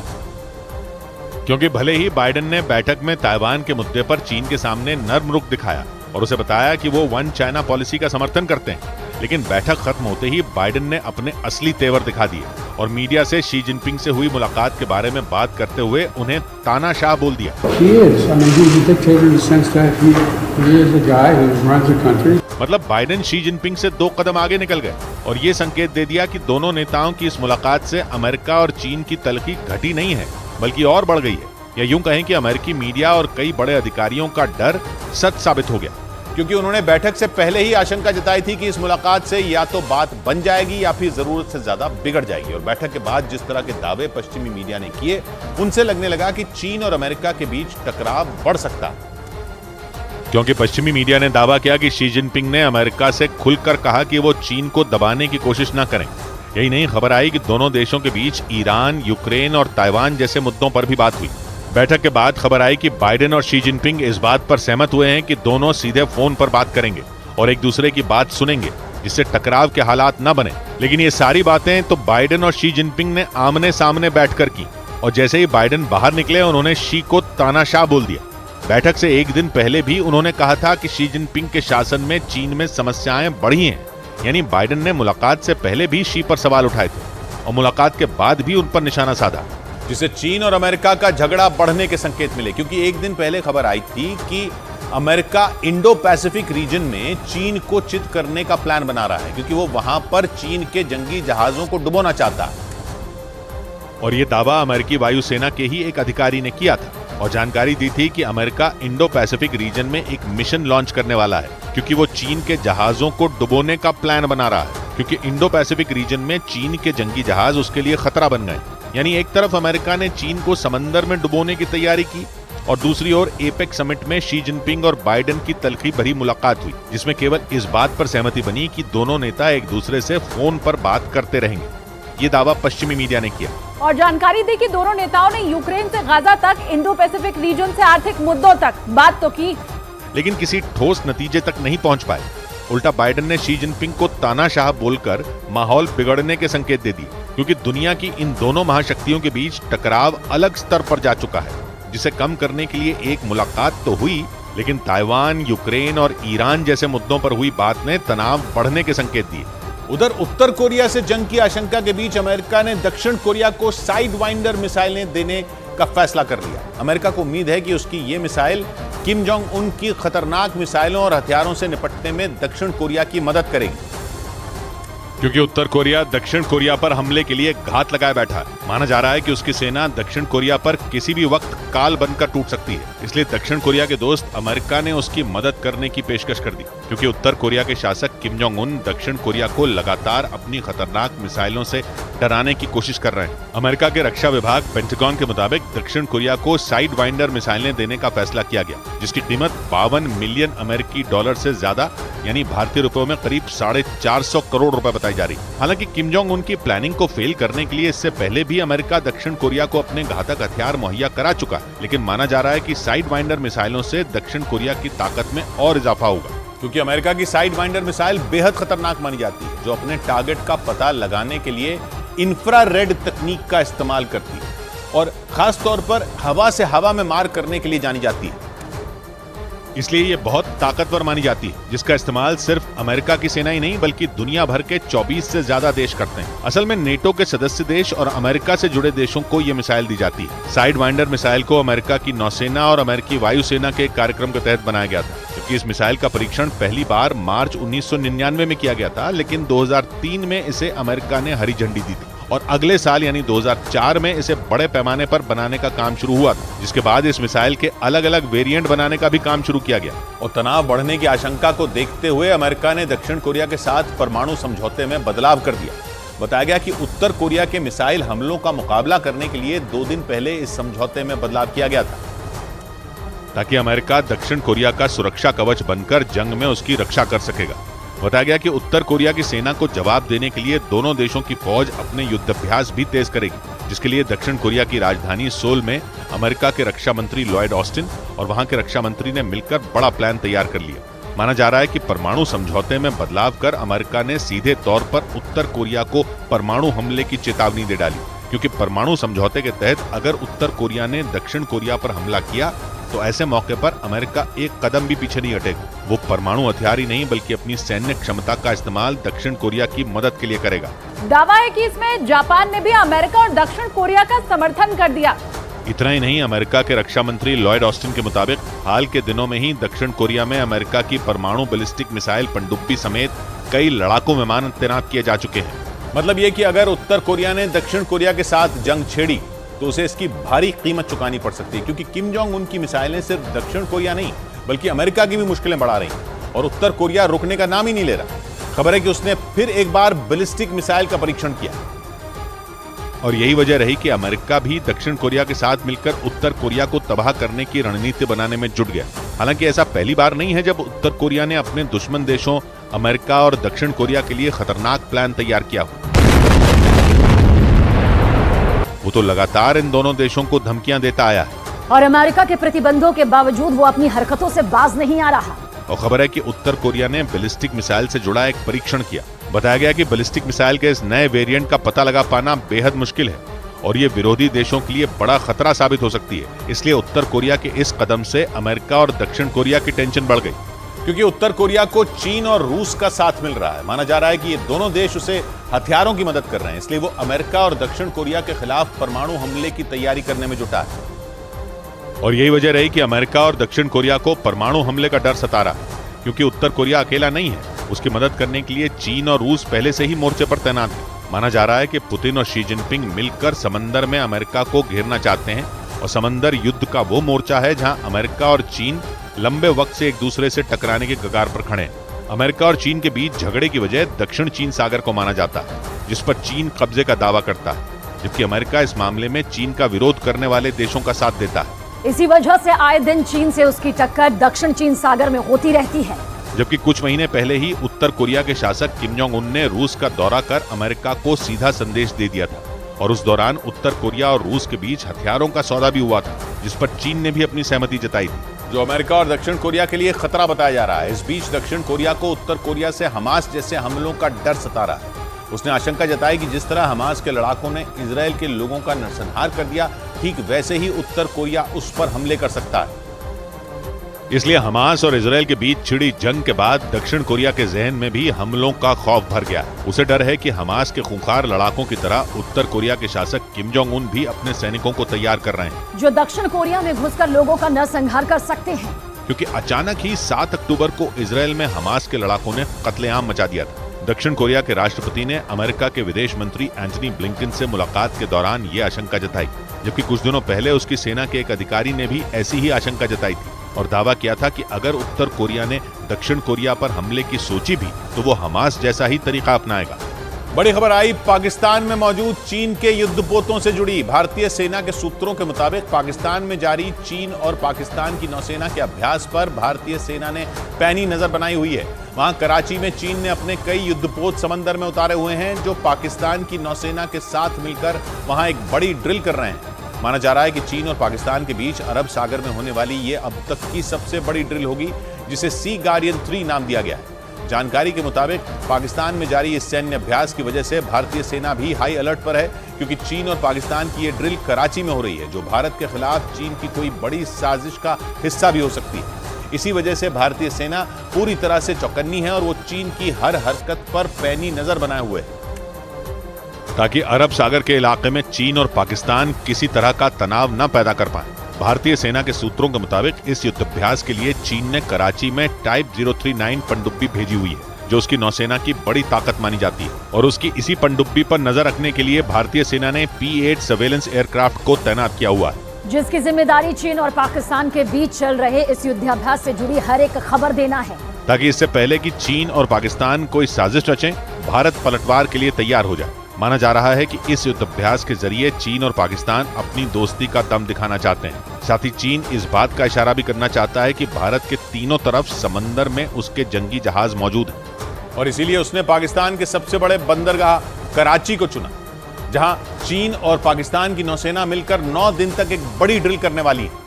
क्योंकि भले ही बाइडेन ने बैठक में ताइवान के मुद्दे पर चीन के सामने नर्म रुख दिखाया और उसे बताया कि वो 1 चाइना पॉलिसी का समर्थन करते हैं, लेकिन बैठक खत्म होते ही बाइडेन ने अपने असली तेवर दिखा दिए और मीडिया से शी जिनपिंग से हुई मुलाकात के बारे में बात करते हुए उन्हें तानाशाह बोल दिया। मतलब बाइडेन शी जिनपिंग से 2 कदम आगे निकल गए और ये संकेत दे दिया कि दोनों नेताओं की इस मुलाकात से अमेरिका और चीन की तलखी घटी नहीं है, बल्कि और बढ़ गई है, या यूं कहें कि अमेरिकी मीडिया और कई बड़े अधिकारियों का डर सच साबित हो गया, क्योंकि उन्होंने बैठक से पहले ही आशंका जताई थी कि इस मुलाकात से या तो बात बन जाएगी या फिर जरूरत से ज्यादा बिगड़ जाएगी। और बैठक के बाद जिस तरह के दावे पश्चिमी मीडिया ने किए, उनसे लगने लगा कि चीन और अमेरिका के बीच टकराव बढ़ सकता है, क्योंकि पश्चिमी मीडिया ने दावा किया कि शी जिनपिंग ने अमेरिका से खुलकर कहा कि वो चीन को दबाने की कोशिश न करें। यही नहीं, खबर आई कि दोनों देशों के बीच ईरान, यूक्रेन और ताइवान जैसे मुद्दों पर भी बात हुई। बैठक के बाद खबर आई कि बाइडेन और शी जिनपिंग इस बात पर सहमत हुए हैं कि दोनों सीधे फोन पर बात करेंगे और एक दूसरे की बात सुनेंगे, जिससे टकराव के हालात न बने। लेकिन ये सारी बातें तो बाइडेन और शी जिनपिंग ने आमने सामने बैठकर की, और जैसे ही बाइडेन बाहर निकले उन्होंने शी को तानाशाह बोल दिया। बैठक से 1 दिन पहले भी उन्होंने कहा था कि शी जिनपिंग के शासन में चीन में समस्याएं बढ़ी हैं, यानी बाइडेन ने मुलाकात से पहले भी शी पर सवाल उठाए थे और मुलाकात के बाद भी उन पर निशाना साधा, जिससे चीन और अमेरिका का झगड़ा बढ़ने के संकेत मिले। क्योंकि 1 दिन पहले खबर आई थी कि अमेरिका इंडो पैसिफिक रीजन में चीन को चित करने का प्लान बना रहा है, क्योंकि वो वहां पर चीन के जंगी जहाजों को डुबोना चाहता है। और ये दावा अमेरिकी वायुसेना के ही एक अधिकारी ने किया था और जानकारी दी थी कि अमेरिका इंडो पैसिफिक रीजन में एक मिशन लॉन्च करने वाला है, क्योंकि वो चीन के जहाजों को डुबोने का प्लान बना रहा है, क्योंकि इंडो पैसिफिक रीजन में चीन के जंगी जहाज उसके लिए खतरा बन गए। यानी एक तरफ अमेरिका ने चीन को समंदर में डुबोने की तैयारी की और दूसरी ओर एपेक समिट में शी जिनपिंग और बाइडेन की तलखी भरी मुलाकात हुई, जिसमें केवल इस बात पर सहमति बनी कि दोनों नेता एक दूसरे से फोन पर बात करते रहेंगे। ये दावा पश्चिमी मीडिया ने किया और जानकारी दी कि दोनों नेताओं ने यूक्रेन से गाजा तक, इंडो पैसिफिक रीजन से आर्थिक मुद्दों तक बात तो की, लेकिन किसी ठोस नतीजे तक नहीं पहुंच पाए। उल्टा बाइडेन ने शी जिनपिंग को तानाशाह बोलकर माहौल बिगड़ने के संकेत दे दिए, क्योंकि दुनिया की इन दोनों महाशक्तियों के बीच टकराव अलग स्तर पर जा चुका है, जिसे कम करने के लिए एक मुलाकात तो हुई, लेकिन ताइवान, यूक्रेन और ईरान जैसे मुद्दों पर हुई बात ने तनाव बढ़ने के संकेत दिए। उधर उत्तर कोरिया से जंग की आशंका के बीच अमेरिका ने दक्षिण कोरिया को साइड वाइंडर मिसाइलें देने का फैसला कर लिया। अमेरिका को उम्मीद है कि उसकी ये मिसाइल किम जोंग उन की खतरनाक मिसाइलों और हथियारों से निपटने में दक्षिण कोरिया की मदद करेगी, क्योंकि उत्तर कोरिया दक्षिण कोरिया पर हमले के लिए घात लगाए बैठा है। माना जा रहा है कि उसकी सेना दक्षिण कोरिया पर किसी भी वक्त काल बनकर टूट सकती है। इसलिए दक्षिण कोरिया के दोस्त अमेरिका ने उसकी मदद करने की पेशकश कर दी, क्योंकि उत्तर कोरिया के शासक किम जोंग उन दक्षिण कोरिया को लगातार अपनी खतरनाक मिसाइलों से डराने की कोशिश कर रहे हैं। अमेरिका के रक्षा विभाग पेंटागन के मुताबिक दक्षिण कोरिया को साइड वाइंडर मिसाइलें देने का फैसला किया गया, जिसकी कीमत 52 मिलियन अमेरिकी डॉलर से ज्यादा, यानी भारतीय रुपयों में करीब 450 करोड़ रुपए बताई जा रही। हालांकि किम जोंग उनकी प्लानिंग को फेल करने के लिए इससे पहले भी अमेरिका दक्षिण कोरिया को अपने घातक हथियार मुहैया करा चुका है, लेकिन माना जा रहा है कि साइड वाइंडर मिसाइलों से दक्षिण कोरिया की ताकत में और इजाफा होगा, क्योंकि अमेरिका की साइड वाइंडर मिसाइल बेहद खतरनाक मानी जाती है, जो अपने टारगेट का पता लगाने के लिए इंफ्रारेड तकनीक का इस्तेमाल करती है और खास तौर पर हवा से हवा में मार करने के लिए जानी जाती है। इसलिए यह बहुत ताकतवर मानी जाती है, जिसका इस्तेमाल सिर्फ अमेरिका की सेना ही नहीं बल्कि दुनिया भर के 24 से ज्यादा देश करते हैं। असल में नेटो के सदस्य देश और अमेरिका से जुड़े देशों को यह मिसाइल दी जाती है। साइड वाइंडर मिसाइल को अमेरिका की नौसेना और अमेरिकी वायुसेना के एक कार्यक्रम के तहत बनाया गया था, क्योंकि इस मिसाइल का परीक्षण पहली बार मार्च 1999 में किया गया था, लेकिन 2003 में इसे अमेरिका ने हरी झंडी दी थी और अगले साल यानी 2004 में इसे बड़े पैमाने पर बनाने का काम शुरू हुआ था, जिसके बाद इस मिसाइल के अलग अलग वेरिएंट बनाने का भी काम शुरू किया गया। और तनाव बढ़ने की आशंका को देखते हुए अमेरिका ने दक्षिण कोरिया के साथ परमाणु समझौते में बदलाव कर दिया। बताया गया कि उत्तर कोरिया के मिसाइल हमलों का मुकाबला करने के लिए 2 दिन पहले इस समझौते में बदलाव किया गया था, ताकि अमेरिका दक्षिण कोरिया का सुरक्षा कवच बनकर जंग में उसकी रक्षा कर सकेगा। बताया गया कि उत्तर कोरिया की सेना को जवाब देने के लिए दोनों देशों की फौज अपने युद्धाभ्यास भी तेज करेगी, जिसके लिए दक्षिण कोरिया की राजधानी सोल में अमेरिका के रक्षा मंत्री लॉयड ऑस्टिन और वहां के रक्षा मंत्री ने मिलकर बड़ा प्लान तैयार कर लिया। माना जा रहा है कि परमाणु समझौते में बदलाव कर अमेरिका ने सीधे तौर पर उत्तर कोरिया को परमाणु हमले की चेतावनी दे डाली, क्योंकि परमाणु समझौते के तहत अगर उत्तर कोरिया ने दक्षिण कोरिया पर हमला किया तो ऐसे मौके पर अमेरिका एक कदम भी पीछे नहीं हटेगा। वो परमाणु हथियार ही नहीं बल्कि अपनी सैन्य क्षमता का इस्तेमाल दक्षिण कोरिया की मदद के लिए करेगा। दावा है कि इसमें जापान ने भी अमेरिका और दक्षिण कोरिया का समर्थन कर दिया। इतना ही नहीं, अमेरिका के रक्षा मंत्री लॉयड ऑस्टिन के मुताबिक हाल के दिनों में ही दक्षिण कोरिया में अमेरिका की परमाणु बैलिस्टिक मिसाइल पनडुब्बी समेत कई लड़ाकू विमान तैनात किए जा चुके हैं। मतलब ये कि अगर उत्तर कोरिया ने दक्षिण कोरिया के साथ जंग छेड़ी तो उसे इसकी भारी कीमत चुकानी पड़ सकती है, क्योंकि किम जोंग उन की मिसाइलें सिर्फ दक्षिण कोरिया नहीं बल्कि अमेरिका की भी मुश्किलें बढ़ा रही हैं और उत्तर कोरिया रुकने का नाम ही नहीं ले रहा। खबर है कि उसने फिर एक बार बैलिस्टिक मिसाइल का परीक्षण किया और यही वजह रही कि अमेरिका भी दक्षिण कोरिया के साथ मिलकर उत्तर कोरिया को तबाह करने की रणनीति बनाने में जुट गया। हालांकि ऐसा पहली बार नहीं है जब उत्तर कोरिया ने अपने दुश्मन देशों अमेरिका और दक्षिण कोरिया के लिए खतरनाक प्लान तैयार किया हो। वो तो लगातार इन दोनों देशों को धमकियां देता आया है और अमेरिका के प्रतिबंधों के बावजूद वो अपनी हरकतों से बाज नहीं आ रहा। और खबर है कि उत्तर कोरिया ने बैलिस्टिक मिसाइल से जुड़ा एक परीक्षण किया। बताया गया कि बैलिस्टिक मिसाइल के इस नए वेरिएंट का पता लगा पाना बेहद मुश्किल है और ये विरोधी देशों के लिए बड़ा खतरा साबित हो सकती है। इसलिए उत्तर कोरिया के इस कदम से अमेरिका और दक्षिण कोरिया की टेंशन बढ़ गई, क्योंकि उत्तर कोरिया को चीन और रूस का साथ मिल रहा है। माना जा रहा है कि ये दोनों देश उसे हथियारों की मदद कर रहे हैं, इसलिए वो अमेरिका और दक्षिण कोरिया के खिलाफ परमाणु हमले की तैयारी करने में जुटा है। और यही वजह रही कि अमेरिका और दक्षिण कोरिया को परमाणु हमले का डर सता रहा है, क्योंकि उत्तर कोरिया अकेला नहीं है। उसकी मदद करने के लिए चीन और रूस पहले से ही मोर्चे पर तैनात है। माना जा रहा है कि पुतिन और शी जिनपिंग मिलकर समंदर में अमेरिका को घेरना चाहते हैं और समंदर युद्ध का वो मोर्चा है जहां अमेरिका और चीन लंबे वक्त से एक दूसरे से टकराने के कगार पर खड़े हैं। अमेरिका और चीन के बीच झगड़े की वजह दक्षिण चीन सागर को माना जाता है, जिस पर चीन कब्जे का दावा करता है, जबकि अमेरिका इस मामले में चीन का विरोध करने वाले देशों का साथ देता है। इसी वजह से आए दिन चीन से उसकी टक्कर दक्षिण चीन सागर में होती रहती है। जबकि कुछ महीने पहले ही उत्तर कोरिया के शासक किम जोंग उन ने रूस का दौरा कर अमेरिका को सीधा संदेश दे दिया था और उस दौरान उत्तर कोरिया और रूस के बीच हथियारों का सौदा भी हुआ था, जिस पर चीन ने भी अपनी सहमति जताई थी, जो अमेरिका और दक्षिण कोरिया के लिए खतरा बताया जा रहा है। इस बीच दक्षिण कोरिया को उत्तर कोरिया से हमास जैसे हमलों का डर सता रहा है। उसने आशंका जताई कि जिस तरह हमास के लड़ाकों ने इजराइल के लोगों का नरसंहार कर दिया, ठीक वैसे ही उत्तर कोरिया उस पर हमले कर सकता है। इसलिए हमास और इजराइल के बीच छिड़ी जंग के बाद दक्षिण कोरिया के जहन में भी हमलों का खौफ भर गया। उसे डर है कि हमास के खूंखार लड़ाकों की तरह उत्तर कोरिया के शासक किम जोंग उन भी अपने सैनिकों को तैयार कर रहे हैं, जो दक्षिण कोरिया में घुसकर लोगों का नरसंहार कर सकते हैं। क्योंकि अचानक ही 7 अक्टूबर को इजराइल में हमास के लड़ाकों ने कत्लेआम मचा दिया था। दक्षिण कोरिया के राष्ट्रपति ने अमेरिका के विदेश मंत्री एंटनी ब्लिंकन से मुलाकात के दौरान ये आशंका जताई, जबकि कुछ दिनों पहले उसकी सेना के एक अधिकारी ने भी ऐसी ही आशंका जताई थी और दावा किया था कि अगर उत्तर कोरिया ने दक्षिण कोरिया पर हमले की सोची भी तो वो हमास जैसा ही तरीका अपनाएगा। बड़ी खबर आई पाकिस्तान में मौजूद चीन के युद्धपोतों से जुड़ी। भारतीय सेना के सूत्रों के मुताबिक पाकिस्तान में जारी चीन और पाकिस्तान की नौसेना के अभ्यास पर भारतीय सेना ने पैनी नजर बनाई हुई है। वहां कराची में चीन ने अपने कई युद्धपोत समंदर में उतारे हुए हैं, जो पाकिस्तान की नौसेना के साथ मिलकर वहां एक बड़ी ड्रिल कर रहे हैं। माना जा रहा है कि चीन और पाकिस्तान के बीच अरब सागर में होने वाली ये अब तक की सबसे बड़ी ड्रिल होगी। जिसे सी गार्डियन 3 नाम दिया गया है। जानकारी के मुताबिक पाकिस्तान में जारी इस सैन्य अभ्यास की वजह से भारतीय सेना भी हाई अलर्ट पर है, क्योंकि चीन और पाकिस्तान की यह ड्रिल कराची में हो रही है, जो भारत के खिलाफ चीन की कोई बड़ी साजिश का हिस्सा भी हो सकती है। इसी वजह से भारतीय सेना पूरी तरह से चौकन्नी है और वो चीन की हर हरकत पर पैनी नजर बनाए हुए है, ताकि अरब सागर के इलाके में चीन और पाकिस्तान किसी तरह का तनाव न पैदा कर पाए। भारतीय सेना के सूत्रों के मुताबिक इस युद्धाभ्यास के लिए चीन ने कराची में टाइप 039 पनडुब्बी भेजी हुई है, जो उसकी नौसेना की बड़ी ताकत मानी जाती है, और उसकी इसी पनडुब्बी पर नजर रखने के लिए भारतीय सेना ने P-8 सर्वेलेंस एयरक्राफ्ट को तैनात किया हुआ है, जिसकी जिम्मेदारी चीन और पाकिस्तान के बीच चल रहे इस युद्धाभ्यास से जुड़ी हर एक खबर देना है, ताकि इससे पहले कि चीन और पाकिस्तान कोई साजिश रचें, भारत पलटवार के लिए तैयार हो जाए। माना जा रहा है कि इस युद्धाभ्यास के जरिए चीन और पाकिस्तान अपनी दोस्ती का दम दिखाना चाहते हैं। साथ ही चीन इस बात का इशारा भी करना चाहता है कि भारत के तीनों तरफ समंदर में उसके जंगी जहाज मौजूद हैं, और इसीलिए उसने पाकिस्तान के सबसे बड़े बंदरगाह कराची को चुना, जहां चीन और पाकिस्तान की नौसेना मिलकर 9 दिन तक एक बड़ी ड्रिल करने वाली है।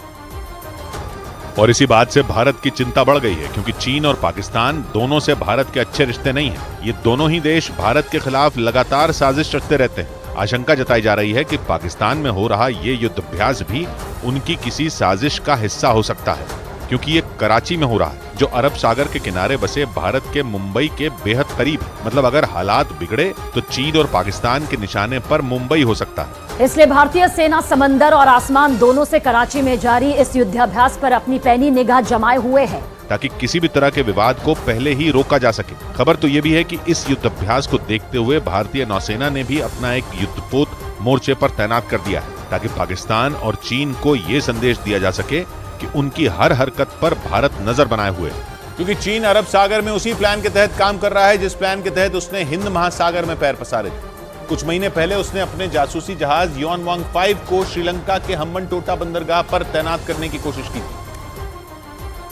और इसी बात से भारत की चिंता बढ़ गई है, क्योंकि चीन और पाकिस्तान दोनों से भारत के अच्छे रिश्ते नहीं हैं। ये दोनों ही देश भारत के खिलाफ लगातार साजिश रचते रहते हैं। आशंका जताई जा रही है कि पाकिस्तान में हो रहा ये युद्धाभ्यास भी उनकी किसी साजिश का हिस्सा हो सकता है, क्योंकि ये कराची में हो रहा है, जो अरब सागर के किनारे बसे भारत के मुंबई के बेहद करीब। मतलब अगर हालात बिगड़े तो चीन और पाकिस्तान के निशाने पर मुंबई हो सकता है। इसलिए भारतीय सेना समंदर और आसमान दोनों से कराची में जारी इस युद्धाभ्यास पर अपनी पैनी निगाह जमाए हुए है, ताकि किसी भी तरह के विवाद को पहले ही रोका जा सके। खबर तो ये भी है कि इस युद्धाभ्यास को देखते हुए भारतीय नौसेना ने भी अपना एक युद्धपोत मोर्चे पर तैनात कर दिया है, ताकि पाकिस्तान और चीन को ये संदेश दिया जा सके कि उनकी हर हरकत पर भारत नजर बनाए हुए है। क्योंकि चीन अरब सागर में उसी प्लान के तहत काम कर रहा है जिस प्लान के तहत उसने हिंद महासागर में पैर पसारे थे। कुछ महीने पहले उसने अपने जासूसी जहाज युआनवांग 5 को श्रीलंका के हम्बनटोटा बंदरगाह पर तैनात करने की कोशिश की थी,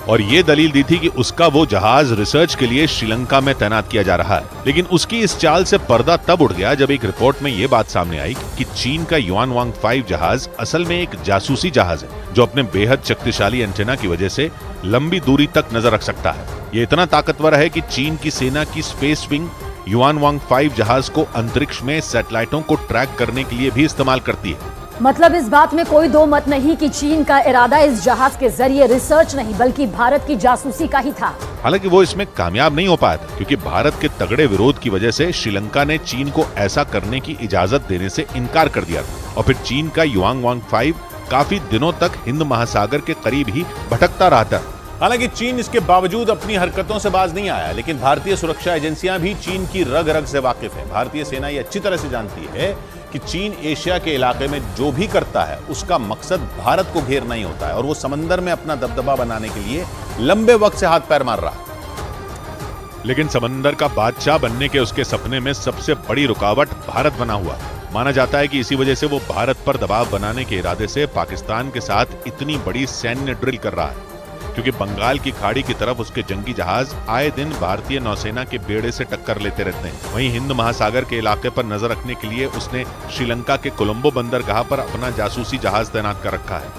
और ये दलील दी थी कि उसका वो जहाज रिसर्च के लिए श्रीलंका में तैनात किया जा रहा है। लेकिन उसकी इस चाल से पर्दा तब उठ गया जब एक रिपोर्ट में ये बात सामने आई कि चीन का युआनवांग 5 जहाज असल में एक जासूसी जहाज है, जो अपने बेहद शक्तिशाली एंटेना की वजह से लंबी दूरी तक नजर रख सकता है। ये इतना ताकतवर है कि चीन की सेना की स्पेस विंग युआनवांग 5 जहाज को अंतरिक्ष में सैटेलाइटों को ट्रैक करने के लिए भी इस्तेमाल करती है। मतलब इस बात में कोई दो मत नहीं कि चीन का इरादा इस जहाज के जरिए रिसर्च नहीं बल्कि भारत की जासूसी का ही था। हालांकि वो इसमें कामयाब नहीं हो पाया था, क्योंकि भारत के तगड़े विरोध की वजह से श्रीलंका ने चीन को ऐसा करने की इजाजत देने से इनकार कर दिया था, और फिर चीन का युआनवांग 5 काफी दिनों तक हिंद महासागर के करीब ही भटकता रहता। हालांकि चीन इसके बावजूद अपनी हरकतों से बाज नहीं आया, लेकिन भारतीय सुरक्षा एजेंसियां भी चीन की रग रग से वाकिफ है। भारतीय सेना ये अच्छी तरह से जानती है कि चीन एशिया के इलाके में जो भी करता है उसका मकसद भारत को घेरना ही होता है, और वो समंदर में अपना दबदबा बनाने के लिए लंबे वक्त से हाथ पैर मार रहा है। लेकिन समंदर का बादशाह बनने के उसके सपने में सबसे बड़ी रुकावट भारत बना हुआ। माना जाता है कि इसी वजह से वो भारत पर दबाव बनाने के इरादे से पाकिस्तान के साथ इतनी बड़ी सैन्य ड्रिल कर रहा है, क्योंकि बंगाल की खाड़ी की तरफ उसके जंगी जहाज आए दिन भारतीय नौसेना के बेड़े से टक्कर लेते रहते हैं। वहीं हिंद महासागर के इलाके पर नजर रखने के लिए उसने श्रीलंका के कोलंबो बंदरगाह पर अपना जासूसी जहाज तैनात कर रखा है,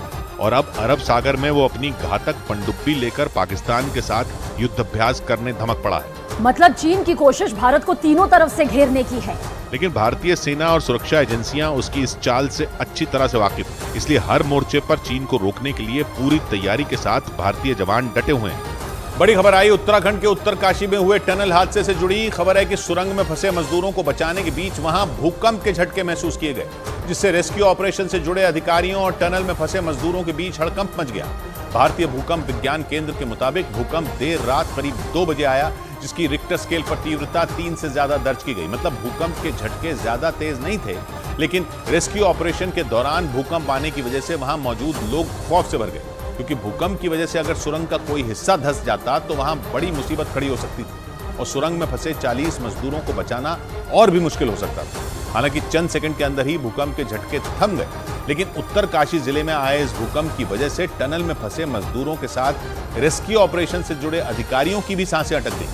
और अब अरब सागर में वो अपनी घातक पनडुब्बी लेकर पाकिस्तान के साथ युद्धाभ्यास करने धमक पड़ा है। मतलब चीन की कोशिश भारत को तीनों तरफ से घेरने की है, लेकिन भारतीय सेना और सुरक्षा एजेंसियां उसकी इस चाल से अच्छी तरह से वाकिफ, इसलिए हर मोर्चे पर चीन को रोकने के लिए पूरी तैयारी के साथ भारतीय जवान डटे हुए हैं। बड़ी खबर आई उत्तराखंड के उत्तरकाशी में हुए टनल हादसे से जुड़ी। खबर है कि सुरंग में फंसे मजदूरों को बचाने के बीच वहां भूकंप के झटके महसूस किए गए, जिससे रेस्क्यू ऑपरेशन से जुड़े अधिकारियों और टनल में फंसे मजदूरों के बीच हड़कंप मच गया। भारतीय भूकंप विज्ञान केंद्र के मुताबिक भूकंप देर रात करीब 2 बजे आया, जिसकी रिक्टर स्केल पर तीव्रता 3 से ज्यादा दर्ज की गई। मतलब भूकंप के झटके ज्यादा तेज नहीं थे, लेकिन रेस्क्यू ऑपरेशन के दौरान भूकंप आने की वजह से वहां मौजूद लोग खौफ से भर गए, क्योंकि भूकंप की वजह से अगर सुरंग का कोई हिस्सा धंस जाता तो वहां बड़ी मुसीबत खड़ी हो सकती थी, और सुरंग में फंसे 40 मजदूरों को बचाना और भी मुश्किल हो सकता था। हालांकि चंद सेकंड के अंदर ही भूकंप के झटके थम गए, लेकिन उत्तरकाशी जिले में आए इस भूकंप की वजह से टनल में फंसे मजदूरों के साथ रेस्क्यू ऑपरेशन से जुड़े अधिकारियों की भी सांसें अटक गई।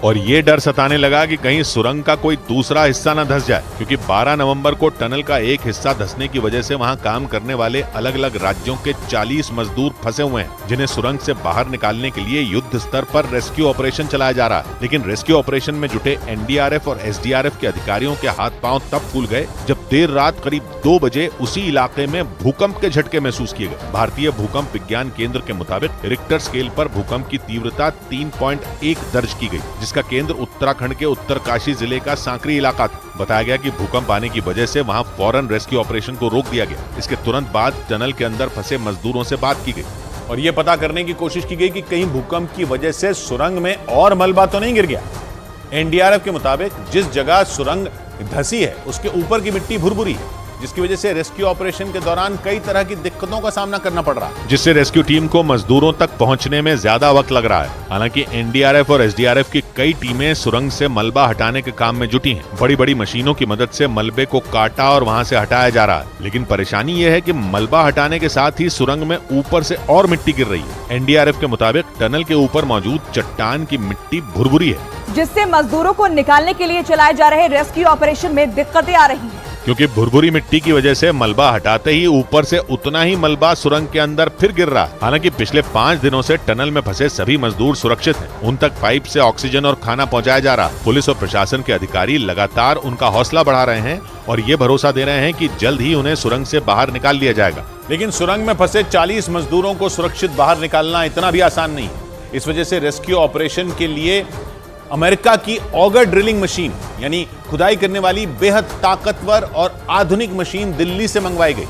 और ये डर सताने लगा कि कहीं सुरंग का कोई दूसरा हिस्सा न धंस जाए, क्योंकि 12 नवंबर को टनल का एक हिस्सा धंसने की वजह से वहां काम करने वाले अलग अलग राज्यों के 40 मजदूर फंसे हुए हैं, जिन्हें सुरंग से बाहर निकालने के लिए युद्ध स्तर पर रेस्क्यू ऑपरेशन चलाया जा रहा है। लेकिन रेस्क्यू ऑपरेशन में जुटे एनडीआरएफ और एसडीआरएफ के अधिकारियों के हाथ पांव तब फूल गए जब देर रात करीब 2 बजे उसी इलाके में भूकंप के झटके महसूस किए गए। भारतीय भूकंप विज्ञान केंद्र के मुताबिक रिक्टर स्केल पर भूकंप की तीव्रता 3.1 दर्ज की गई, जिसका केंद्र उत्तराखंड के उत्तरकाशी जिले का सांकरी इलाका था। बताया गया कि भूकंप आने की वजह से वहां फौरन रेस्क्यू ऑपरेशन को रोक दिया गया। इसके तुरंत बाद टनल के अंदर फंसे मजदूरों से बात की गई और ये पता करने की कोशिश की गई कि कहीं भूकंप की वजह से सुरंग में और मलबा तो नहीं गिर गया। एनडीआरएफ के मुताबिक जिस जगह सुरंग धंसी है उसके ऊपर की मिट्टी भुरभुरी है, जिसकी वजह से रेस्क्यू ऑपरेशन के दौरान कई तरह की दिक्कतों का सामना करना पड़ रहा है, जिससे रेस्क्यू टीम को मजदूरों तक पहुंचने में ज्यादा वक्त लग रहा है। हालांकि एनडीआरएफ और एसडीआरएफ की कई टीमें सुरंग से मलबा हटाने के काम में जुटी हैं। बड़ी बड़ी मशीनों की मदद से मलबे को काटा और वहां से हटाया जा रहा है। लेकिन परेशानी यह है कि मलबा हटाने के साथ ही सुरंग में ऊपर से और मिट्टी गिर रही है। एनडीआरएफ के मुताबिक टनल के ऊपर मौजूद चट्टान की मिट्टी भुरभुरी है, जिससे मजदूरों को निकालने के लिए चलाए जा रहे रेस्क्यू ऑपरेशन में दिक्कतें आ रही हैं। क्योंकि भुरभुरी मिट्टी की वजह से मलबा हटाते ही ऊपर से उतना ही मलबा सुरंग के अंदर फिर गिर रहा है। हालांकि पिछले 5 दिनों से टनल में फंसे सभी मजदूर सुरक्षित हैं। उन तक पाइप से ऑक्सीजन और खाना पहुंचाया जा रहा है। पुलिस और प्रशासन के अधिकारी लगातार उनका हौसला बढ़ा रहे हैं और ये भरोसा दे रहे हैं कि जल्द ही उन्हें सुरंग से बाहर निकाल लिया जाएगा। लेकिन सुरंग में फंसे 40 मजदूरों को सुरक्षित बाहर निकालना इतना भी आसान नहीं है। इस वजह से रेस्क्यू ऑपरेशन के लिए अमेरिका की ऑगर ड्रिलिंग मशीन यानी खुदाई करने वाली बेहद ताकतवर और आधुनिक मशीन दिल्ली से मंगवाई गई,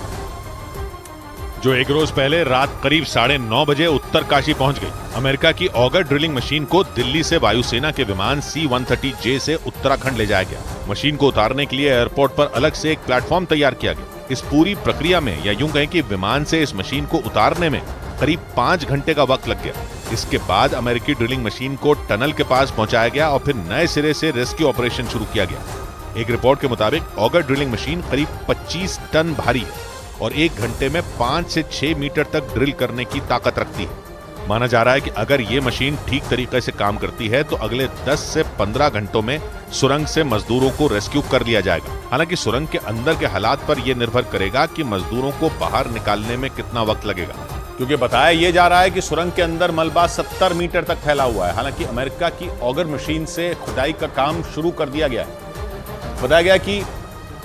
जो एक रोज पहले रात करीब 9:30 बजे उत्तरकाशी पहुंच गई। अमेरिका की ऑगर ड्रिलिंग मशीन को दिल्ली से वायुसेना के विमान C-130J से उत्तराखंड ले जाया गया। मशीन को उतारने के लिए एयरपोर्ट पर अलग से एक प्लेटफॉर्म तैयार किया गया। इस पूरी प्रक्रिया में, या यूं कहें कि विमान से इस मशीन को उतारने में करीब 5 घंटे का वक्त लग गया। इसके बाद अमेरिकी ड्रिलिंग मशीन को टनल के पास पहुंचाया गया और फिर नए सिरे से रेस्क्यू ऑपरेशन शुरू किया गया। एक रिपोर्ट के मुताबिक ऑगर ड्रिलिंग मशीन करीब 25 टन भारी है और 1 घंटे में 5 से 6 मीटर तक ड्रिल करने की ताकत रखती है। माना जा रहा है कि अगर ये मशीन ठीक तरीके से काम करती है तो अगले 10 से 15 घंटों में सुरंग से मजदूरों को रेस्क्यू कर लिया जाएगा। हालांकि सुरंग के अंदर के हालात पर यह निर्भर करेगा कि मजदूरों को बाहर निकालने में कितना वक्त लगेगा, क्योंकि बताया यह जा रहा है कि सुरंग के अंदर मलबा 70 मीटर तक फैला हुआ है। हालांकि अमेरिका की ऑगर मशीन से खुदाई का काम शुरू कर दिया गया है। बताया गया कि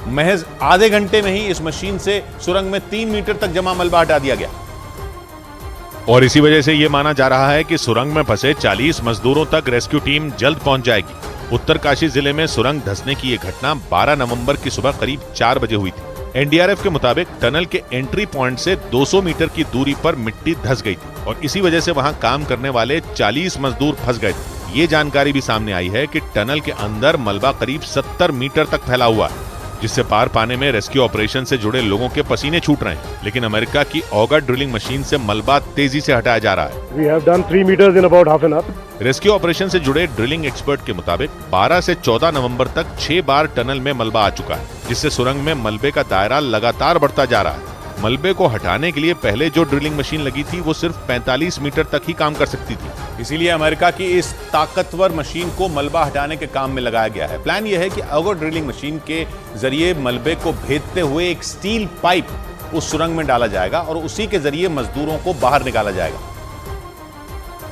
महज आधे घंटे में ही इस मशीन से सुरंग में 3 मीटर तक जमा मलबा हटा दिया गया और इसी वजह से यह माना जा रहा है कि सुरंग में फंसे 40 मजदूरों तक रेस्क्यू टीम जल्द पहुंच जाएगी। उत्तरकाशी जिले में सुरंग धंसने की यह घटना 12 नवंबर की सुबह करीब 4 बजे हुई थी। एनडीआरएफ के मुताबिक टनल के एंट्री पॉइंट से 200 मीटर की दूरी पर मिट्टी धंस गई थी और इसी वजह से वहां काम करने वाले 40 मजदूर फंस गए थे। ये जानकारी भी सामने आई है कि टनल के अंदर मलबा करीब 70 मीटर तक फैला हुआ है, जिससे पार पाने में रेस्क्यू ऑपरेशन से जुड़े लोगों के पसीने छूट रहे हैं। लेकिन अमेरिका की ऑगर ड्रिलिंग मशीन से मलबा तेजी से हटाया जा रहा है। We have done 3 meters in about half an hour. Rescue operation से जुड़े ड्रिलिंग एक्सपर्ट के मुताबिक 12 से 14 नवंबर तक 6 बार टनल में मलबा आ चुका है, जिससे सुरंग में मलबे का दायरा लगातार बढ़ता जा रहा है। मलबे को हटाने के लिए पहले जो ड्रिलिंग मशीन लगी थी वो सिर्फ 45 मीटर तक ही काम कर सकती थी। इसीलिए अमेरिका की इस ताकतवर मशीन को मलबा हटाने के काम में लगाया गया है। प्लान यह है कि ऑगर ड्रिलिंग मशीन के जरिए मलबे को भेदते हुए एक स्टील पाइप उस सुरंग में डाला जाएगा और उसी के जरिए मजदूरों को बाहर निकाला जाएगा।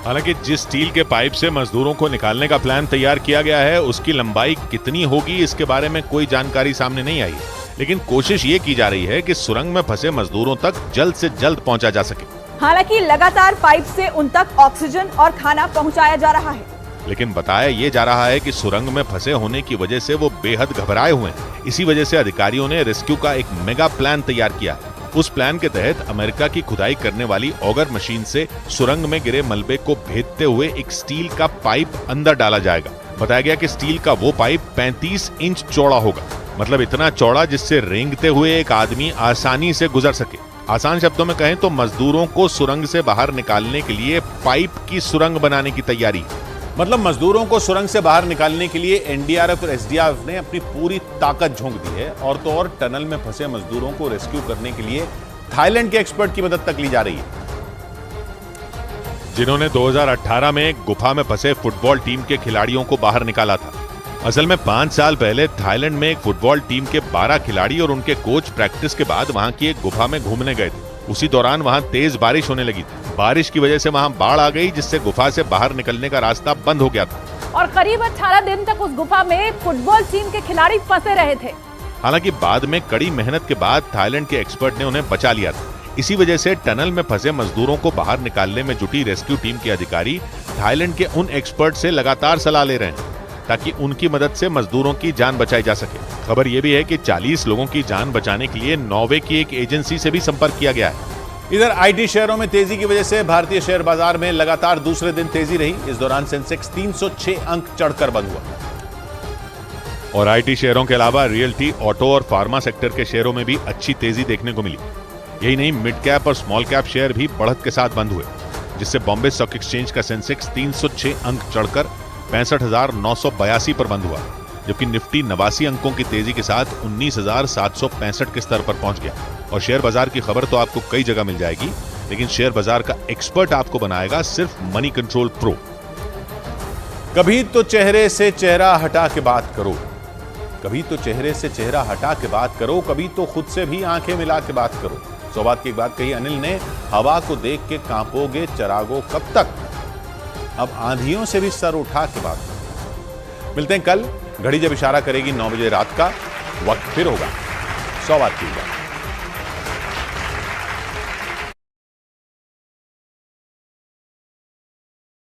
हालांकि जिस स्टील के पाइप से मजदूरों को निकालने का प्लान तैयार किया गया है उसकी लंबाई कितनी होगी इसके बारे में कोई जानकारी सामने नहीं आई, लेकिन कोशिश ये की जा रही है कि सुरंग में फंसे मजदूरों तक जल्द से जल्द पहुंचा जा सके। हालांकि लगातार पाइप से उन तक ऑक्सीजन और खाना पहुंचाया जा रहा है। लेकिन बताया ये जा रहा है कि सुरंग में फंसे होने की वजह से वो बेहद घबराए हुए हैं। इसी वजह से अधिकारियों ने रेस्क्यू का एक मेगा प्लान तैयार किया है। उस प्लान के तहत अमेरिका की खुदाई करने वाली ऑगर मशीन से सुरंग में गिरे मलबे को भेदते हुए एक स्टील का पाइप अंदर डाला जाएगा। बताया गया कि स्टील का वो पाइप 35 इंच चौड़ा होगा, मतलब इतना चौड़ा जिससे रेंगते हुए एक आदमी आसानी से गुजर सके। आसान शब्दों में कहें तो मजदूरों को सुरंग से बाहर निकालने के लिए पाइप की सुरंग बनाने की तैयारी। मतलब मजदूरों को सुरंग से बाहर निकालने के लिए एनडीआरएफ और एसडीआरएफ ने अपनी पूरी ताकत झोंक दी है और तो और टनल में फंसे मजदूरों को रेस्क्यू करने के लिए थाईलैंड के एक्सपर्ट की मदद तक ली जा रही है। जिन्होंने 2018 में एक गुफा में फंसे फुटबॉल टीम के खिलाड़ियों को बाहर निकाला था। असल में 5 साल पहले थाईलैंड में एक फुटबॉल टीम के 12 खिलाड़ी और उनके कोच प्रैक्टिस के बाद वहां की एक गुफा में घूमने गए थे। उसी दौरान वहां तेज बारिश होने लगी थी। बारिश की वजह से वहां बाढ़ आ गई, जिससे गुफा से बाहर निकलने का रास्ता बंद हो गया था और करीब 18 दिन तक उस गुफा में फुटबॉल टीम के खिलाड़ी फंसे रहे थे। हालांकि बाद में कड़ी मेहनत के बाद थाईलैंड के एक्सपर्ट ने उन्हें बचा लिया था। इसी वजह से टनल में फंसे मजदूरों को बाहर निकालने में जुटी रेस्क्यू टीम के अधिकारी थाईलैंड के उन एक्सपर्ट से लगातार सलाह ले रहे हैं ताकि उनकी मदद से मजदूरों की जान बचाई जा सके। खबर यह भी है कि 40 लोगों की जान बचाने के लिए नॉर्वे की एक एजेंसी से भी संपर्क किया गया है। इधर आईटी शेयरों में तेजी की वजह से भारतीय शेयर बाजार में लगातार दूसरे दिन तेजी रही। इस दौरान सेंसेक्स 306 अंक चढ़कर बंद हुआ और आईटी शेयरों के अलावा रियल्टी, ऑटो और फार्मा सेक्टर के शेयरों में भी अच्छी तेजी देखने को मिली। यही नहीं, मिड कैप और स्मॉल कैप शेयर भी बढ़त के साथ बंद हुए, जिससे बॉम्बे स्टॉक एक्सचेंज का सेंसेक्स 306 अंक चढ़कर 65,982 पर बंद हुआ, जबकि निफ्टी 89 अंकों की तेजी के साथ 19,765 के स्तर पर पहुंच गया। और शेयर बाजार की खबर तो आपको कई जगह मिल जाएगी, लेकिन शेयर बाजार का एक्सपर्ट आपको बनाएगा सिर्फ मनी कंट्रोल प्रो। कभी तो चेहरे से चेहरा हटा के बात करो, कभी तो चेहरे से चेहरा हटा के बात करो, कभी तो खुद से भी आंखें मिला के बात करो। सौ बात की एक बात कही अनिल ने, हवा को देख के कांपोगे चरागो कब तक, अब आंधियों से भी सर उठा के बात करो। मिलते हैं कल, घड़ी जब इशारा करेगी 9 बजे रात का, वक्त फिर होगा 100 बात की बात।